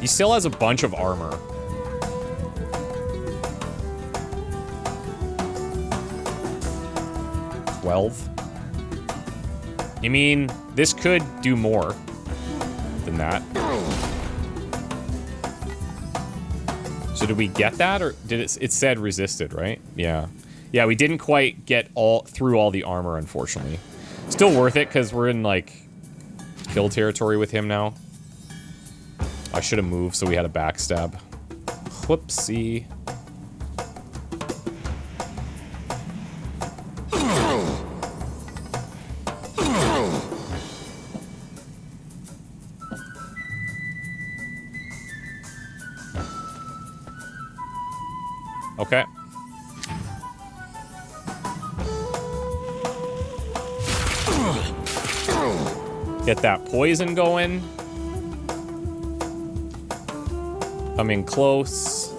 He still has a bunch of armor. $12. I mean, this could do more than that. So did we get that, or did it said resisted, right? Yeah. Yeah, we didn't quite get through all the armor, unfortunately. Still worth it, because we're in, like, kill territory with him now. I should have moved so we had a backstab. Whoopsie. Okay. Get that poison going. Coming close.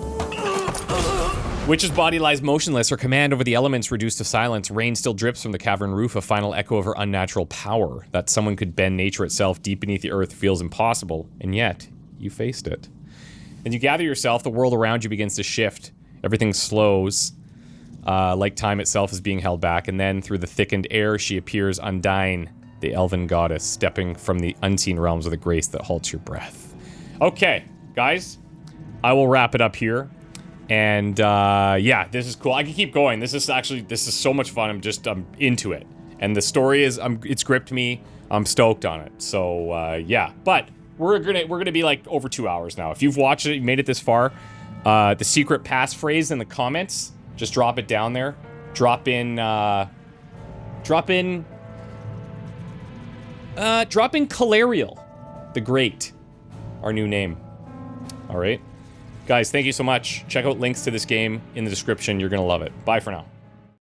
Witch's body lies motionless. Her command over the elements reduced to silence. Rain still drips from the cavern roof, a final echo of her unnatural power. That someone could bend nature itself deep beneath the earth feels impossible, and yet, you faced it. And you gather yourself, the world around you begins to shift. Everything slows, like time itself is being held back, and then through the thickened air, she appears undying, the elven goddess, stepping from the unseen realms with a grace that halts your breath. Okay, guys, I will wrap it up here, and yeah, this is cool. I can keep going. This is so much fun. I'm into it, and the story is, it's gripped me. I'm stoked on it. So yeah, but we're gonna be like over 2 hours now. If you've watched it, you made it this far. The secret passphrase in the comments, just drop it down there. Drop in Calariel the Great, our new name. All right. Guys, thank you so much. Check out links to this game in the description. You're gonna love it. Bye for now.